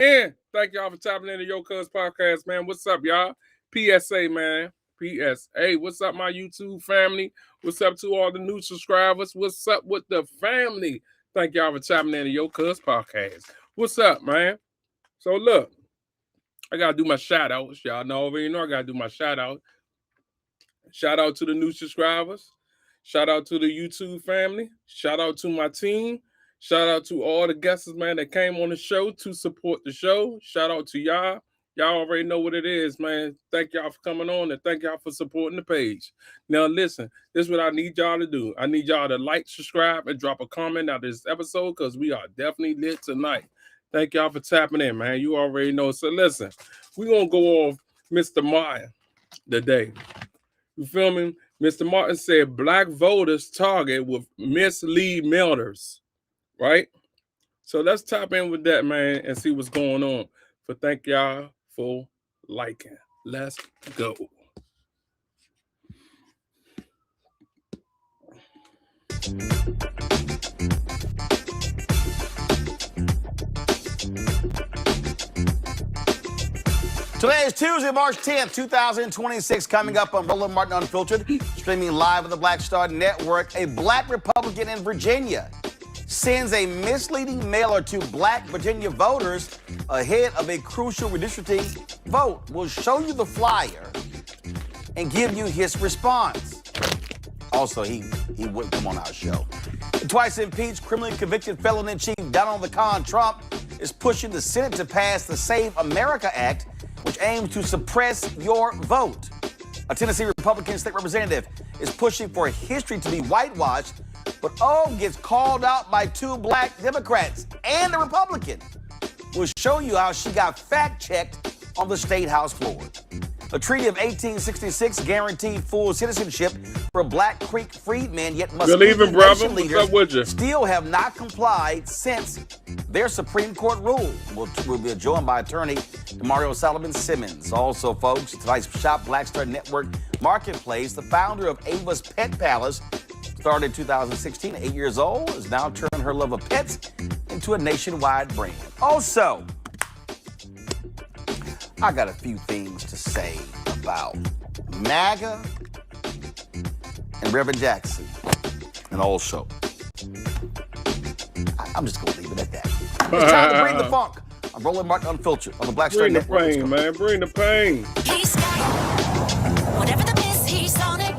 And thank y'all for tapping into Yo Cuz Podcast, man. What's up, y'all? PSA, man. PSA. What's up, my YouTube family? What's up to all the new subscribers? What's up with the family? Thank y'all for tapping into Yo Cuz Podcast. What's up, man? So look, I gotta do my shout outs. Y'all know already know I gotta do my shout out. Shout out to the new subscribers. Shout out to the YouTube family. Shout out to my team. Shout out to all the guests, man, that came on the show to support the show. Shout out to y'all. Y'all already know what it is, man. Thank y'all for coming on and thank y'all for supporting the page. Now, listen, this is what I need y'all to do. I need y'all to like, subscribe, and drop a comment out this episode because we are definitely lit tonight. Thank y'all for tapping in, man. You already know. So, listen, we're going to go off Mr. Martin today. You feel me? Mr. Martin said black voters target with mislead mailers, right? So let's tap in with that, man, and see what's going on. But thank y'all for liking. Let's go. Today is Tuesday, March 10th, 2026. Coming up on Roland Martin Unfiltered, streaming live on the Black Star Network. A black Republican in Virginia sends a misleading mailer to black Virginia voters ahead of a crucial redistricting vote. We'll show you the flyer and give you his response. Also, he wouldn't come on our show. The twice impeached, criminally convicted felon-in-chief Donald Trump is pushing the Senate to pass the Save America Act, which aims to suppress your vote. A Tennessee Republican state representative is pushing for history to be whitewashed, but gets called out by two black Democrats and a Republican. We'll show you how she got fact-checked on the State House floor. A treaty of 1866 guaranteed full citizenship for black Creek Freedmen, yet must nation leaders still have not complied since their Supreme Court rule. We'll be joined by attorney Mario Solomon Simmons. Also, folks, tonight's Shop Black Star Network Marketplace, the founder of Ava's Pet Palace, started in 2016, 8 years old, has now turned her love of pets into a nationwide brand. Also, I got a few things to say about MAGA and Reverend Jackson. And also, I'm just going to leave it at that. It's time to bring the funk. I'm Roland Martin Unfiltered on the Black Star Network. Bring the pain, man. Bring the pain. He's got whatever the miss, he's on it.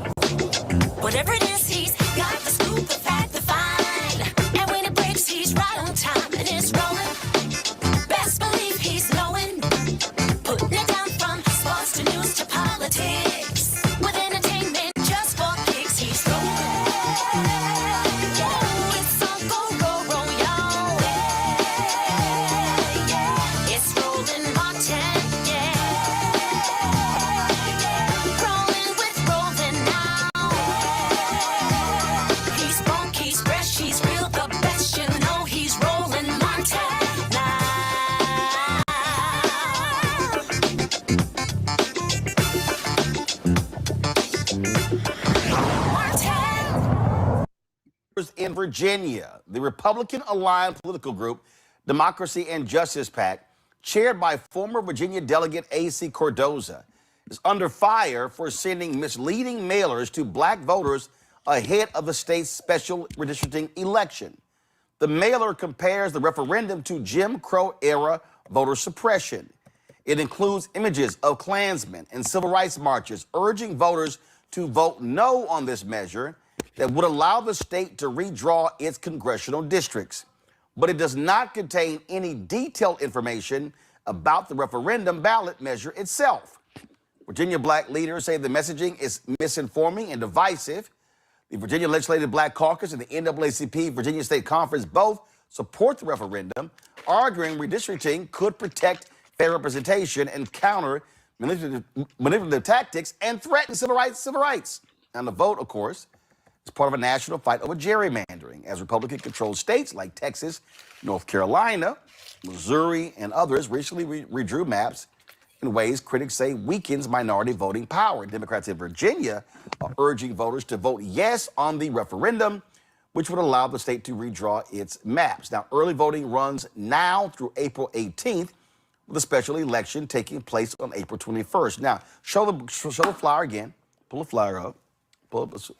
Whatever it is, he's got the scoop, the fact, the fine. And when it breaks, he's right on time and it's rolling. Best believe he's knowing. Putting it down from sports to news to politics. With entertainment just for kicks, he's rolling. It's all go, y'all. Yeah. It's Roland Martin, rolling with Roland now. He's funk, he's fresh, he's real, the best, you know he's Roland Martin now. In Virginia, the Republican-aligned political group Democracy and Justice PAC, chaired by former Virginia delegate A.C. Cordoza, is under fire for sending misleading mailers to black voters ahead of the state's special redistricting election. The mailer compares the referendum to Jim Crow-era voter suppression. It includes images of Klansmen and civil rights marchers urging voters to vote no on this measure that would allow the state to redraw its congressional districts. But it does not contain any detailed information about the referendum ballot measure itself. Virginia black leaders say the messaging is misinforming and divisive. The Virginia Legislative Black Caucus and the NAACP Virginia State Conference both support the referendum, arguing redistricting could protect fair representation and counter manipulative tactics and threaten civil rights. And the vote, of course, is part of a national fight over gerrymandering, as Republican-controlled states like Texas, North Carolina, Missouri, and others recently redrew maps in ways critics say weakens minority voting power. Democrats in Virginia are urging voters to vote yes on the referendum, which would allow the state to redraw its maps. Now, early voting runs now through April 18th, with a special election taking place on April 21st. Now, show the flyer again. Pull the flyer up. Pull the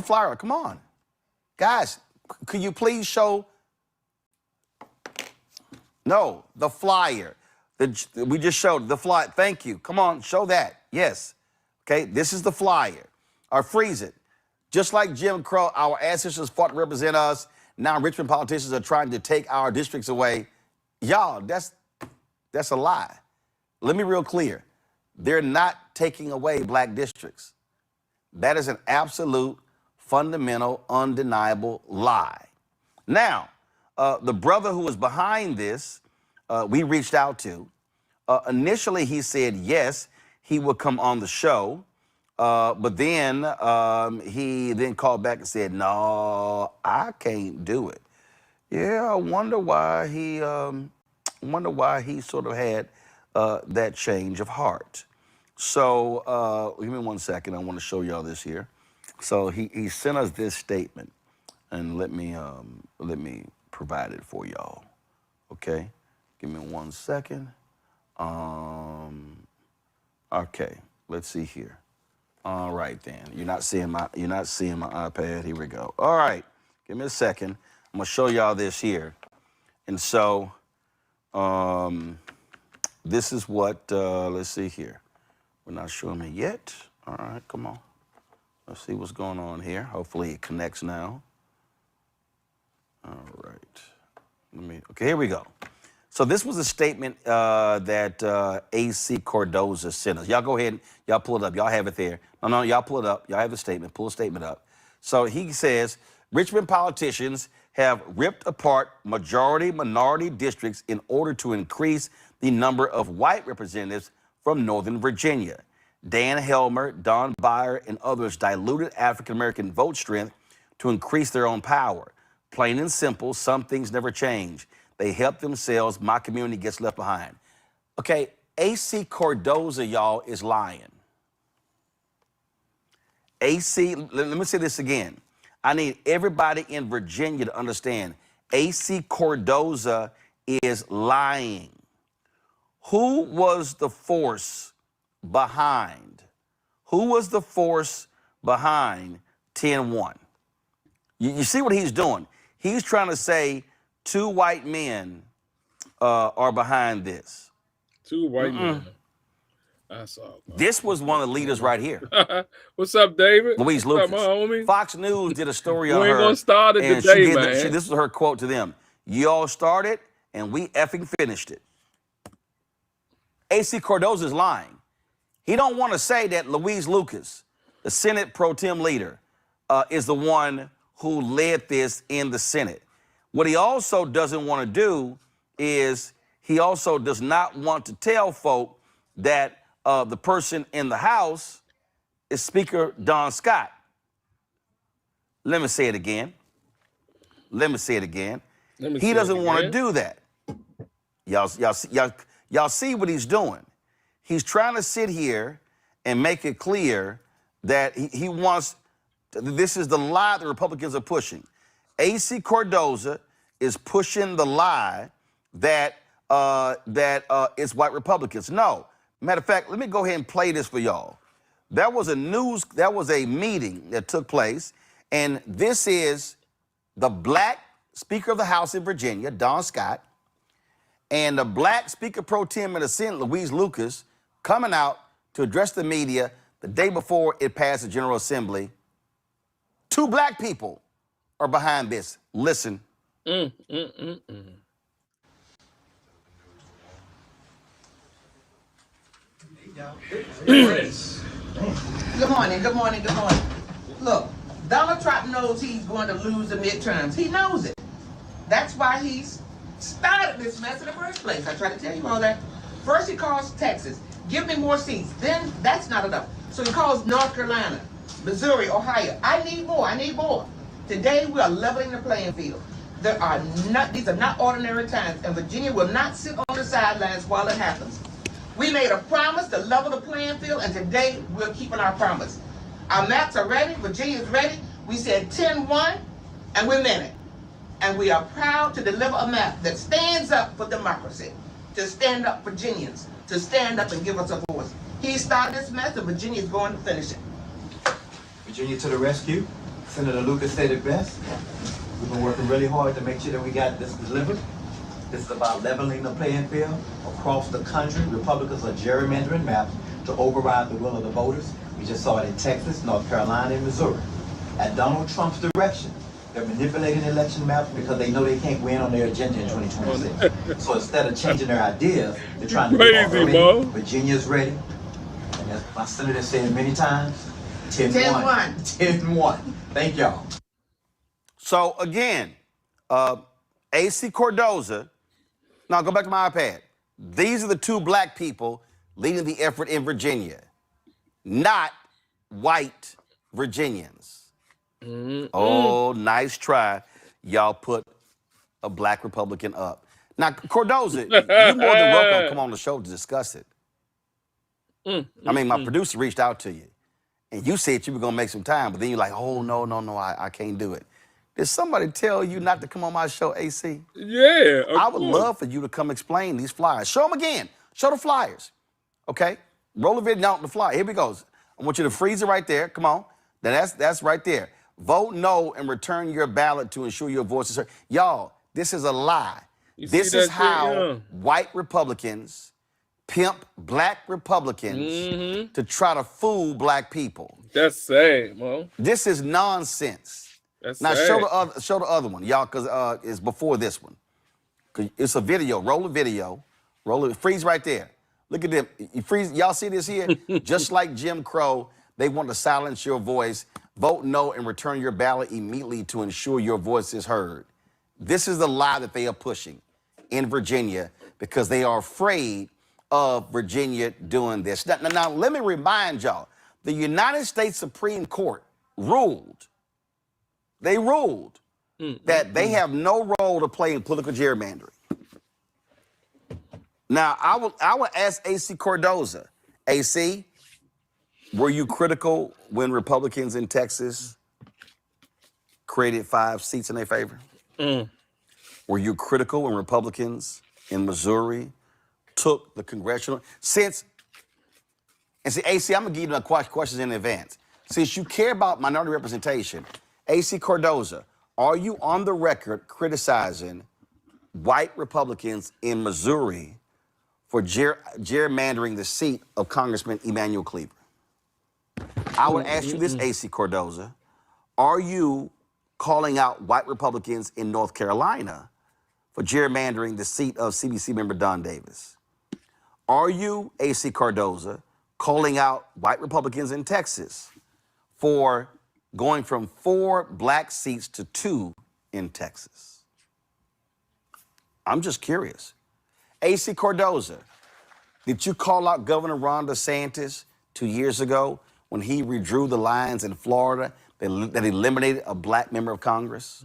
flyer up. Come on. Guys, could you please show? No, the flyer. We just showed the flyer. Thank you. Come on, show that. Yes. Okay, this is the flyer. Or freeze it. Just like Jim Crow, our ancestors fought to represent us. Now Richmond politicians are trying to take our districts away. Y'all, that's a lie. Let me be real clear. They're not taking away black districts. That is an absolute, fundamental, undeniable lie. Now, the brother who was behind this, we reached out to. Initially, he said yes, he would come on the show. But then he then called back and said, no, I can't do it. Yeah, I wonder why he sort of had that change of heart. So give me 1 second. I want to show y'all this here. So he sent us this statement, and let me provide it for y'all. Okay, give me 1 second. Okay, let's see here. All right, then. You're not seeing my iPad. Here we go. All right, give me a second. I'm gonna show y'all this here. And so this is what, let's see here. We're not showing me yet. All right, come on. Let's see what's going on here. Hopefully it connects now. All right. Okay, here we go. So this was a statement that A.C. Cardoza sent us. Y'all go ahead and y'all pull it up. Y'all have it there. No, y'all pull it up. Y'all have the statement. Pull the statement up. So he says, Richmond politicians have ripped apart majority-minority districts in order to increase the number of white representatives from Northern Virginia. Dan Helmer, Don Beyer, and others diluted African-American vote strength to increase their own power. Plain and simple, some things never change. They help themselves. My community gets left behind. Okay, A.C. Cardoza, y'all, is lying. A.C., let me say this again. I need everybody in Virginia to understand. A.C. Cardoza is lying. Who was the force behind? Who was the force behind 10-1? You see what he's doing? He's trying to say 2 white men are behind this. 2 white men. That's all. This was one of the leaders right here. What's up, David? Louise What's Lucas. Up, my homie? Fox News did a story on her. We ain't gonna start it and today, man. This was her quote to them. Y'all started, and we effing finished it. A.C. Cardoza is lying. He don't want to say that Louise Lucas, the Senate pro tem leader, is the one who led this in the Senate. What he also doesn't want to do is he also does not want to tell folk that the person in the House is Speaker Don Scott. Let me say it again. He doesn't want to do that. Y'all see what he's doing. He's trying to sit here and make it clear that he wants, this is the lie the Republicans are pushing. A.C. Cardoza is pushing the lie that it's white Republicans. No. Matter of fact, let me go ahead and play this for y'all. That was a meeting that took place, and this is the black Speaker of the House in Virginia, Don Scott, and the black Speaker pro tem in the Senate, Louise Lucas, coming out to address the media the day before it passed the General Assembly. 2 black people are behind this. Listen. Good morning. Look, Donald Trump knows he's going to lose the midterms. He knows it. That's why he's started this mess in the first place. I tried to tell you all that. First he calls Texas, give me more seats. Then that's not enough. So he calls North Carolina, Missouri, Ohio. I need more. Today we are leveling the playing field. These are not ordinary times, and Virginia will not sit on the sidelines while it happens. We made a promise to level the playing field, and today we're keeping our promise. Our maps are ready. Virginia's ready. We said 10-1, and we meant it. And we are proud to deliver a map that stands up for democracy. to stand up Virginians, to stand up and give us a voice. He started this mess, and Virginia's going to finish it. Virginia to the rescue. Senator Lucas said it best. We've been working really hard to make sure that we got this delivered. This is about leveling the playing field across the country. Republicans are gerrymandering maps to override the will of the voters. We just saw it in Texas, North Carolina, and Missouri. At Donald Trump's direction, they're manipulating election maps because they know they can't win on their agenda in 2026. So instead of changing their ideas, they're trying to Crazy, get bro. ready. Virginia's ready. And as my senator said many times, 10-1. 10-1. Thank y'all. So again, AC Cardoza. Now go back to my iPad. These are the two black people leading the effort in Virginia, not white Virginians. Oh, nice try. Y'all put a black Republican up. Now, Cardoza, you're more than welcome to come on the show to discuss it. I mean, my producer reached out to you, and you said you were going to make some time, but then you're like, oh, no, I can't do it. Did somebody tell you not to come on my show, AC? Yeah, of I would course. love for you to come explain these flyers. Show them again. Show the flyers. Okay? Roll the video out the flyer. Here we go. I want you to freeze it right there. Come on. That's right there. Vote no and return your ballot to ensure your voice is heard. Y'all, this is a lie. You This see is that shit? how Yeah. white Republicans pimp black Republicans to try to fool black people. That's sad, man. This is nonsense. That's Now sad. show the other one, y'all, because it's before this one. 'Cause it's a video. Roll the video. Roll it. Freeze right there. Look at them. You freeze. Y'all see this here? Just like Jim Crow, they want to silence your voice. Vote no and return your ballot immediately to ensure your voice is heard. This is the lie that they are pushing in Virginia because they are afraid of Virginia doing this. Now let me remind y'all, the United States Supreme Court ruled that they have no role to play in political gerrymandering. Now, I will ask AC Cardoza. AC, were you critical when Republicans in Texas created 5 seats in their favor? Were you critical when Republicans in Missouri took the congressional? AC, I'm going to give you the questions in advance. Since you care about minority representation, AC Cardoza, are you on the record criticizing white Republicans in Missouri for gerrymandering the seat of Congressman Emanuel Cleaver? I would ask you this, AC Cardoza. Are you calling out white Republicans in North Carolina for gerrymandering the seat of CBC member Don Davis? Are you, AC Cardoza, calling out white Republicans in Texas for going from 4 black seats to 2 in Texas? I'm just curious. AC Cardoza, did you call out Governor Ron DeSantis 2 years ago when he redrew the lines in Florida that eliminated a black member of Congress?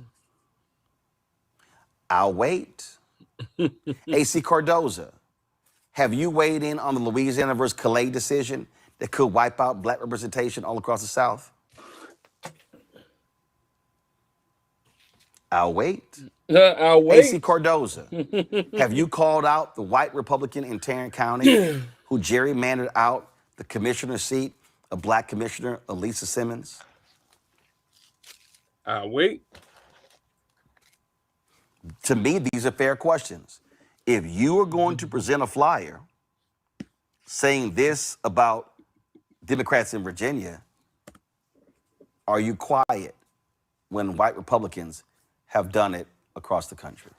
I'll wait. AC Cardoza, have you weighed in on the Louisiana versus Calais decision that could wipe out black representation all across the South? I'll wait. I'll wait. AC Cardoza, have you called out the white Republican in Tarrant County who gerrymandered out the commissioner seat of black commissioner Elisa Simmons? I'll wait. To me, these are fair questions. If you are going to present a flyer saying this about Democrats in Virginia, are you quiet when white Republicans have done it across the country?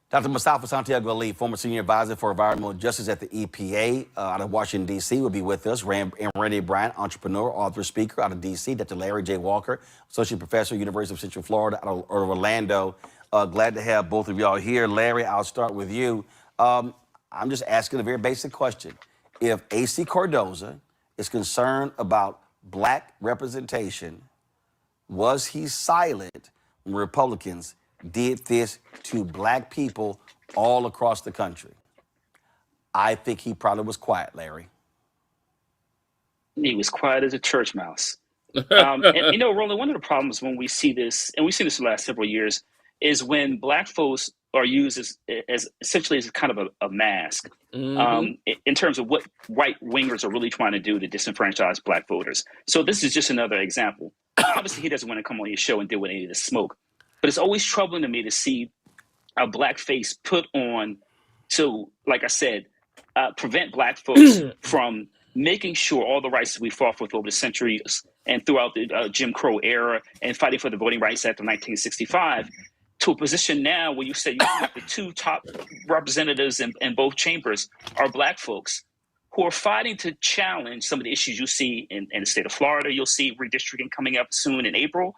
Dr. Mustafa Santiago Ali, former senior advisor for environmental justice at the EPA out of Washington, D.C., will be with us. And Randy Bryant, entrepreneur, author, speaker out of D.C. Dr. Larry J. Walker, associate professor, University of Central Florida out of Orlando. Glad to have both of y'all here. Larry, I'll start with you. I'm just asking a very basic question. If AC Cardoza is concerned about black representation, was he silent when Republicans did this to black people all across the country? I think he probably was quiet, Larry. He was quiet as a church mouse. And Roland, one of the problems when we see this, and we've seen this the last several years, is when Black folks are used as essentially as kind of a mask in terms of what right wingers are really trying to do to disenfranchise Black voters. So this is just another example. Obviously, he doesn't want to come on your show and deal with any of the smoke, but it's always troubling to me to see a Black face put on to, like I said, prevent Black folks from making sure all the rights that we fought for over the centuries and throughout the Jim Crow era and fighting for the Voting Rights Act of 1965 to a position now where you say you have the two top representatives in both chambers are Black folks who are fighting to challenge some of the issues you see in the state of Florida. You'll see redistricting coming up soon in April.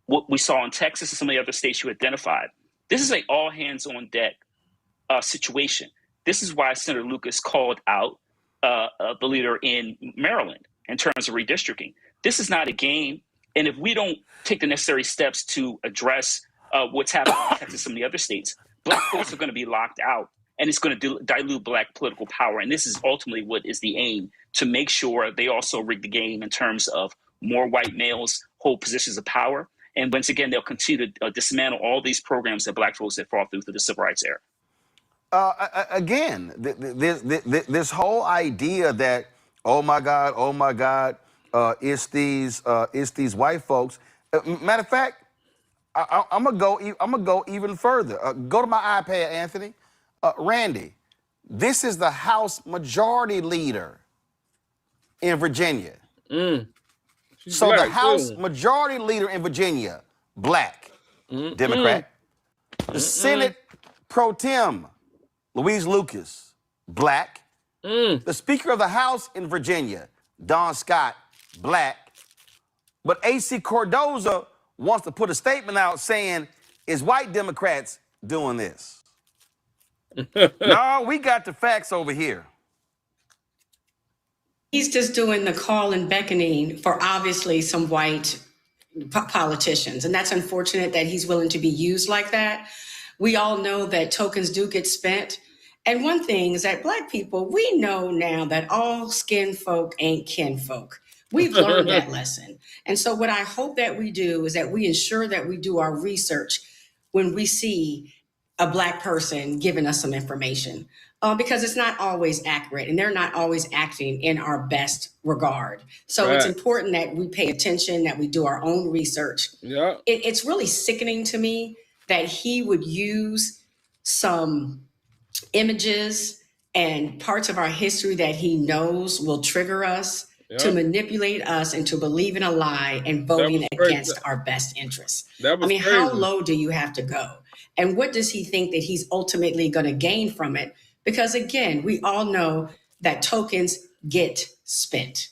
What we saw in Texas and some of the other states you identified. This is an all hands on deck situation. This is why Senator Lucas called out the leader in Maryland in terms of redistricting. This is not a game. And if we don't take the necessary steps to address what's happening in Texas and some of the other states, Black folks are going to be locked out, and it's going to dilute Black political power. And this is ultimately what is the aim, to make sure they also rig the game in terms of more white males hold positions of power. And once again, they'll continue to dismantle all these programs that Black folks have fought through the civil rights era. Again, this whole idea that, oh my God, it's these white folks. Matter of fact, I'm gonna go even further. Go to my iPad, Anthony. Randy, this is the House Majority Leader in Virginia. So Black, the House too. Majority Leader in Virginia, Black, Democrat. The Senate Pro Tem, Louise Lucas, Black. The Speaker of the House in Virginia, Don Scott, Black. But A.C. Cardoza wants to put a statement out saying, is white Democrats doing this? No, we got the facts over here. He's just doing the call and beckoning for obviously some white politicians. And that's unfortunate that he's willing to be used like that. We all know that tokens do get spent. And one thing is that Black people, we know now that all skin folk ain't kin folk. We've learned that lesson. And so what I hope that we do is that we ensure that we do our research when we see a Black person giving us some information, because it's not always accurate and they're not always acting in our best regard. So It's important that we pay attention, that we do our own research. Yeah. It's really sickening to me that he would use some images and parts of our history that he knows will trigger us to manipulate us into believing a lie and voting against our best interests. I mean, crazy. How low do you have to go? And what does he think that he's ultimately going to gain from it? Because again, we all know that tokens get spent.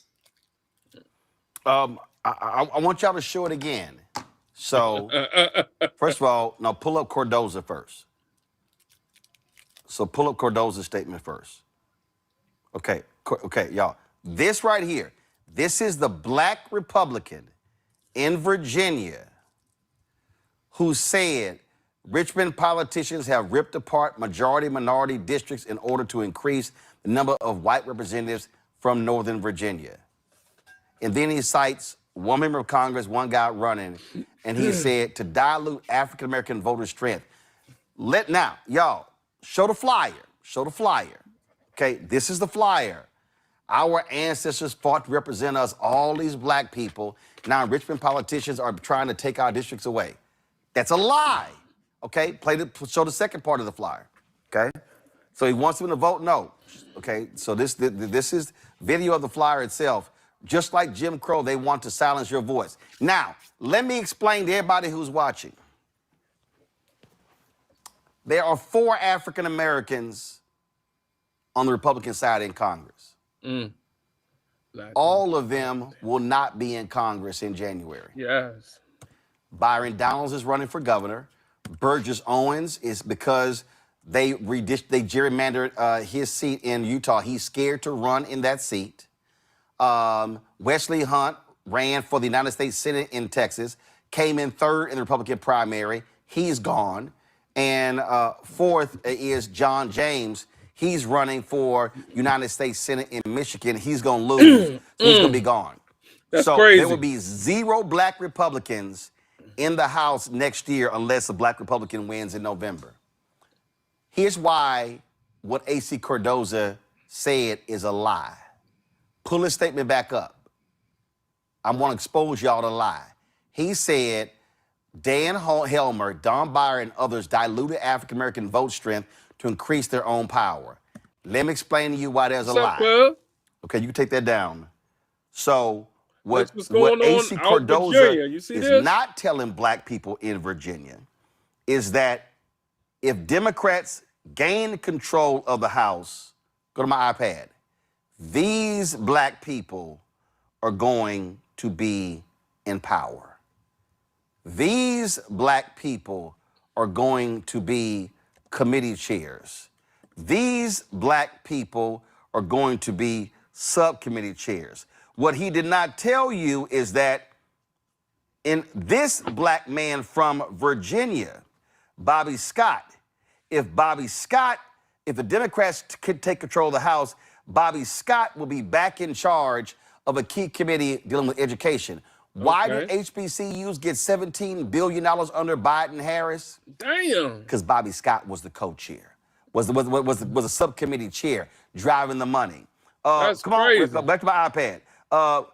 I want y'all to show it again. So, first of all, now pull up Cardoza first. So pull up Cardoza's statement first. Okay, y'all. This right here, this is the Black Republican in Virginia who said Richmond politicians have ripped apart majority-minority districts in order to increase the number of white representatives from Northern Virginia. And then he cites one member of Congress, one guy running, and he said to dilute African-American voter strength. Now, y'all, show the flyer. Show the flyer. Okay, this is the flyer. Our ancestors fought to represent us, all these Black people. Now Richmond politicians are trying to take our districts away. That's a lie. Okay, show the second part of the flyer. Okay, so he wants them to vote no. Okay, so this is video of the flyer itself. Just like Jim Crow, they want to silence your voice. Now, let me explain to everybody who's watching. There are 4 African Americans on the Republican side in Congress. All of them will not be in Congress in January. Yes. Byron Donalds is running for governor. Burgess Owens is because they gerrymandered his seat in Utah. He's scared to run in that seat. Wesley Hunt ran for the United States Senate in Texas, came in 3rd in the Republican primary. He's gone. And 4th is John James. He's running for United States Senate in Michigan. He's going to lose. He's going to be gone. That's so crazy. There will be 0 Black Republicans in the House next year unless a black Republican wins in November. Here's why what A.C. Cardoza said is a lie. Pull his statement back up. I want to expose y'all to lie. He said Dan Helmer, Don Byer, and others diluted African-American vote strength to increase their own power. Let me explain to you why there's a lie. Cuz? Okay, you can take that down. So what What's going A.C. on out Cardoza Virginia? You see is this? not telling black people in Virginia is that if Democrats gain control of the House, go to my iPad, these black people are going to be in power. These black people are going to be committee chairs. These black people are going to be subcommittee chairs. What he did not tell you is that in this black man from Virginia, Bobby Scott, if the Democrats could take control of the House, Bobby Scott will be back in charge of a key committee dealing with education. Why did HBCUs get $17 billion under Biden-Harris? Damn. Because Bobby Scott was the co-chair, was a subcommittee chair driving the money. That's come on, crazy. let's go back to my iPad. The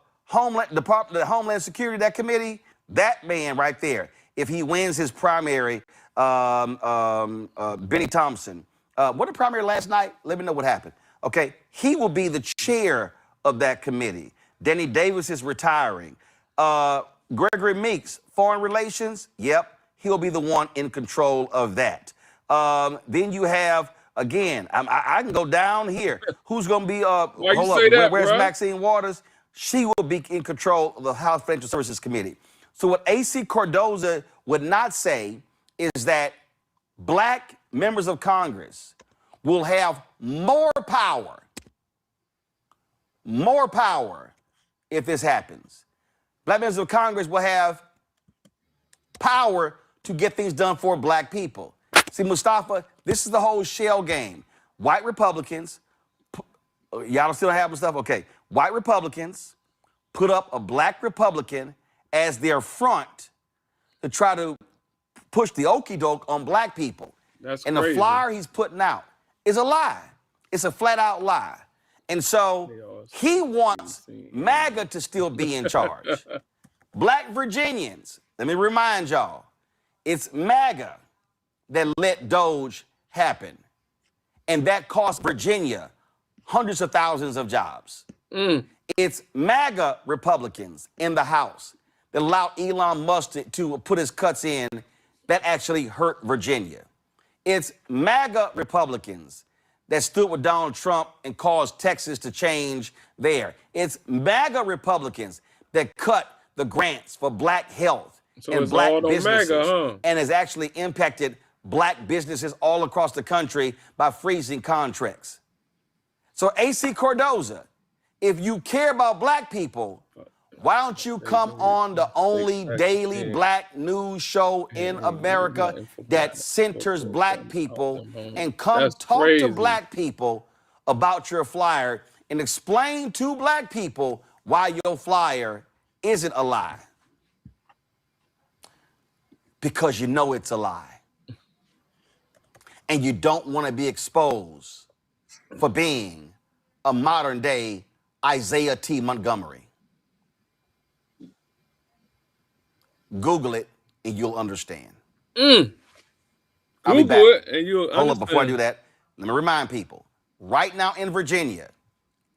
Homeland Security, that committee, that man right there, if he wins his primary, Benny Thompson, what the primary last night? Let me know what happened. Okay, he will be the chair of that committee. Danny Davis is retiring. Gregory Meeks, foreign relations, yep, he'll be the one in control of that. Then you have, again, I can go down here. Who's going to be, where's Maxine Waters? She will be in control of the House Financial Services Committee. So what A.C. Cardoza would not say is that black members of Congress will have more power if this happens. Black members of Congress will have power to get things done for black people. See, Mustafa, this is the whole shell game. White Republicans, y'all still having stuff? Okay. White Republicans put up a black Republican as their front to try to push the okie doke on black people. That's and crazy. The flyer he's putting out is a lie. It's a flat out lie. And so he wants MAGA to still be in charge. Black Virginians, let me remind y'all, it's MAGA that let Doge happen. And that cost Virginia hundreds of thousands of jobs. It's MAGA Republicans in the House that allowed Elon Musk to put his cuts in that actually hurt Virginia. It's MAGA Republicans that stood with Donald Trump and caused Texas to change there. It's MAGA Republicans that cut the grants for black health and black businesses and has actually impacted black businesses all across the country by freezing contracts. So A.C. Cardoza, if you care about black people, why don't you come on the only daily black news show in America that centers black people and come talk to black people about your flyer and explain to black people why your flyer isn't a lie? Because you know it's a lie. And you don't want to be exposed for being a modern day Isaiah T. Montgomery. Google it and you'll understand. Google it and you'll understand. Hold up, before I do that, let me remind people. Right now in Virginia,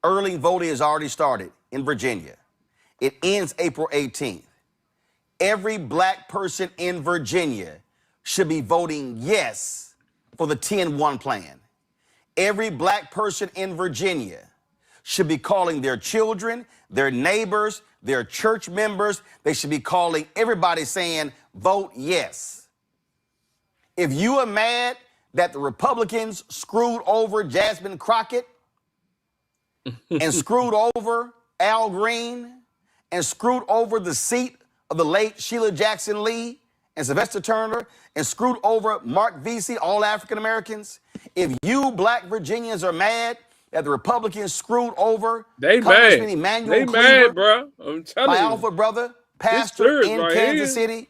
early voting has already started in Virginia. It ends April 18th. Every black person in Virginia should be voting yes for the 10-1 plan. Every black person in Virginia should be calling their children, their neighbors, their church members. They should be calling everybody saying, vote yes. If you are mad that the Republicans screwed over Jasmine Crockett and screwed over Al Green and screwed over the seat of the late Sheila Jackson Lee and Sylvester Turner and screwed over Mark Vesey, all African Americans, if you black Virginians are mad that the Republicans screwed over Congressman Emmanuel Cleaver, bro. I'm telling my you. alpha brother, pastor in Kansas City,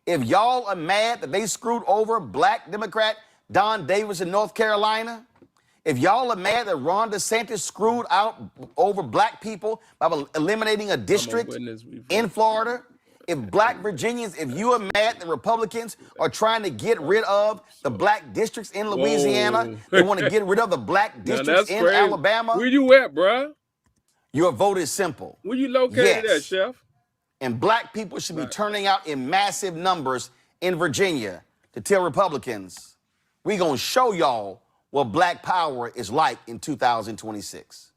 If y'all are mad that they screwed over black Democrat Don Davis in North Carolina, if y'all are mad that Ron DeSantis screwed out over black people by eliminating a district in Florida, if black Virginians, if you are mad that Republicans are trying to get rid of the black districts in Louisiana, they want to get rid of the black districts in Alabama. Where you at, bruh? Your vote is simple. Where you located at, Chef? And black people should be turning out in massive numbers in Virginia to tell Republicans, we're going to show y'all what black power is like in 2026.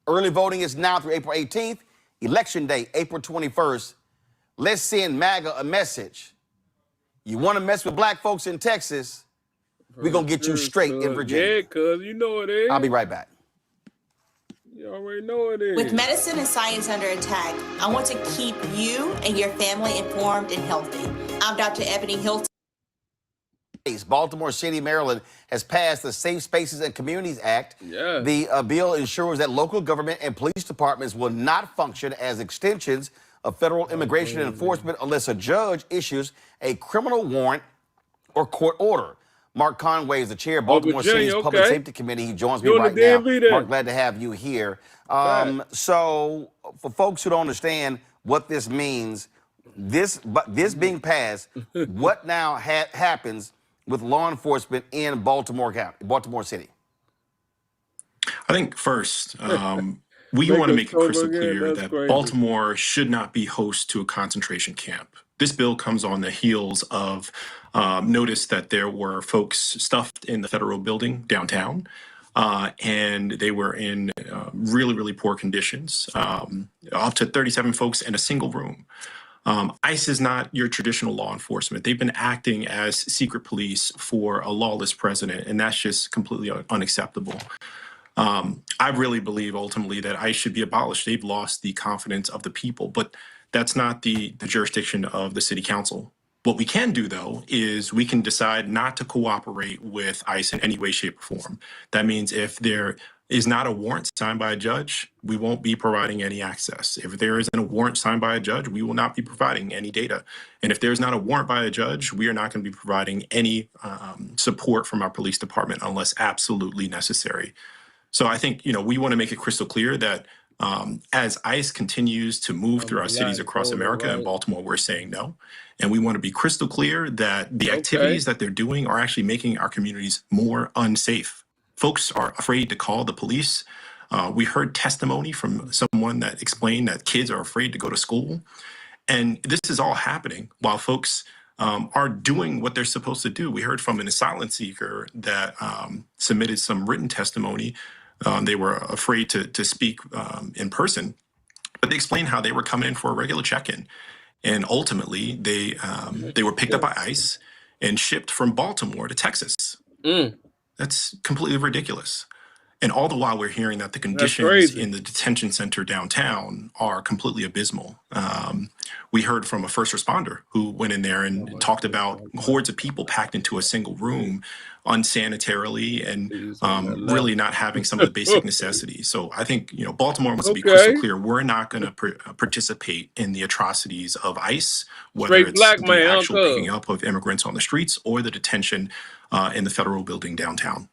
Early voting is now through April 18th. Election day, April 21st. Let's send MAGA a message. You want to mess with black folks in Texas, we're going to get you straight in Virginia. Yeah, cuz you know it is. I'll be right back. You already know it is. With medicine and science under attack, I want to keep you and your family informed and healthy. I'm Dr. Ebony Hilton. Baltimore City, Maryland has passed the Safe Spaces and Communities Act. Yeah. The bill ensures that local government and police departments will not function as extensions of federal immigration enforcement unless a judge issues a criminal warrant or court order. Mark Conway is the chair of Baltimore City's Public Safety Committee. He joins me right now. Mark, glad to have you here. So for folks who don't understand what this means, this being passed, what now happens with law enforcement in Baltimore City? I think first, we want to make it crystal clear that Baltimore should not be host to a concentration camp. This bill comes on the heels of notice that there were folks stuffed in the federal building downtown, and they were in really, really poor conditions, up to 37 folks in a single room. ICE is not your traditional law enforcement. They've been acting as secret police for a lawless president, and that's just completely unacceptable. I really believe ultimately that ICE should be abolished. They've lost the confidence of the people, but that's not the jurisdiction of the city council. What we can do, though, is we can decide not to cooperate with ICE in any way, shape, or form. That means if there is not a warrant signed by a judge, we won't be providing any access. If there isn't a warrant signed by a judge, we will not be providing any data. And if there's not a warrant by a judge, we are not going to be providing any support from our police department unless absolutely necessary. So I think, we want to make it crystal clear that as ICE continues to move through our cities across America and Baltimore, we're saying no. And we want to be crystal clear that the activities that they're doing are actually making our communities more unsafe. Folks are afraid to call the police. We heard testimony from someone that explained that kids are afraid to go to school. And this is all happening while folks are doing what they're supposed to do. We heard from an asylum seeker that submitted some written testimony. They were afraid to speak in person, but they explained how they were coming in for a regular check-in. And ultimately, they were picked up by ICE and shipped from Baltimore to Texas. That's completely ridiculous. And all the while we're hearing that the conditions in the detention center downtown are completely abysmal. We heard from a first responder who went in there and talked about hordes of people packed into a single room unsanitarily and really not having some of the basic necessities. So I think, Baltimore must be crystal clear. We're not going to participate in the atrocities of ICE, whether it's the actual picking up of immigrants on the streets or the detention in the federal building downtown.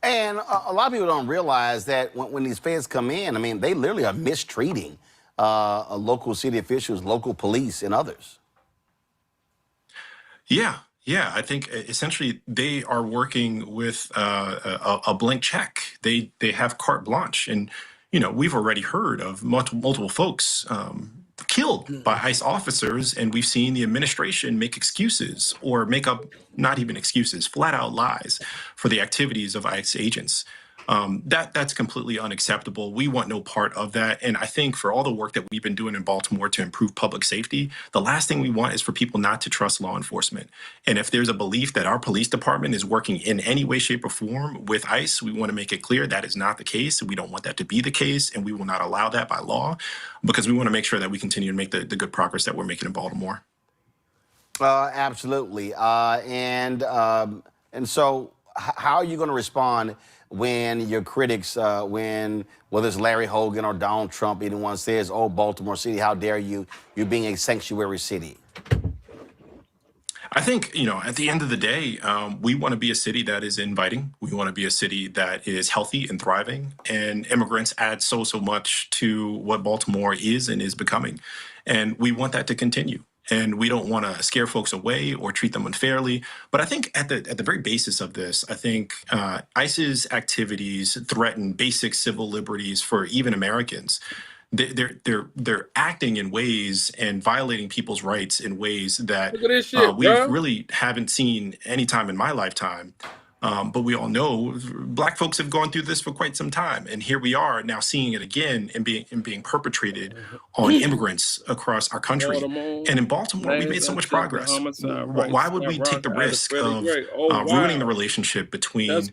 And a lot of people don't realize that when these feds come in, they literally are mistreating local city officials, local police, and others. Yeah, I think essentially they are working with a blank check. They have carte blanche. And, we've already heard of multiple folks killed by ICE officers, and we've seen the administration make excuses or make up not even excuses, flat out lies for the activities of ICE agents. That's completely unacceptable. We want no part of that. And I think for all the work that we've been doing in Baltimore to improve public safety, the last thing we want is for people not to trust law enforcement. And if there's a belief that our police department is working in any way, shape, or form with ICE, we want to make it clear that is not the case. We don't want that to be the case, and we will not allow that by law, because we want to make sure that we continue to make the good progress that we're making in Baltimore. Absolutely. And so how are you going to respond when your critics, whether it's Larry Hogan or Donald Trump, anyone says, oh, Baltimore City, how dare you, you're being a sanctuary city? I think, at the end of the day, we want to be a city that is inviting. We want to be a city that is healthy and thriving. And immigrants add so much to what Baltimore is and is becoming. And we want that to continue. And we don't want to scare folks away or treat them unfairly. But I think at the very basis of this, I think ICE's activities threaten basic civil liberties for even Americans. They're acting in ways and violating people's rights in ways that we really haven't seen any time in my lifetime. But we all know Black folks have gone through this for quite some time, and here we are now seeing it again and being perpetrated on immigrants across our country. And in Baltimore, we made so much progress. Why would we take the risk of ruining the relationship between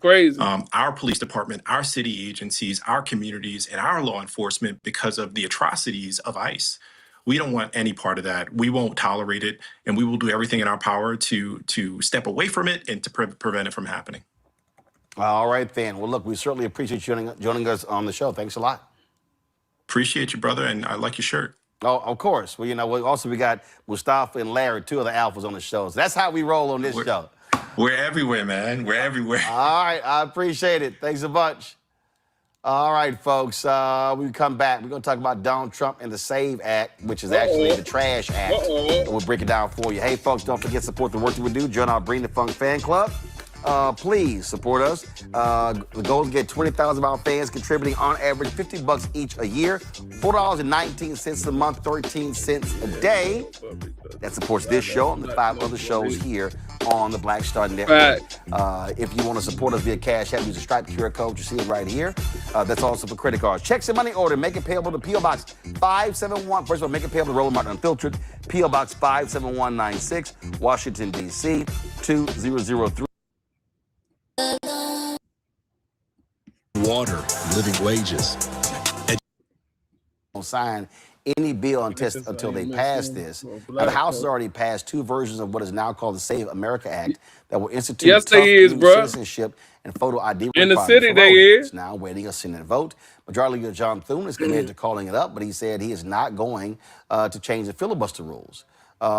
our police department, our city agencies, our communities, and our law enforcement because of the atrocities of ICE? We don't want any part of that. We won't tolerate it, and we will do everything in our power to step away from it and to prevent it from happening. All right, then. Well, look, we certainly appreciate you joining us on the show. Thanks a lot. Appreciate you, brother, and I like your shirt. Oh, of course. Well, we got Mustafa and Larry, two of the alphas on the show. So that's how we roll on this show. We're everywhere, man. We're everywhere. All right, I appreciate it. Thanks a bunch. All right, folks, we come back. We're going to talk about Donald Trump and the SAVE Act, which is actually the Trash Act. And we'll break it down for you. Hey, folks, don't forget to support the work that we do. Join our Bring the Funk fan club. Please support us. The goal is to get 20,000 of our fans contributing on average $50 each a year, $4.19 a month, 13 cents a day. That supports this show and the 5 other shows here on the Black Star Network. If you want to support us via Cash App, use the Stripe QR code. You see it right here. That's also for credit cards. Checks and money order. Make it payable to P.O. Box 571. First of all, make it payable to Roland Martin Unfiltered. P.O. Box 57196, Washington, D.C. 2003. Water, living wages. Sign any bill until they pass this. Now, the House has already passed 2 versions of what is now called the Save America Act that will institute citizenship and photo ID in the city. They is it's now waiting a Senate vote. Majority Leader John Thune is committed to calling it up, but he said he is not going to change the filibuster rules.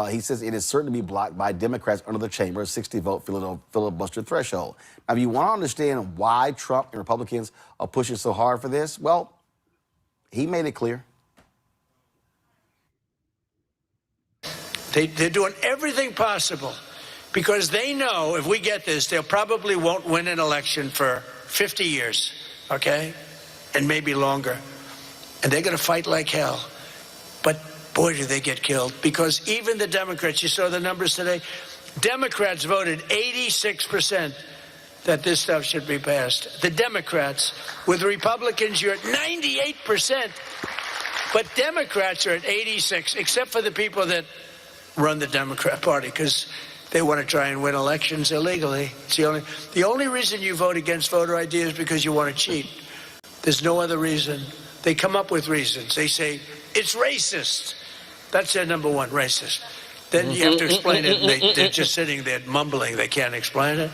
He says it is certain to be blocked by Democrats under the chamber's 60-vote filibuster threshold. Now, if you want to understand why Trump and Republicans are pushing so hard for this, well, he made it clear. They're doing everything possible because they know if we get this, they probably won't win an election for 50 years, okay? And maybe longer. And they're going to fight like hell. But boy, do they get killed. Because even the Democrats, you saw the numbers today, Democrats voted 86% that this stuff should be passed. The Democrats. With Republicans, you're at 98%. But Democrats are at 86%, except for the people that run the Democrat Party, because they want to try and win elections illegally. It's the only reason you vote against voter ID is because you want to cheat. There's no other reason. They come up with reasons. They say, it's racist. That's their number one, racist. Then you have to explain it, and they're just sitting there mumbling. They can't explain it.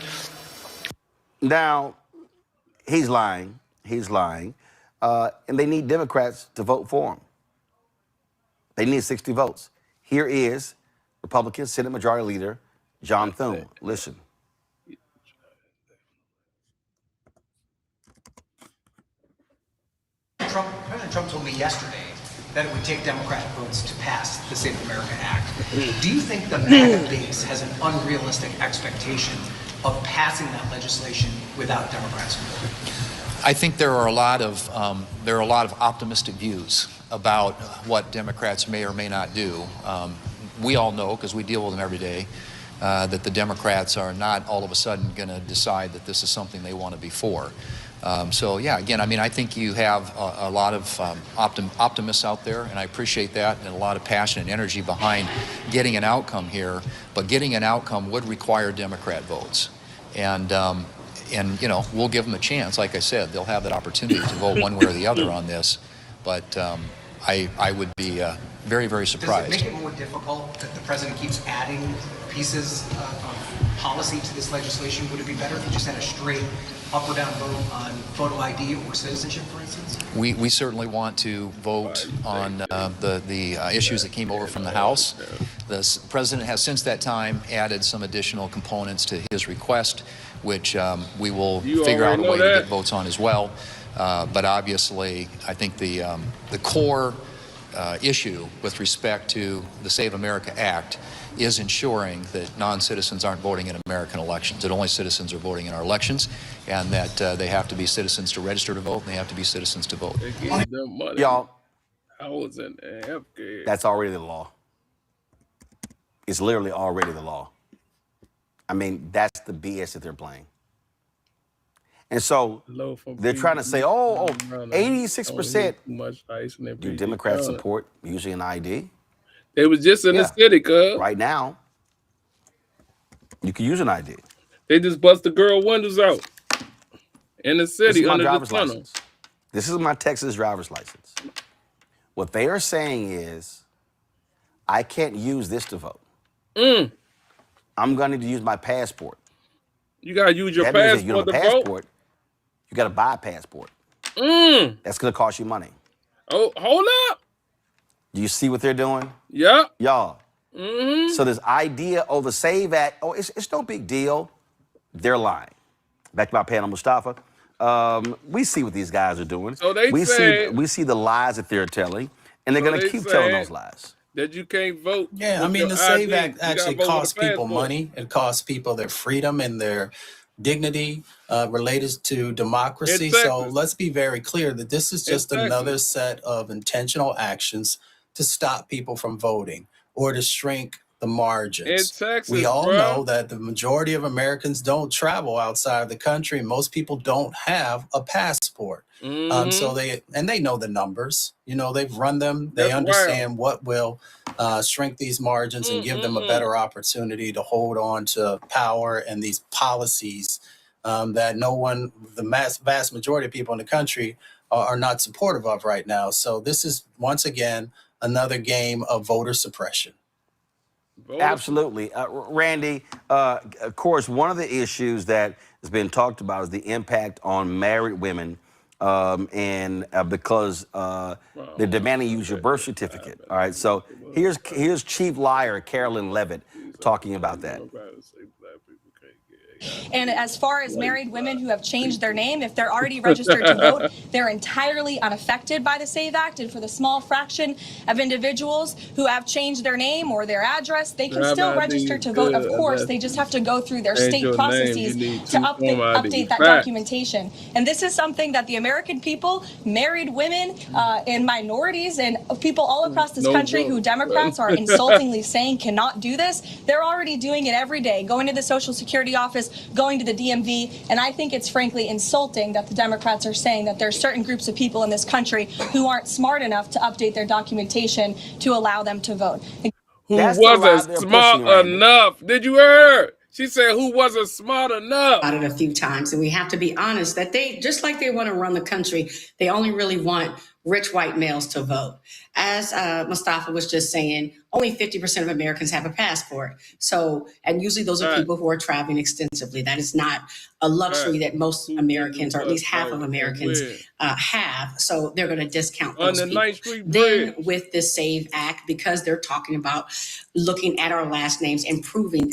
Now, he's lying. He's lying. And they need Democrats to vote for him. They need 60 votes. Here is Republican Senate Majority Leader John Thune. Listen. President Trump told me yesterday that it would take Democratic votes to pass the Save America Act. Do you think the MAGA base has an unrealistic expectation of passing that legislation without Democrats involved? I think there are a lot of optimistic views about what Democrats may or may not do. We all know, because we deal with them every day, that the Democrats are not all of a sudden going to decide that this is something they want to be for. So yeah, again, I mean, I think you have a lot of optimists out there, and I appreciate that, and a lot of passion and energy behind getting an outcome here. But getting an outcome would require Democrat votes, and you know, we'll give them a chance. Like I said, they'll have that opportunity to vote one way or the other on this. But I would be very, very surprised. Does it make it more difficult that the president keeps adding pieces of policy to this legislation? Would it be better if you just had a straight up or down vote on photo ID or citizenship, for instance? We certainly want to vote on the issues that came over from the House. The president has since that time added some additional components to his request, which we will figure out a way to get votes on as well. But obviously, I think the core issue with respect to the Save America Act is ensuring that non-citizens aren't voting in American elections, that only citizens are voting in our elections, and that they have to be citizens to register to vote, and they have to be citizens to vote. Y'all, healthcare. That's already the law. It's literally already the law. I mean, that's the BS that they're playing. And so they're trying to say, 86% do Democrats support using an ID? They was just in the city, cuz. Right now, you can use an ID. They just bust the girl windows out in the city under the tunnel. License. This is my Texas driver's license. What they are saying is, I can't use this to vote. I'm going to need to use my passport. You got to use your passport to vote? You got to buy a passport. That's going to cost you money. Oh, hold up. Do you see what they're doing? Yeah. Y'all. So this idea, the SAVE Act, it's no big deal. They're lying. Back to my panel, Mustafa. We see what these guys are doing. So we see the lies that they're telling, and they're going to keep telling those lies. That you can't vote. Yeah, I mean, the SAVE Act actually costs people money. It costs people their freedom and their dignity related to democracy. So let's be very clear that this is just another set of intentional actions to stop people from voting or to shrink the margins. Texas, we all know that the majority of Americans don't travel outside of the country, and most people don't have a passport. So they know the numbers. You know, they've run them. They understand what will shrink these margins and give them a better opportunity to hold on to power and these policies that the vast majority of people in the country are not supportive of right now. So this is, once again, another game of voter suppression. Absolutely. Randy, of course, one of the issues that has been talked about is the impact on married women because they're demanding you use your birth certificate. All right, so here's Chief Liar Carolyn Levitt talking about that. And as far as married women who have changed their name, if they're already registered to vote, they're entirely unaffected by the SAVE Act. And for the small fraction of individuals who have changed their name or their address, they can still register to vote. Of course, they just have to go through their state processes to update that documentation. And this is something that the American people, married women, and minorities, and people all across this country who Democrats are insultingly saying cannot do this, they're already doing it every day, going to the Social Security office, going to the DMV, and I think it's frankly insulting that the Democrats are saying that there are certain groups of people in this country who aren't smart enough to update their documentation to allow them to vote. Who wasn't smart enough? Did you hear? She said, who wasn't smart enough? About it a few times, and we have to be honest that they, just like they want to run the country, they only really want rich white males to vote. As Mustafa was just saying, only 50% of Americans have a passport. So, and usually those are people who are traveling extensively. That is not a luxury that most Americans, or at least half of Americans, have. So they're going to discount those people. Then with the SAVE Act, because they're talking about looking at our last names and proving,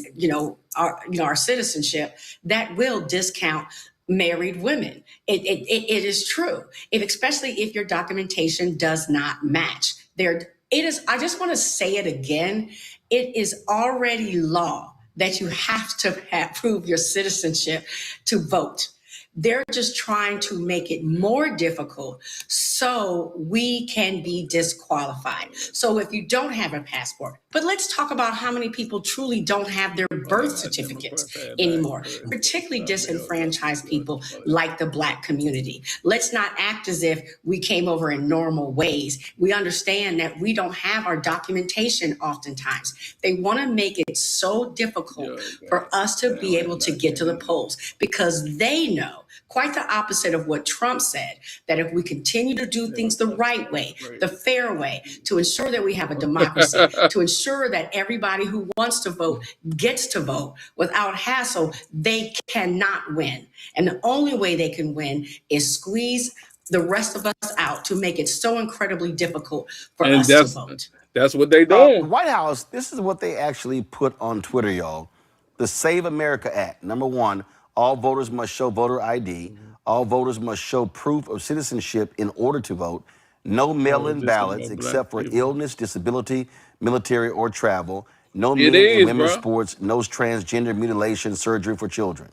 our citizenship, that will discount married women. It is true. Especially if your documentation does not match. I just want to say it again. It is already law that you have to prove your citizenship to vote. They're just trying to make it more difficult so we can be disqualified. So if you don't have a passport, but let's talk about how many people truly don't have their birth certificates anymore, particularly disenfranchised people like the Black community. Let's not act as if we came over in normal ways. We understand that we don't have our documentation oftentimes. They want to make it so difficult for us to be able to get to the polls because they know, quite the opposite of what Trump said, that if we continue to do things the right way, the fair way, to ensure that we have a democracy, to ensure that everybody who wants to vote gets to vote without hassle, they cannot win. And the only way they can win is squeeze the rest of us out to make it so incredibly difficult for us to vote. That's what they doing. The White House, this is what they actually put on Twitter, y'all. The Save America Act. Number 1, all voters must show voter ID. All voters must show proof of citizenship in order to vote. No mail-in ballots except for illness, disability, military, or travel. No men and women's sports. No transgender mutilation surgery for children.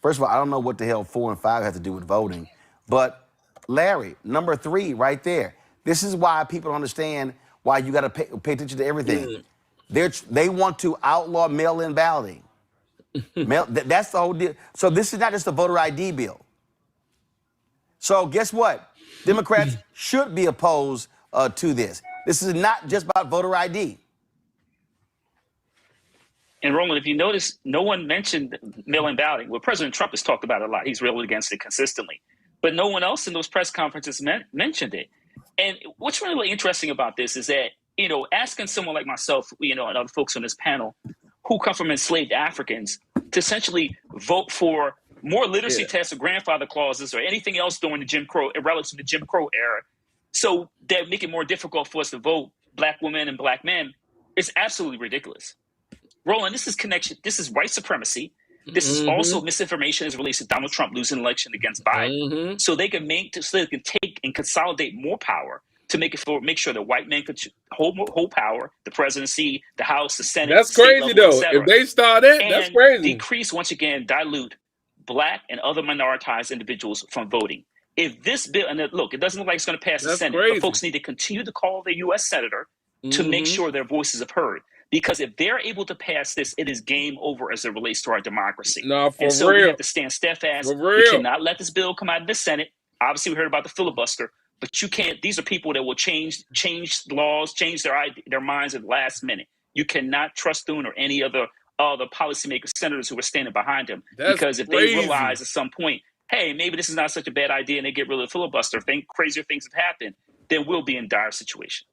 First of all, I don't know what the hell 4 and 5 have to do with voting. But, Larry, number 3 right there. This is why people don't understand why you got to pay attention to everything. They want to outlaw mail-in balloting. That's the whole deal. So this is not just a voter ID bill. So guess what? Democrats should be opposed to this. This is not just about voter ID. And Roland, if you notice, no one mentioned mail-in balloting. Well, President Trump has talked about it a lot. He's really against it consistently. But no one else in those press conferences mentioned it. And what's really interesting about this is that, asking someone like myself, and other folks on this panel who come from enslaved Africans to essentially vote for more literacy tests or grandfather clauses or anything else during the Jim Crow, relative to the Jim Crow era, so that make it more difficult for us to vote, Black women and Black men, it's absolutely ridiculous. Roland, this is connection. This is white supremacy. This is also misinformation as relates to Donald Trump losing an election against Biden. So they can take and consolidate more power to make sure that white men could hold power, the presidency, the House, the Senate. That's crazy though. If they start that, that's crazy. Decrease, once again, dilute Black and other minoritized individuals from voting. If this bill, and look, it doesn't look like it's going to pass the Senate, but folks need to continue to call the U.S. Senator to make sure their voices are heard. Because if they're able to pass this, it is game over as it relates to our democracy. And so we have to stand steadfast. We cannot let this bill come out of the Senate. Obviously, we heard about the filibuster, but you can't. These are people that will change laws, change their minds at the last minute. You cannot trust Thune or any other policymakers, senators who are standing behind him. Because if they realize at some point, hey, maybe this is not such a bad idea, and they get rid of the filibuster, crazier things have happened, then we'll be in dire situation.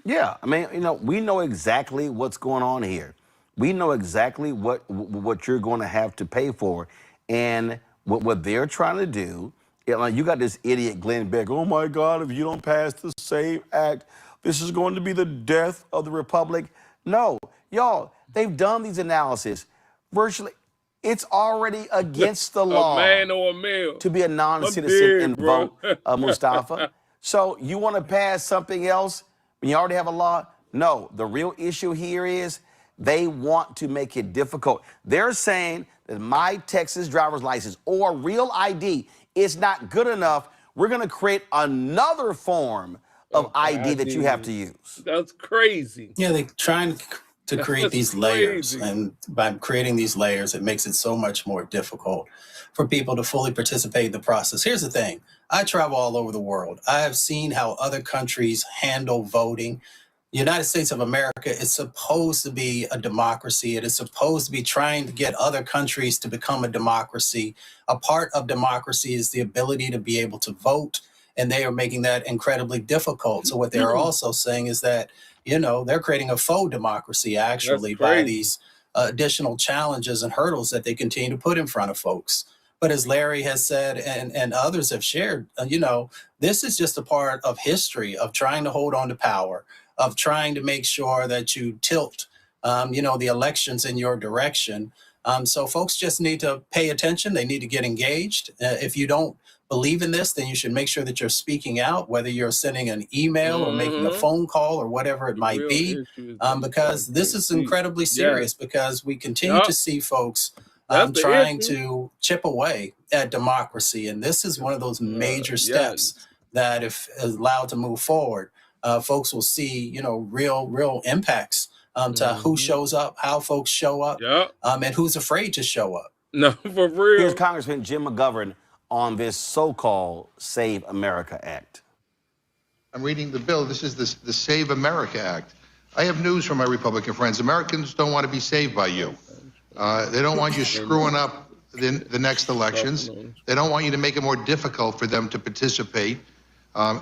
Yeah, I mean, we know exactly what's going on here. We know exactly what you're going to have to pay for, and what they're trying to do. You got this idiot Glenn Beck. Oh my God! If you don't pass the SAVE Act, this is going to be the death of the republic. No, y'all, they've done these analyses. Virtually, it's already against the law to be a non-citizen and vote, Mustafa. So you want to pass something else when you already have a law? No, the real issue here is they want to make it difficult. They're saying that my Texas driver's license or real ID is not good enough. We're going to create another form of ID that you have to use. That's crazy. Yeah, they're trying to create these layers. And by creating these layers, it makes it so much more difficult for people to fully participate in the process. Here's the thing. I travel all over the world. I have seen how other countries handle voting. The United States of America is supposed to be a democracy. It is supposed to be trying to get other countries to become a democracy. A part of democracy is the ability to be able to vote, and they are making that incredibly difficult. So what they're also saying is that, they're creating a faux democracy, actually, by these additional challenges and hurdles that they continue to put in front of folks. But as Larry has said and others have shared, this is just a part of history of trying to hold on to power, of trying to make sure that you tilt, the elections in your direction. So folks just need to pay attention. They need to get engaged. If you don't believe in this, then you should make sure that you're speaking out, whether you're sending an email or making a phone call or whatever it might be, because this is incredibly serious because we continue to see folks trying to chip away at democracy. And this is one of those major steps that, if allowed to move forward, folks will see, real impacts to who shows up, how folks show up, and who's afraid to show up. No, for real. Here's Congressman Jim McGovern on this so-called Save America Act. I'm reading the bill. This is the Save America Act. I have news from my Republican friends. Americans don't want to be saved by you. They don't want you screwing up the next elections. They don't want you to make it more difficult for them to participate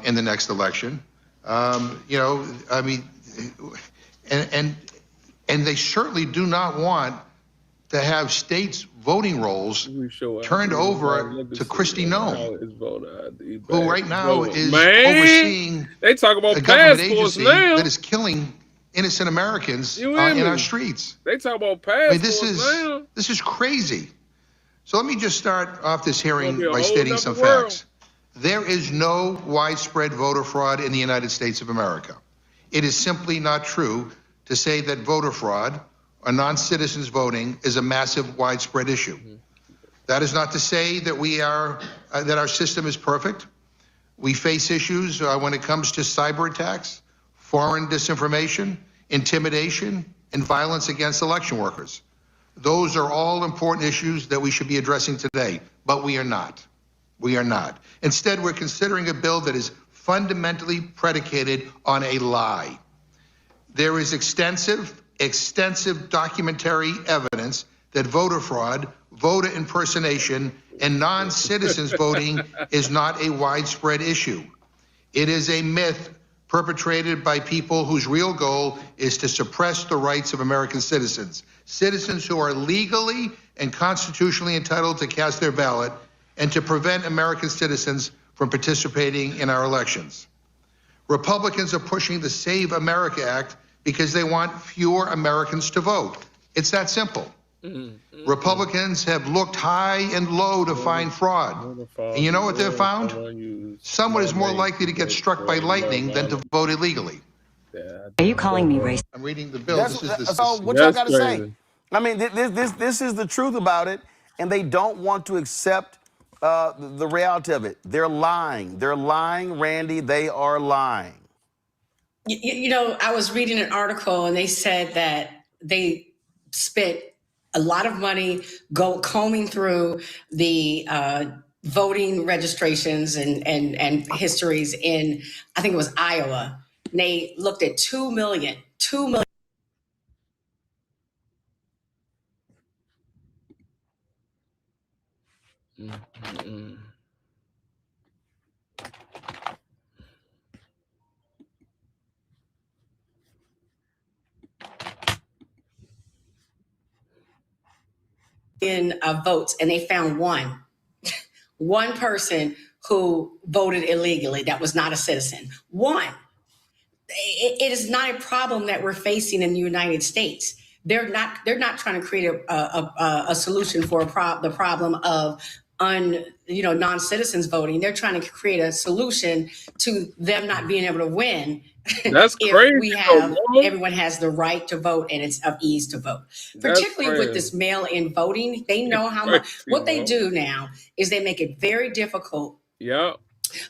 in the next election. And they certainly do not want to have states' voting rolls turned over to Kristi Noem, who right now is overseeing they talk about a government passports agency now. that is killing innocent Americans in our streets. They talk about I mean, passports this is crazy. So let me just start off this hearing be a by whole stating nother some world. facts. There is no widespread voter fraud in the United States of America. It is simply not true to say that voter fraud or non-citizens voting is a massive widespread issue. That is not to say that that our system is perfect. We face issues when it comes to cyber attacks, foreign disinformation, intimidation, and violence against election workers. Those are all important issues that we should be addressing today, but we are not. We are not. Instead, we're considering a bill that is fundamentally predicated on a lie. There is extensive documentary evidence that voter fraud, voter impersonation, and non-citizens voting is not a widespread issue. It is a myth perpetrated by people whose real goal is to suppress the rights of American citizens, citizens who are legally and constitutionally entitled to cast their ballot, and to prevent American citizens from participating in our elections. Republicans are pushing the Save America Act because they want fewer Americans to vote. It's that simple. Republicans have looked high and low to find fraud. And you know what they've found? Someone is more likely to get struck by lightning than to vote illegally. Are you calling me racist? I'm reading the bill. So what y'all got to say? I mean, this is the truth about it, and they don't want to accept the reality of it. They're lying. They're lying, Randy. They are lying. You know, I was reading an article, and they said that they spent a lot of money combing through the voting registrations and histories in, I think it was Iowa. And they looked at 2 million. Votes, and they found one person who voted illegally that was not a citizen. One. It is not a problem that we're facing in the United States. They're not trying to create a solution for the problem of non-citizens voting. They're trying to create a solution to them not being able to win. That's crazy. Everyone has the right to vote, and it's of ease to vote. Particularly with this mail-in voting, they know how much. What they do now is they make it very difficult. Yeah.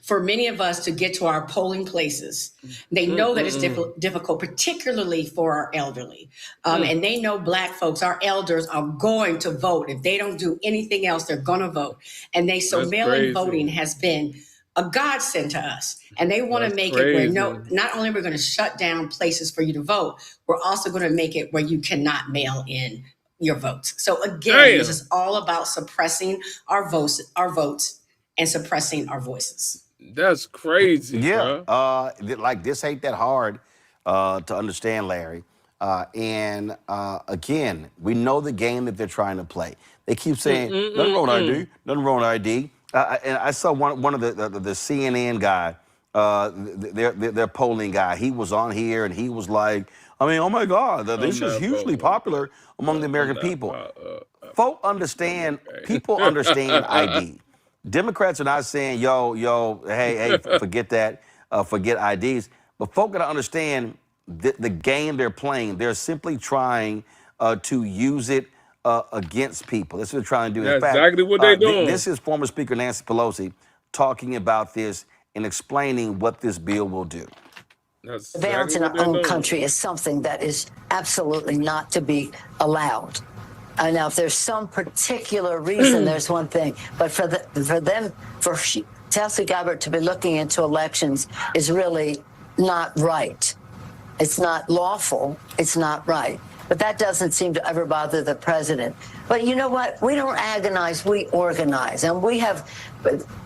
For many of us to get to our polling places. They know that it's difficult, particularly for our elderly. And they know Black folks, our elders, are going to vote. If they don't do anything else, they're going to vote. And mail-in voting has been a godsend to us. And they want to make it where not only we're going to shut down places for you to vote, we're also going to make it where you cannot mail in your votes. So again, this is all about suppressing our votes and suppressing our voices. That's crazy. Yeah. Like this ain't that hard to understand, Larry. And again, we know the game that they're trying to play. They keep saying, nothing wrong with ID, nothing wrong with ID. And I saw one of the CNN guy, their polling guy, he was on here and he was like, I mean, oh my God, this is hugely popular among the American people. People understand ID. Democrats are not saying, hey, forget that, forget IDs. But folk got to understand the game they're playing. They're simply trying to use it against people. That's what they're trying to do. That's exactly what they're doing. This is former Speaker Nancy Pelosi talking about this and explaining what this bill will do. Surveillance in our own country is something that is absolutely not to be allowed. Now, if there's some particular reason, there's one thing. But for Tulsi Gabbard to be looking into elections is really not right. It's not lawful. It's not right. But that doesn't seem to ever bother the president. But you know what? We don't agonize. We organize. And we have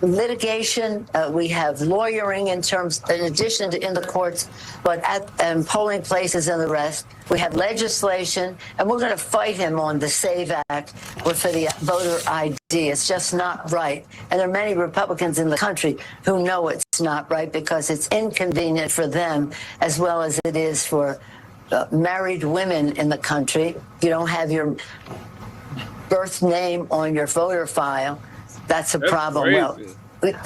litigation. We have lawyering in addition to in the courts, but at polling places and the rest. We have legislation, and we're going to fight him on the SAVE Act or for the voter ID. It's just not right. And there are many Republicans in the country who know it's not right because it's inconvenient for them as well as it is for married women in the country. You don't have your birth name on your voter file. That's a problem. Crazy. Well,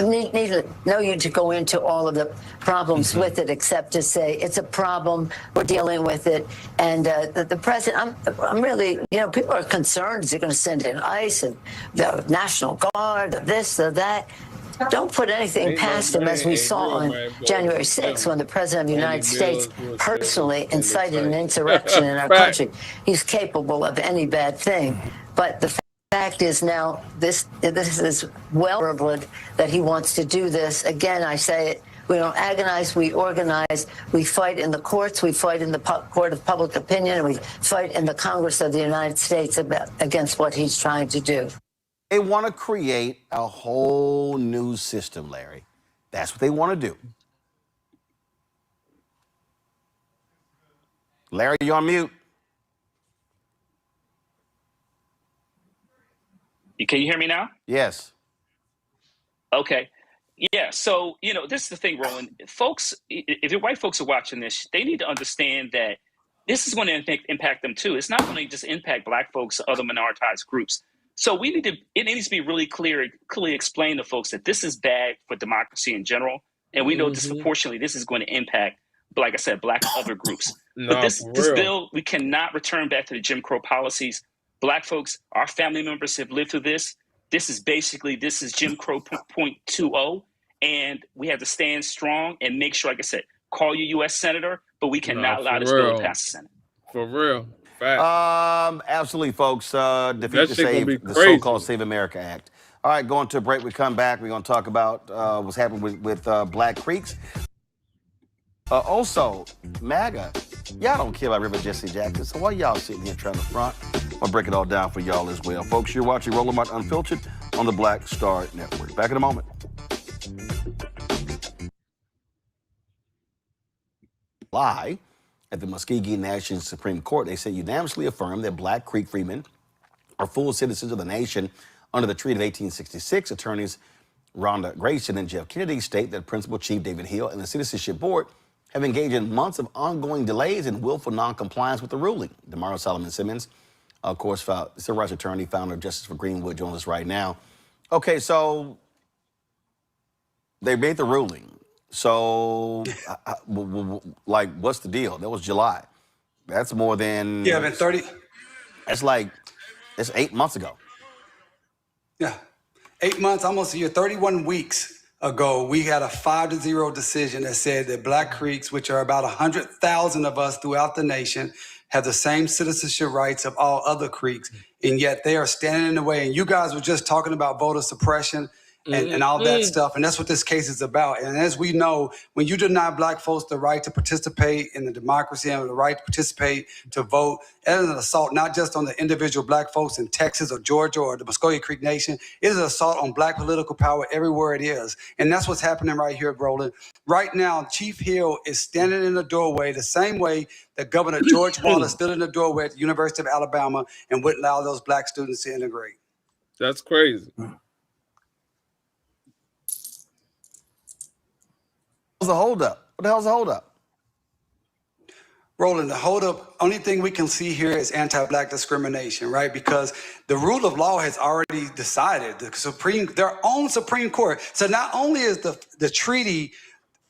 we need to go into all of the problems with it, except to say it's a problem. We're dealing with it, and the president. I'm really, people are concerned. Is he going to send in ICE and the National Guard, this or that? Don't put anything past him, as we saw on January 6th when the President of the United States personally incited an insurrection in our country. He's capable of any bad thing, but the fact is now this is well privileged that he wants to do this. Again, I say it, we don't agonize, we organize, we fight in the courts, we fight in the court of public opinion, and we fight in the Congress of the United States against what he's trying to do. They want to create a whole new system, Larry. That's what they want to do. Larry, you're on mute. Can you hear me now? Yes. Okay. Yeah. So, this is the thing, Roland. Folks, if your white folks are watching this, they need to understand that this is going to impact them too. It's not going to just impact Black folks, other minoritized groups. So it needs to be really clearly explained to folks that this is bad for democracy in general. And we know disproportionately this is going to impact, like I said, Black other groups. But this bill, we cannot return back to the Jim Crow policies. Black folks, our family members have lived through this. This is Jim Crow 0.20. And we have to stand strong and make sure, like I said, call your U.S. Senator, but we cannot allow this bill to pass the Senate. For real. Absolutely, folks. Defeat the so-called Save America Act. All right, going to a break. We come back. We're going to talk about what's happening with Black Creeks. Also, MAGA, y'all don't care about Reverend Jesse Jackson, so why y'all sitting here trying to front? I'll break it all down for y'all as well. Folks, you're watching Roland Martin Unfiltered on the Black Star Network. Back in a moment. Lie at the Muskogee National Supreme Court, they say unanimously affirmed that Black Creek Freedmen are full citizens of the nation under the Treaty of 1866. Attorneys Rhonda Grayson and Jeff Kennedy state that Principal Chief David Hill and the Citizenship Board have engaged in months of ongoing delays and willful noncompliance with the ruling. Demario Solomon Simmons, of course, civil rights attorney, founder of Justice for Greenwood, joins us right now. Okay, so they made the ruling. So, like, what's the deal? That was July. That's more than... Yeah, 30... It's 8 months ago. Yeah, 8 months, almost a year, 31 weeks ago, we had a 5-0 decision that said that Black Creeks, which are about 100,000 of us throughout the nation, have the same citizenship rights of all other Creeks, and yet they are standing in the way. And you guys were just talking about voter suppression and all that stuff. And that's what this case is about. And as we know, when you deny Black folks the right to participate in the democracy and the right to participate to vote, that is an assault not just on the individual Black folks in Texas or Georgia or the Muskogee Creek Nation. It is an assault on Black political power everywhere it is. And that's what's happening right here, Roland. Right now, Chief Hill is standing in the doorway the same way that Governor George Wallace stood in the doorway at the University of Alabama and wouldn't allow those Black students to integrate. That's crazy. What's the holdup? What the hell's the holdup? Roland, the holdup, only thing we can see here is anti-Black discrimination, right? Because the rule of law has already decided, their own Supreme Court. So not only is the treaty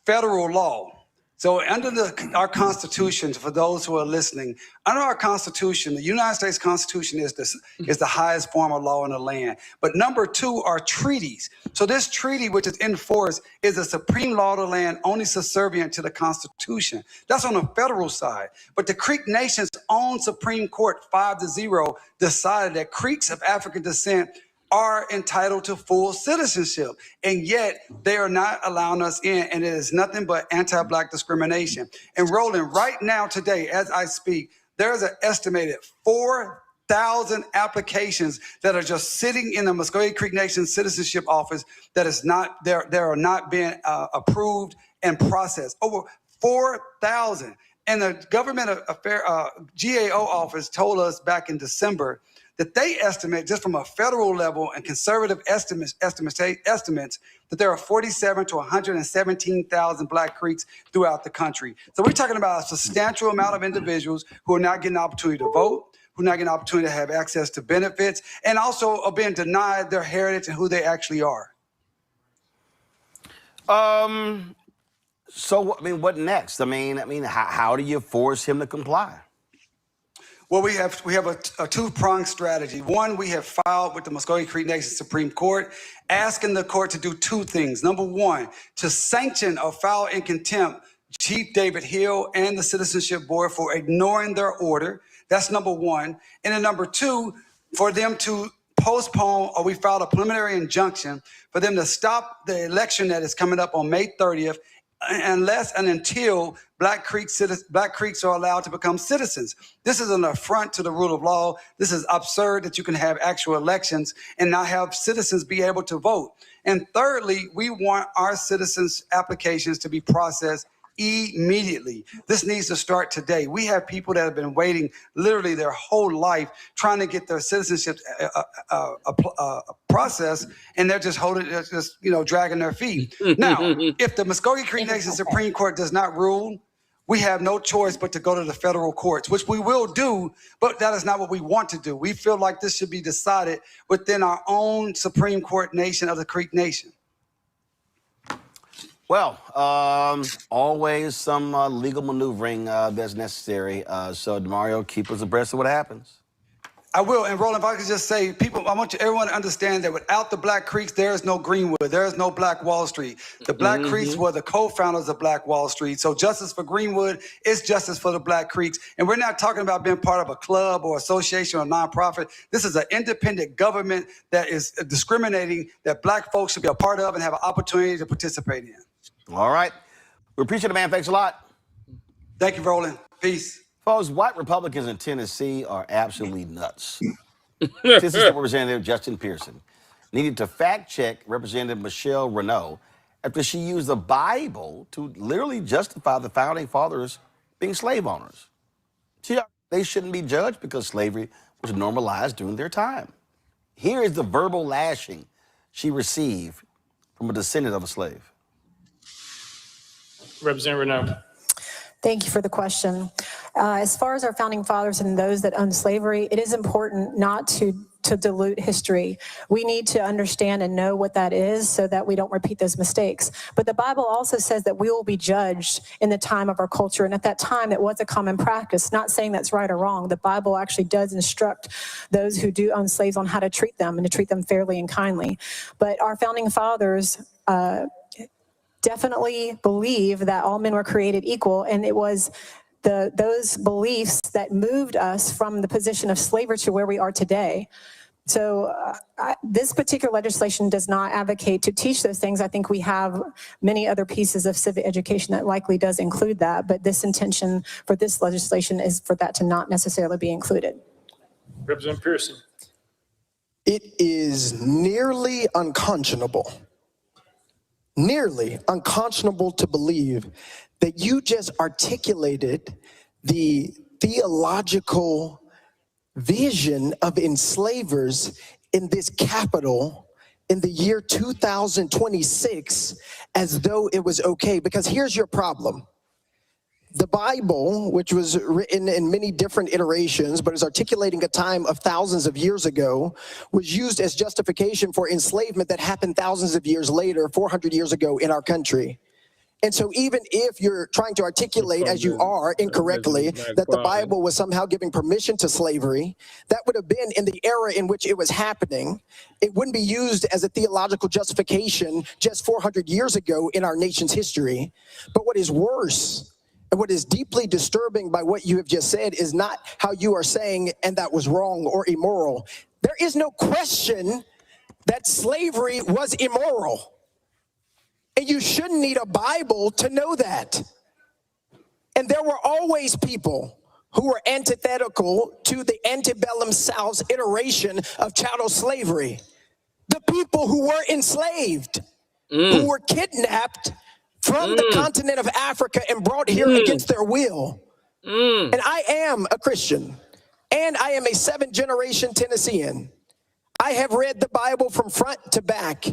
federal law, so under our Constitution, for those who are listening, under our Constitution, the United States Constitution is the highest form of law in the land. But number two are treaties. So this treaty, which is in force, is a supreme law of the land only subservient to the Constitution. That's on the federal side. But the Creek Nation's own Supreme Court, 5-0, decided that Creeks of African descent are entitled to full citizenship, and yet they are not allowing us in, and it is nothing but anti-Black discrimination. And Roland, right now, today, as I speak, there's an estimated 4 4,000 applications that are just sitting in the Muscogee Creek Nation Citizenship Office that is not there. They are not being approved and processed. Over 4,000. And the government GAO office told us back in December that they estimate, just from a federal level and conservative estimates that there are 47 to 117,000 Black Creeks throughout the country. So we're talking about a substantial amount of individuals who are not getting an opportunity to vote, who are not getting an opportunity to have access to benefits, and also are being denied their heritage and who they actually are. So, I mean, what next? I mean, how do you force him to comply? Well, we have a two-pronged strategy. One, we have filed with the Muscogee Creek Nation Supreme Court, asking the court to do two things. Number one, to sanction or file in contempt Chief David Hill and the Citizenship Board for ignoring their order. That's number one. And then number two, for them to postpone, or we filed a preliminary injunction for them to stop the election that is coming up on May 30th, unless and until Black Creeks are allowed to become citizens. This is an affront to the rule of law. This is absurd that you can have actual elections and not have citizens be able to vote. And thirdly, we want our citizens' applications to be processed immediately. This needs to start today. We have people that have been waiting literally their whole life trying to get their citizenship process, and they're just dragging their feet. Now, if the Muscogee Creek Nation Supreme Court does not rule, we have no choice but to go to the federal courts, which we will do, but that is not what we want to do. We feel like this should be decided within our own Supreme Court nation of the Creek Nation. Well, always some legal maneuvering that's necessary. So, DeMario, keep us abreast of what happens. I will. And Roland, if I could just say, I want everyone to understand that without the Black Creeks, there is no Greenwood. There is no Black Wall Street. The Black Creeks were the co-founders of Black Wall Street. So justice for Greenwood is justice for the Black Creeks. And we're not talking about being part of a club or association or nonprofit. This is an independent government that is discriminating, that Black folks should be a part of and have an opportunity to participate in. All right. We appreciate it, man. Thanks a lot. Thank you, Roland. Peace. Folks, white Republicans in Tennessee are absolutely nuts. Tennessee Representative Justin Pearson needed to fact-check Representative Michelle Renault after she used the Bible to literally justify the founding fathers being slave owners. They shouldn't be judged because slavery was normalized during their time. Here is the verbal lashing she received from a descendant of a slave. Representative Renault. Thank you for the question. As far as our founding fathers and those that owned slavery, it is important not to dilute history. We need to understand and know what that is so that we don't repeat those mistakes. But the Bible also says that we will be judged in the time of our culture. And at that time, it was a common practice. Not saying that's right or wrong. The Bible actually does instruct those who do own slaves on how to treat them and to treat them fairly and kindly. But our founding fathers definitely believe that all men were created equal, and it was those beliefs that moved us from the position of slavery to where we are today. So this particular legislation does not advocate to teach those things. I think we have many other pieces of civic education that likely does include that, but this intention for this legislation is for that to not necessarily be included. Representative Pearson. It is nearly unconscionable to believe that you just articulated the theological vision of enslavers in this Capitol in the year 2026 as though it was okay. Because here's your problem. The Bible, which was written in many different iterations, but is articulating a time of thousands of years ago, was used as justification for enslavement that happened thousands of years later, 400 years ago in our country. And so even if you're trying to articulate, as you are incorrectly, that the Bible was somehow giving permission to slavery, that would have been in the era in which it was happening. It wouldn't be used as a theological justification just 400 years ago in our nation's history. But what is worse, and what is deeply disturbing by what you have just said is not how you are saying, and that was wrong or immoral. There is no question that slavery was immoral. And you shouldn't need a Bible to know that. And there were always people who were antithetical to the antebellum South's iteration of chattel slavery. The people who were enslaved, who were kidnapped from the continent of Africa and brought here against their will. And I am a Christian, and I am a 7th-generation Tennessean. I have read the Bible from front to back,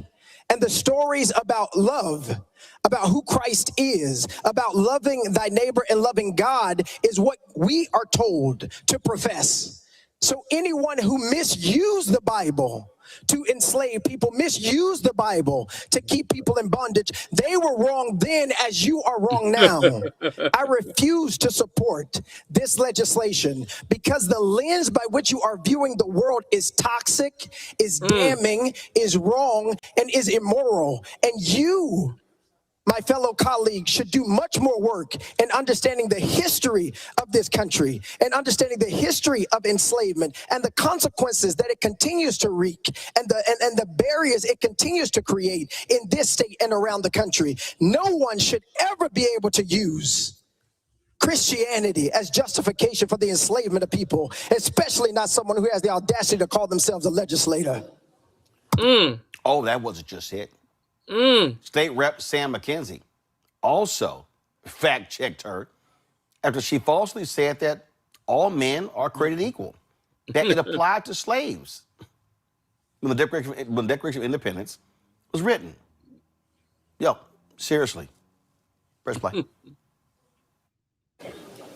and the stories about love, about who Christ is, about loving thy neighbor and loving God is what we are told to profess. So anyone who misused the Bible to enslave people, misuse the Bible to keep people in bondage, they were wrong then as you are wrong now. I refuse to support this legislation because the lens by which you are viewing the world is toxic, is damning, is wrong, and is immoral. And you, my fellow colleagues, should do much more work in understanding the history of this country and understanding the history of enslavement and the consequences that it continues to wreak and the barriers it continues to create in this state and around the country. No one should ever be able to use Christianity as justification for the enslavement of people, especially not someone who has the audacity to call themselves a legislator. Oh, that wasn't just it. State Rep Sam McKenzie also fact-checked her after she falsely said that all men are created equal, that it applied to slaves when the Declaration of Independence was written. Yo, seriously, press play.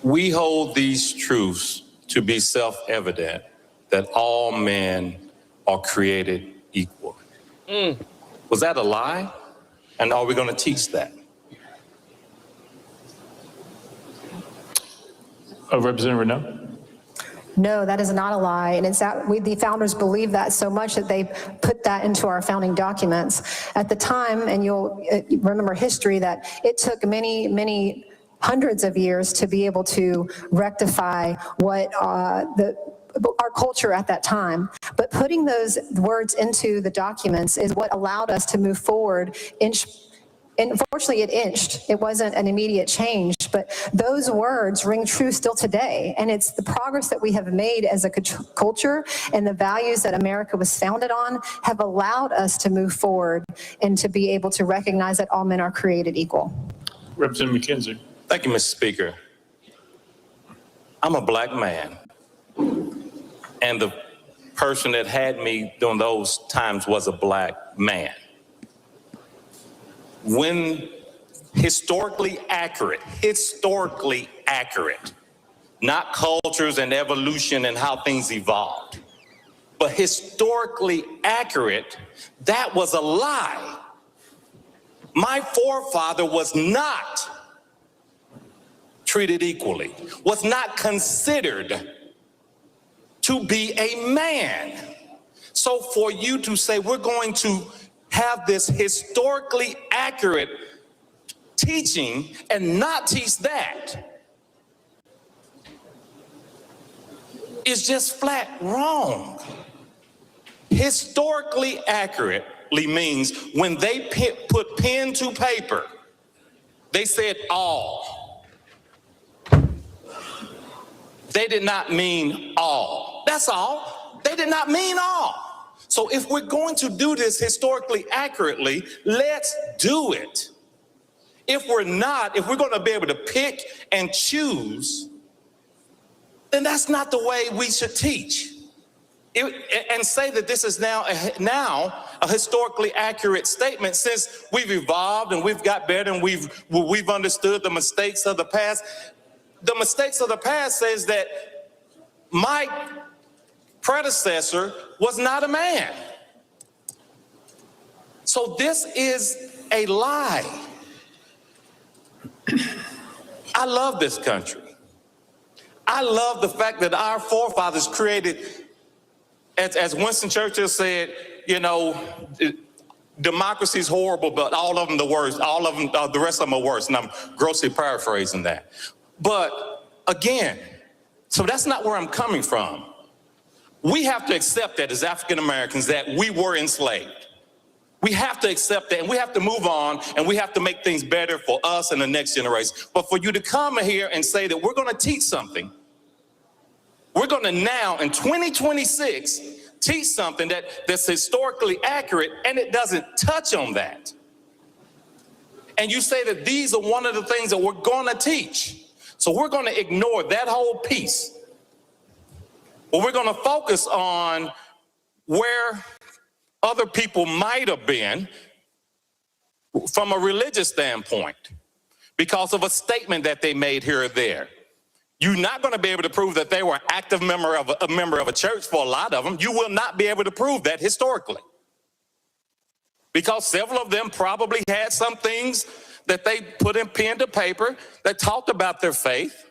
We hold these truths to be self-evident that all men are created equal. Was that a lie? And are we going to teach that? Representative Renaud? No, that is not a lie. And it's that the founders believe that so much that they put that into our founding documents. At the time, and you'll remember history, that it took many, many hundreds of years to be able to rectify what our culture at that time. But putting those words into the documents is what allowed us to move forward. Unfortunately, it inched. It wasn't an immediate change, but those words ring true still today. And it's the progress that we have made as a culture and the values that America was founded on have allowed us to move forward and to be able to recognize that all men are created equal. Representative McKenzie. Thank you, Mr. Speaker. I'm a black man. And the person that had me during those times was a black man. When historically accurate, not cultures and evolution and how things evolved, but historically accurate, that was a lie. My forefather was not treated equally, was not considered to be a man. So for you to say we're going to have this historically accurate teaching and not teach that is just flat wrong. Historically accurately means when they put pen to paper, they said all. They did not mean all. That's all. They did not mean all. So if we're going to do this historically accurately, let's do it. If we're not, if we're going to be able to pick and choose, then that's not the way we should teach. And say that this is now a historically accurate statement, since we've evolved and we've got better and we've understood the mistakes of the past. The mistakes of the past says that my predecessor was not a man. So this is a lie. I love this country. I love the fact that our forefathers created, as Winston Churchill said, you know, democracy is horrible, but all of them the worst. All of them, the rest of them are worse. And I'm grossly paraphrasing that. But again, so that's not where I'm coming from. We have to accept that as African Americans that we were enslaved. We have to accept that, and we have to move on, and we have to make things better for us and the next generation. But for you to come here and say that we're going to teach something We're going to now, in 2026, teach something that's historically accurate, and it doesn't touch on that. And you say that these are one of the things that we're going to teach. So we're going to ignore that whole piece. But we're going to focus on where other people might have been from a religious standpoint because of a statement that they made here or there. You're not going to be able to prove that they were an active member of a church for a lot of them. You will not be able to prove that historically, because several of them probably had some things that they put in pen to paper that talked about their faith.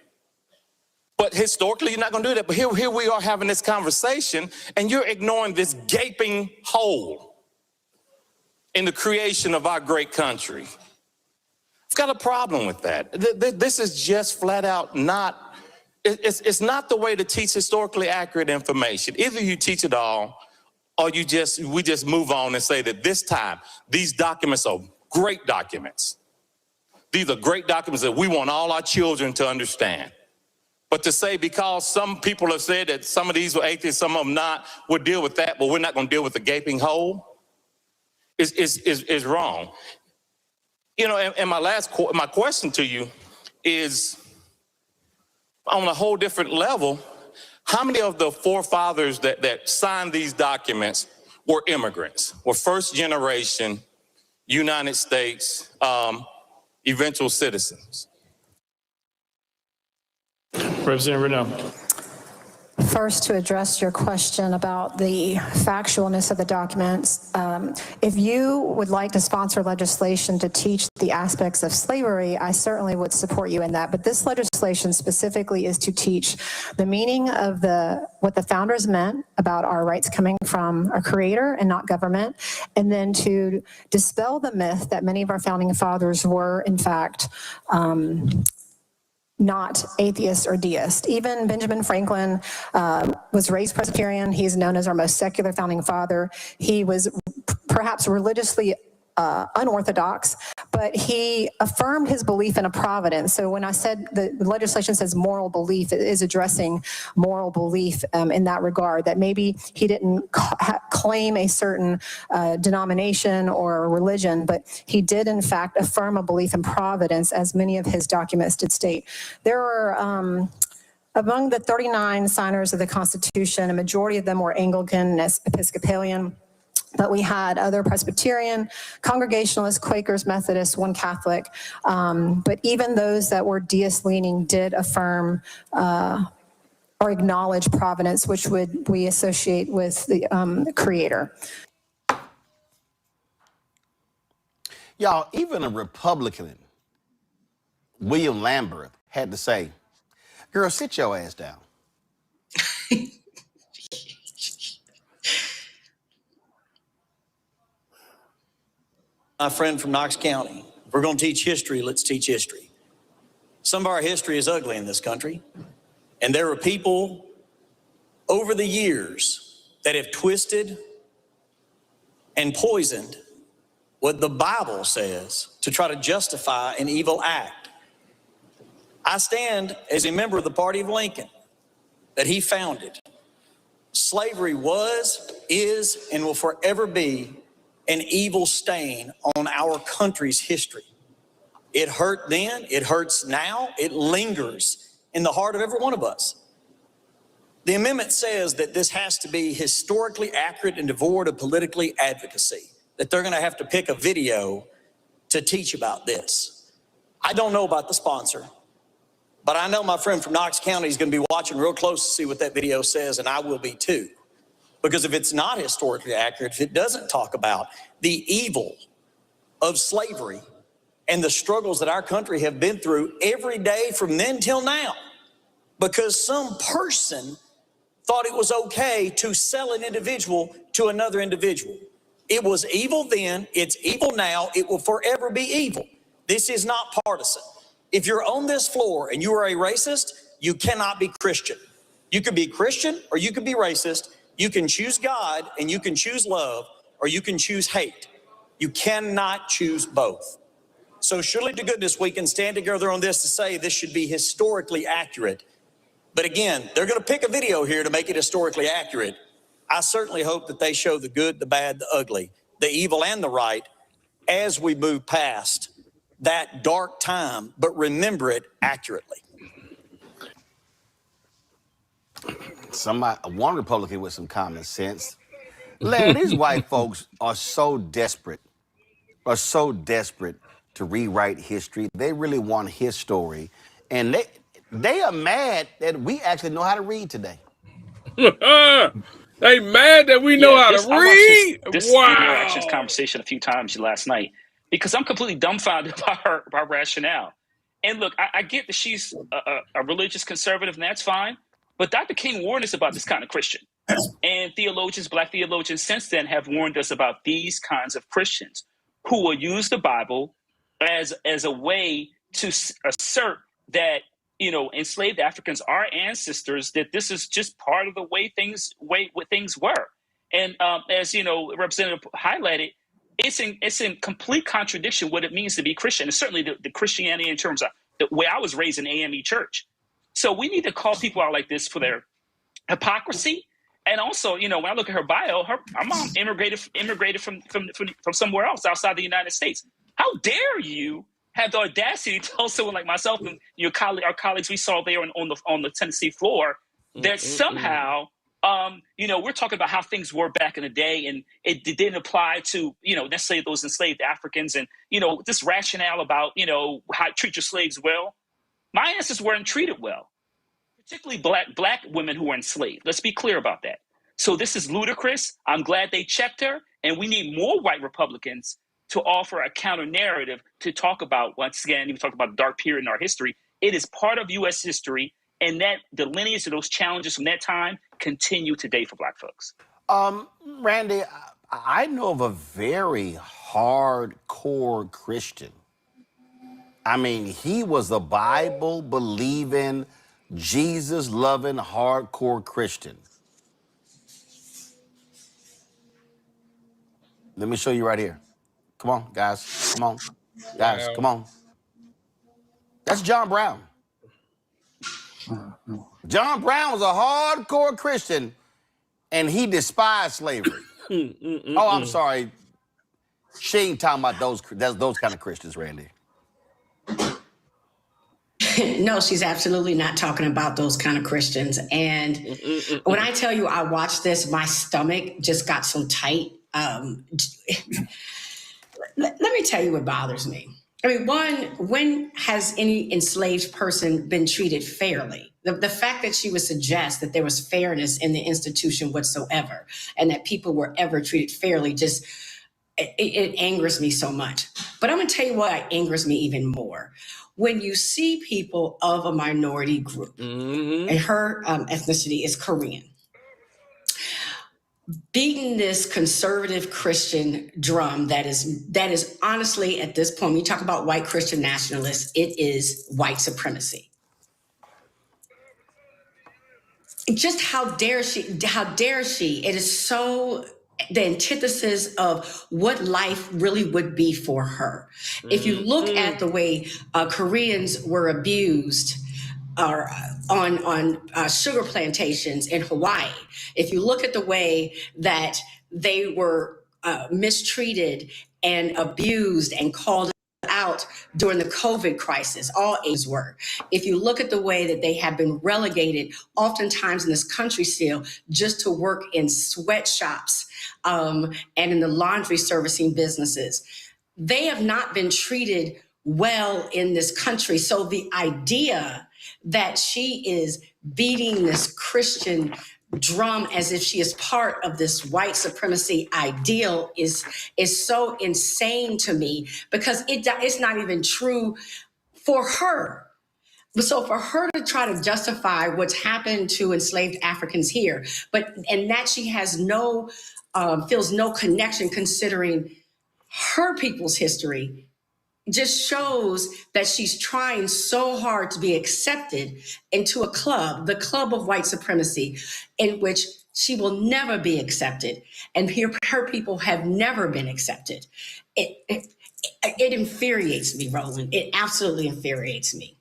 But historically, you're not going to do that. But here we are having this conversation, and you're ignoring this gaping hole in the creation of our great country. I've got a problem with that. This is just flat out not, it's not the way to teach historically accurate information. Either you teach it all, or we just move on and say that this time, these documents are great documents. These are great documents that we want all our children to understand. But to say because some people have said that some of these were atheists, some of them not, we'll deal with that, but we're not going to deal with the gaping hole is wrong. You know, and my question to you is, on a whole different level, how many of the forefathers that signed these documents were immigrants, were first generation United States eventual citizens? Representative Renaud. First, to address your question about the factualness of the documents, if you would like to sponsor legislation to teach the aspects of slavery, I certainly would support you in that. But this legislation specifically is to teach the meaning of what the founders meant about our rights coming from a creator and not government, and then to dispel the myth that many of our founding fathers were, in fact, not atheist or deist. Even Benjamin Franklin was raised Presbyterian. He's known as our most secular founding father. He was perhaps religiously unorthodox, but he affirmed his belief in a providence. So when I said the legislation says moral belief, it is addressing moral belief in that regard, that maybe he didn't claim a certain denomination or religion, but he did in fact affirm a belief in providence, as many of his documents did state. There are among the 39 signers of the Constitution, a majority of them were Anglican and Episcopalian. But we had other Presbyterian, Congregationalists, Quakers, Methodists, one Catholic. But even those that were deist-leaning did affirm or acknowledge providence, which we associate with the Creator. Y'all, even a Republican, William Lambert, had to say, girl, sit your ass down. My friend from Knox County, if we're going to teach history, let's teach history. Some of our history is ugly in this country, and there are people over the years that have twisted and poisoned what the Bible says to try to justify an evil act. I stand as a member of the party of Lincoln that he founded. Slavery was, is, and will forever be an evil stain on our country's history. It hurt then, it hurts now, it lingers in the heart of every one of us. The amendment says that this has to be historically accurate and devoid of politically advocacy, that they're gonna have to pick a video to teach about this. I don't know about the sponsor, but I know my friend from Knox County is gonna be watching real close to see what that video says, and I will be too. Because if it's not historically accurate, if it doesn't talk about the evil of slavery and the struggles that our country have been through every day from then till now, because some person thought it was okay to sell an individual to another individual. It was evil then, it's evil now, it will forever be evil. This is not partisan. If you're on this floor and you are a racist, you cannot be Christian. You could be Christian or you could be racist. You can choose God and you can choose love, or you can choose hate. You cannot choose both. So surely to goodness we can stand together on this to say this should be historically accurate But again, they're going to pick a video here to make it historically accurate. I certainly hope that they show the good, the bad, the ugly, the evil and the right as we move past that dark time, but remember it accurately. One Republican with some common sense. Larry, these white folks are so desperate to rewrite history. They really want his story. And they are mad that we actually know how to read today. They mad that we know how to read? This interactions conversation a few times last night because I'm completely dumbfounded by her rationale. And look, I get that she's a religious conservative, and that's fine. But Dr. King warned us about this kind of Christian. And theologians, black theologians since then have warned us about these kinds of Christians who will use the Bible as a way to assert that, you know, enslaved Africans, our ancestors, that this is just part of the way things were. And as, you know, Representative highlighted, it's in complete contradiction what it means to be Christian. And certainly the Christianity in terms of the way I was raised in AME church. So we need to call people out like this for their hypocrisy. And also, you know, when I look at her bio, her mom immigrated from somewhere else outside the United States. How dare you have the audacity to tell someone like myself and our colleagues we saw there on the Tennessee floor that somehow, you know, we're talking about how things were back in the day, and it didn't apply to, you know, necessarily those enslaved Africans, and, you know, this rationale about, you know, how to treat your slaves well. My ancestors weren't treated well, particularly black women who were enslaved. Let's be clear about that. So this is ludicrous. I'm glad they checked her, and we need more white Republicans to offer a counter narrative to talk about, once again, you talk about the dark period in our history. It is part of U.S. history, and that the lineage of those challenges from that time continue today for black folks. Randy, I know of a very hardcore Christian. I mean, he was a Bible-believing, Jesus-loving, hardcore Christian. Let me show you right here. Come on, guys. Come on. Guys, come on. That's John Brown. John Brown was a hardcore Christian, and he despised slavery. Oh, I'm sorry. She ain't talking about those kind of Christians, Randy. No, she's absolutely not talking about those kind of Christians. And when I tell you I watched this, my stomach just got so tight. Let me tell you what bothers me. I mean, one, when has any enslaved person been treated fairly? The fact that she would suggest that there was fairness in the institution whatsoever, and that people were ever treated fairly, just, it angers me so much. But I'm going to tell you what angers me even more. When you see people of a minority group, and her ethnicity is Korean, beating this conservative Christian drum that is honestly, at this point, when you talk about white Christian nationalists, it is white supremacy. Just how dare she? It is so the antithesis of what life really would be for her. If you look at the way Koreans were abused on sugar plantations in Hawaii, if you look at the way that they were mistreated and abused and called out during the COVID crisis, all ages were. If you look at the way that they have been relegated, oftentimes in this country still, just to work in sweatshops and in the laundry servicing businesses, they have not been treated well in this country. So the idea that she is beating this Christian drum as if she is part of this white supremacy ideal is so insane to me, because it's not even true for her. So for her to try to justify what's happened to enslaved Africans here, and that she has feels no connection considering her people's history, just shows that she's trying so hard to be accepted into a club, the club of white supremacy, in which she will never be accepted. And her people have never been accepted. It infuriates me, Roland. It absolutely infuriates me.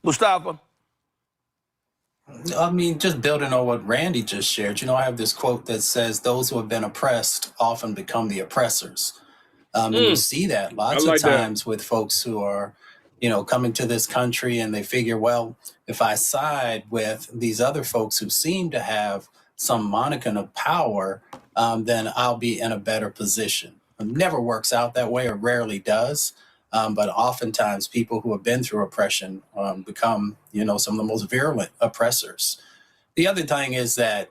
Mustafa, I mean, just building on what Randy just shared, I have this quote that says, those who have been oppressed often become the oppressors. And you see that lots of times with folks who are, coming to this country and they figure, well, if I side with these other folks who seem to have some monicum of power, then I'll be in a better position. It never works out that way, or rarely does. But oftentimes people who have been through oppression become, some of the most virulent oppressors. The other thing is that,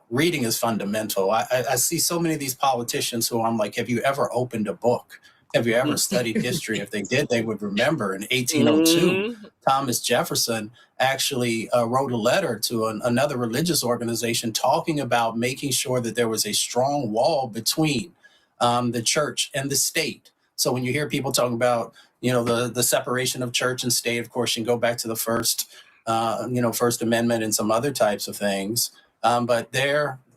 reading is fundamental. I see so many of these politicians who I'm like, have you ever opened a book? Have you ever studied history? If they did, they would remember in 1802, Thomas Jefferson actually wrote a letter to another religious organization talking about making sure that there was a strong wall between the church and the state. So when you hear people talking about, the separation of church and state, of course, you can go back to the First Amendment and some other types of things. But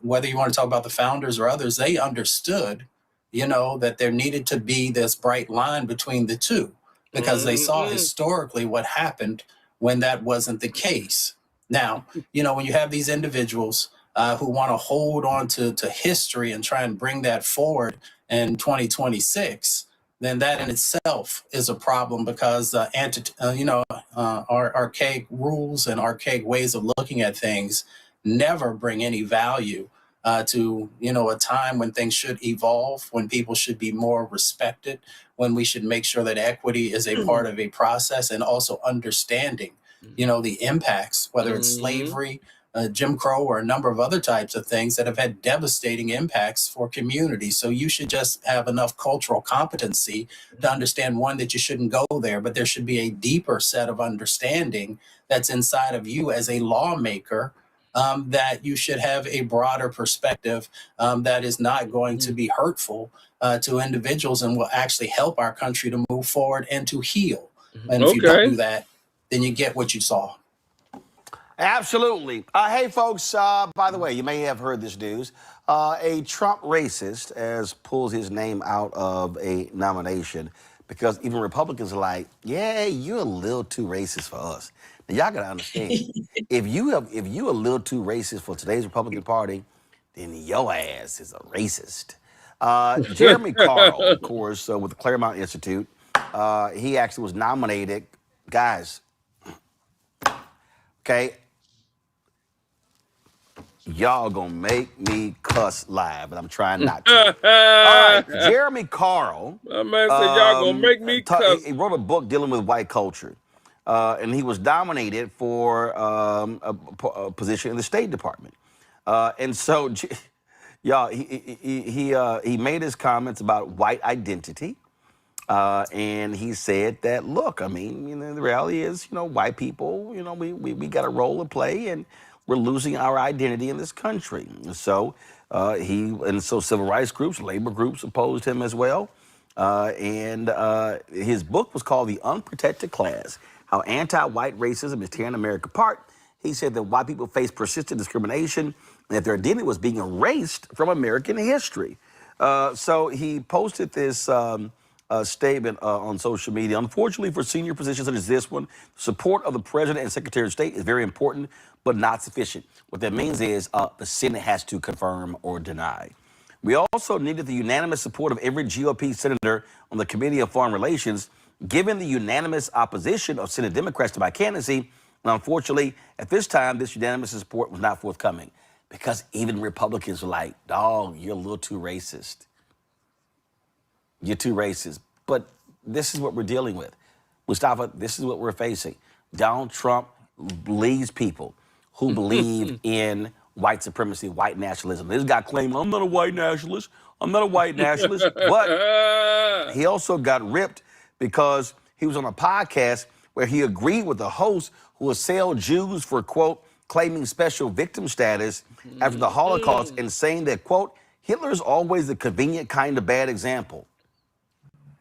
whether you want to talk about the founders or others, they understood, that there needed to be this bright line between the two, because they saw historically what happened when that wasn't the case. Now, when you have these individuals who want to hold on to history and try and bring that forward in 2026, then that in itself is a problem, because our archaic rules and archaic ways of looking at things never bring any value to a time when things should evolve, when people should be more respected, when we should make sure that equity is a part of a process, and also understanding the impacts, whether it's slavery, Jim Crow, or a number of other types of things that have had devastating impacts for communities. So you should just have enough cultural competency to understand, one, that you shouldn't go there, but there should be a deeper set of understanding that's inside of you as a lawmaker, that you should have a broader perspective that is not going to be hurtful to individuals and will actually help our country to move forward and to heal. And if you don't do that, then you get what you saw. Absolutely. Hey, folks, by the way, you may have heard this news. A Trump racist has pulled his name out of a nomination because even Republicans are like, yeah, you're a little too racist for us. Now, y'all got to understand, if you a little too racist for today's Republican Party, then your ass is a racist. Jeremy Carl, of course, with the Claremont Institute, he actually was nominated. Guys, okay, y'all gonna make me cuss live, but I'm trying not to. All right, Jeremy Carl. My man said y'all gonna make me cuss. He wrote a book dealing with white culture, and he was nominated for a position in the State Department. And so, y'all, he made his comments about white identity, and he said that, look, I mean, the reality is, white people, we got a role to play, and we're losing our identity in this country. And so civil rights groups, labor groups opposed him as well. And his book was called The Unprotected Class: How Anti-White Racism is Tearing America Apart. He said that white people face persistent discrimination and that their identity was being erased from American history. So he posted this statement on social media. Unfortunately, for senior positions such as this one, support of the President and Secretary of State is very important, but not sufficient. What that means is the Senate has to confirm or deny. We also needed the unanimous support of every GOP senator on the Committee on Foreign Relations, given the unanimous opposition of Senate Democrats to my candidacy. And unfortunately, at this time, this unanimous support was not forthcoming because even Republicans were like, dog, you're a little too racist. You're too racist. But this is what we're dealing with. Mustafa, this is what we're facing. Donald Trump leads people who believe in white supremacy, white nationalism. This guy claimed, I'm not a white nationalist. I'm not a white nationalist. But he also got ripped because he was on a podcast where he agreed with the host who assailed Jews for, quote, claiming special victim status after the Holocaust and saying that, quote, Hitler is always the convenient kind of bad example.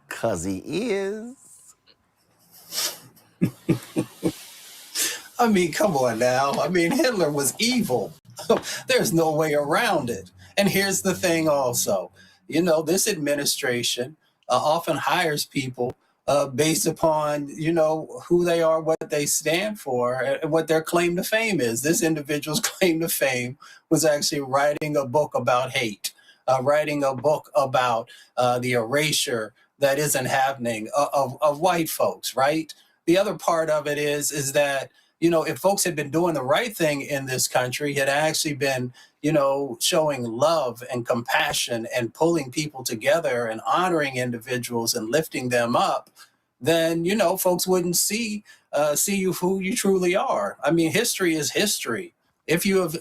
'Cause he is. I mean, come on now. I mean, Hitler was evil. There's no way around it. And here's the thing also, this administration often hires people based upon, who they are, what they stand for, and what their claim to fame is. This individual's claim to fame was actually writing a book about hate, writing a book about the erasure that isn't happening of white folks, right? The other part of it is that, if folks had been doing the right thing in this country, had actually been, showing love and compassion and pulling people together and honoring individuals and lifting them up, then, folks wouldn't see you who you truly are. I mean, history is history. If you have,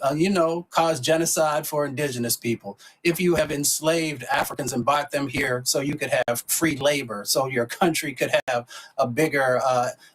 caused genocide for indigenous people, if you have enslaved Africans and brought them here so you could have free labor, so your country could have a bigger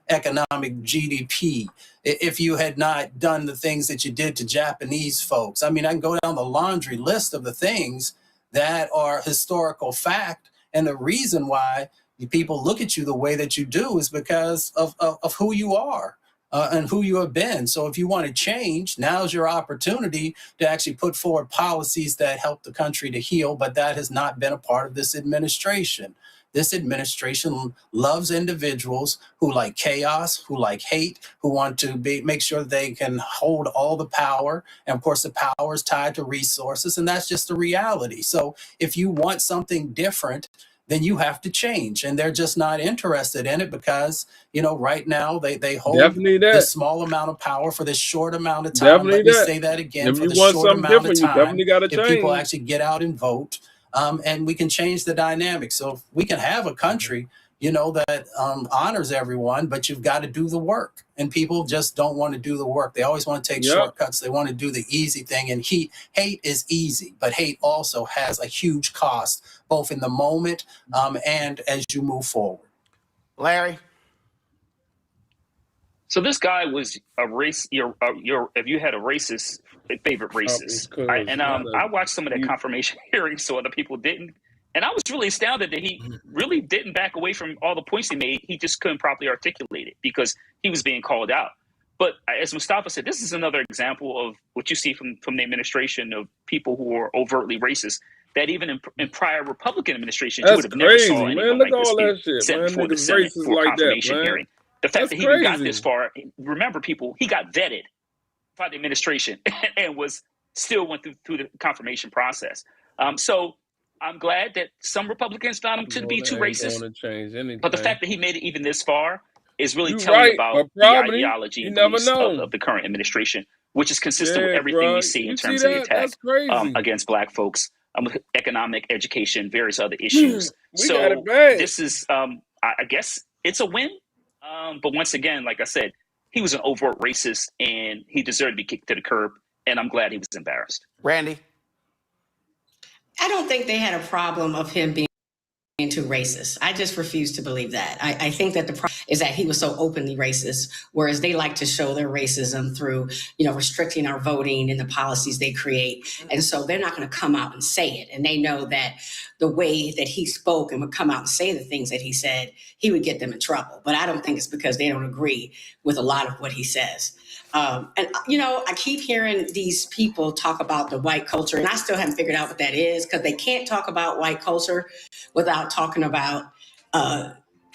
economic GDP, if you had not done the things that you did to Japanese folks. I mean, I can go down the laundry list of the things that are historical fact. And the reason why people look at you the way that you do is because of who you are. And who you have been. So if you want to change, now's your opportunity to actually put forward policies that help the country to heal, but that has not been a part of this administration. This administration loves individuals who like chaos, who like hate, who want to make sure they can hold all the power. And of course, the power is tied to resources, and that's just the reality. So if you want something different, then you have to change. And they're just not interested in it because, right now they hold this small amount of power for this short amount of time. Let me say that again, If for you the want short something amount of different, you time, definitely got to if change. people actually get out and vote, and we can change the dynamics. So we can have a country, that honors everyone, but you've got to do the work. And people just don't want to do the work. They always want to take shortcuts. They want to do the easy thing. And hate is easy, but hate also has a huge cost, both in the moment and as you move forward. Larry? So this guy was a race. If you had a racist favorite racist, I watched some of that confirmation hearings, so other people didn't, and I was really astounded that he really didn't back away from all the points he made. He just couldn't properly articulate it because he was being called out. But as Mustafa said, this is another example of what you see from the administration of people who are overtly racist. That even in prior Republican administrations, you would have never saw anyone like this being sent before the Senate for a confirmation hearing. The fact that he even got this far, remember, people, he got vetted by the administration and still went through the confirmation process. So I'm glad that some Republicans found him to be too racist. But the fact that he made it even this far is really telling about the ideology and beliefs of the current administration, which is consistent with everything we see in terms of the attack against Black folks, economic, education, various other issues. So this is, I guess, it's a win. But once again, like I said, he was an overt racist and he deserved to be kicked to the curb. And I'm glad he was embarrassed. Randy? I don't think they had a problem of him being too racist. I just refuse to believe that. I think that the problem is that he was so openly racist, whereas they like to show their racism through, restricting our voting and the policies they create. And so they're not going to come out and say it. And they know that the way that he spoke and would come out and say the things that he said, he would get them in trouble. But I don't think it's because they don't agree with a lot of what he says. I keep hearing these people talk about the white culture, and I still haven't figured out what that is, because they can't talk about white culture without talking about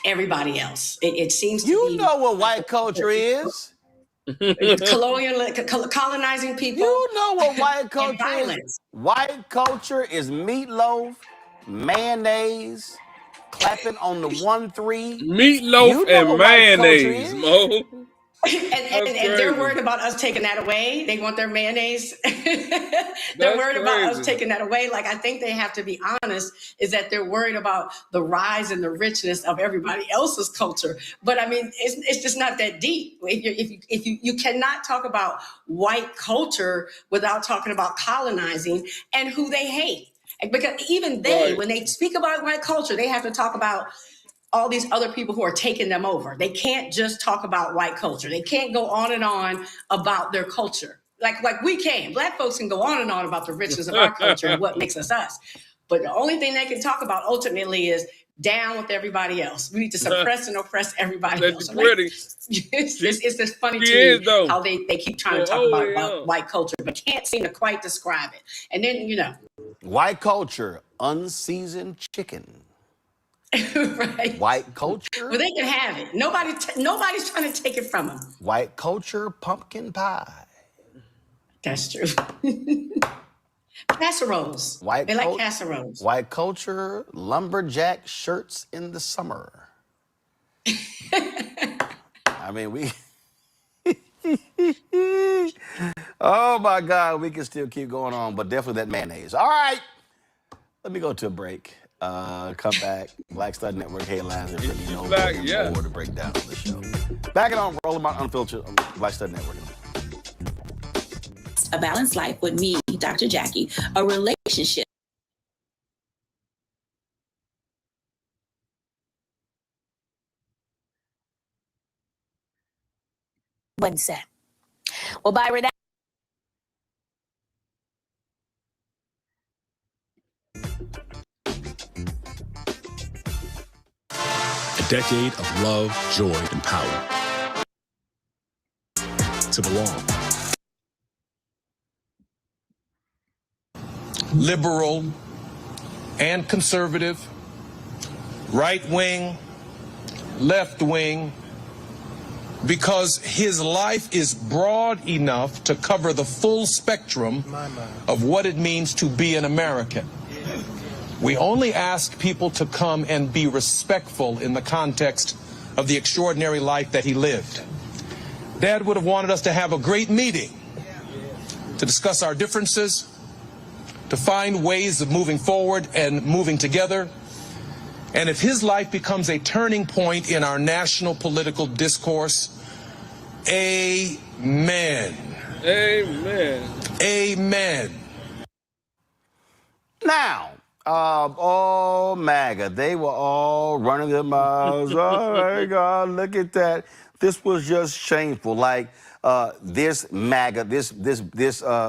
everybody else. It seems to be... You know what white culture is. Colonizing people. You know what white culture is. White culture is meatloaf, mayonnaise, clapping on the 1-3. Meatloaf and mayonnaise, Mo. And they're worried about us taking that away. They want their mayonnaise. They're worried about us taking that away. Like, I think they have to be honest, is that they're worried about the rise and the richness of everybody else's culture. But I mean, it's just not that deep. If you cannot talk about white culture without talking about colonizing and who they hate. Because even they, when they speak about white culture, they have to talk about all these other people who are taking them over. They can't just talk about white culture. They can't go on and on about their culture. Like we can. Black folks can go on and on about the richness of our culture and what makes us us. But the only thing they can talk about ultimately is down with everybody else. We need to suppress and oppress everybody else. It's just funny to me how they keep trying to talk about white culture, but can't seem to quite describe it. And then, White culture, unseasoned chicken. Right. White culture. Well, they can have it. Nobody's trying to take it from them. White culture, pumpkin pie. That's true. Casseroles. They like casseroles. White culture, lumberjack shirts in the summer. I mean, we... Oh, my God, we can still keep going on, but definitely that mayonnaise. All right, let me go to a break. Come back. Black Stud Network headlines and more to break down on the show. Back it on Rolling My Unfiltered on Black Stud Network. A Balanced Life with me, Dr. Jackie, a relationship. One set. Well, Byron. A decade of love, joy, and power. To belong. Liberal and conservative, right wing, left wing, because his life is broad enough to cover the full spectrum of what it means to be an American. We only ask people to come and be respectful in the context of the extraordinary life that he lived. Dad would have wanted us to have a great meeting to discuss our differences, to find ways of moving forward and moving together. And if his life becomes a turning point in our national political discourse, amen. Amen. Amen. Now, all MAGA, they were all running their mouths. Oh my God, look at that. This was just shameful. Like this MAGA, this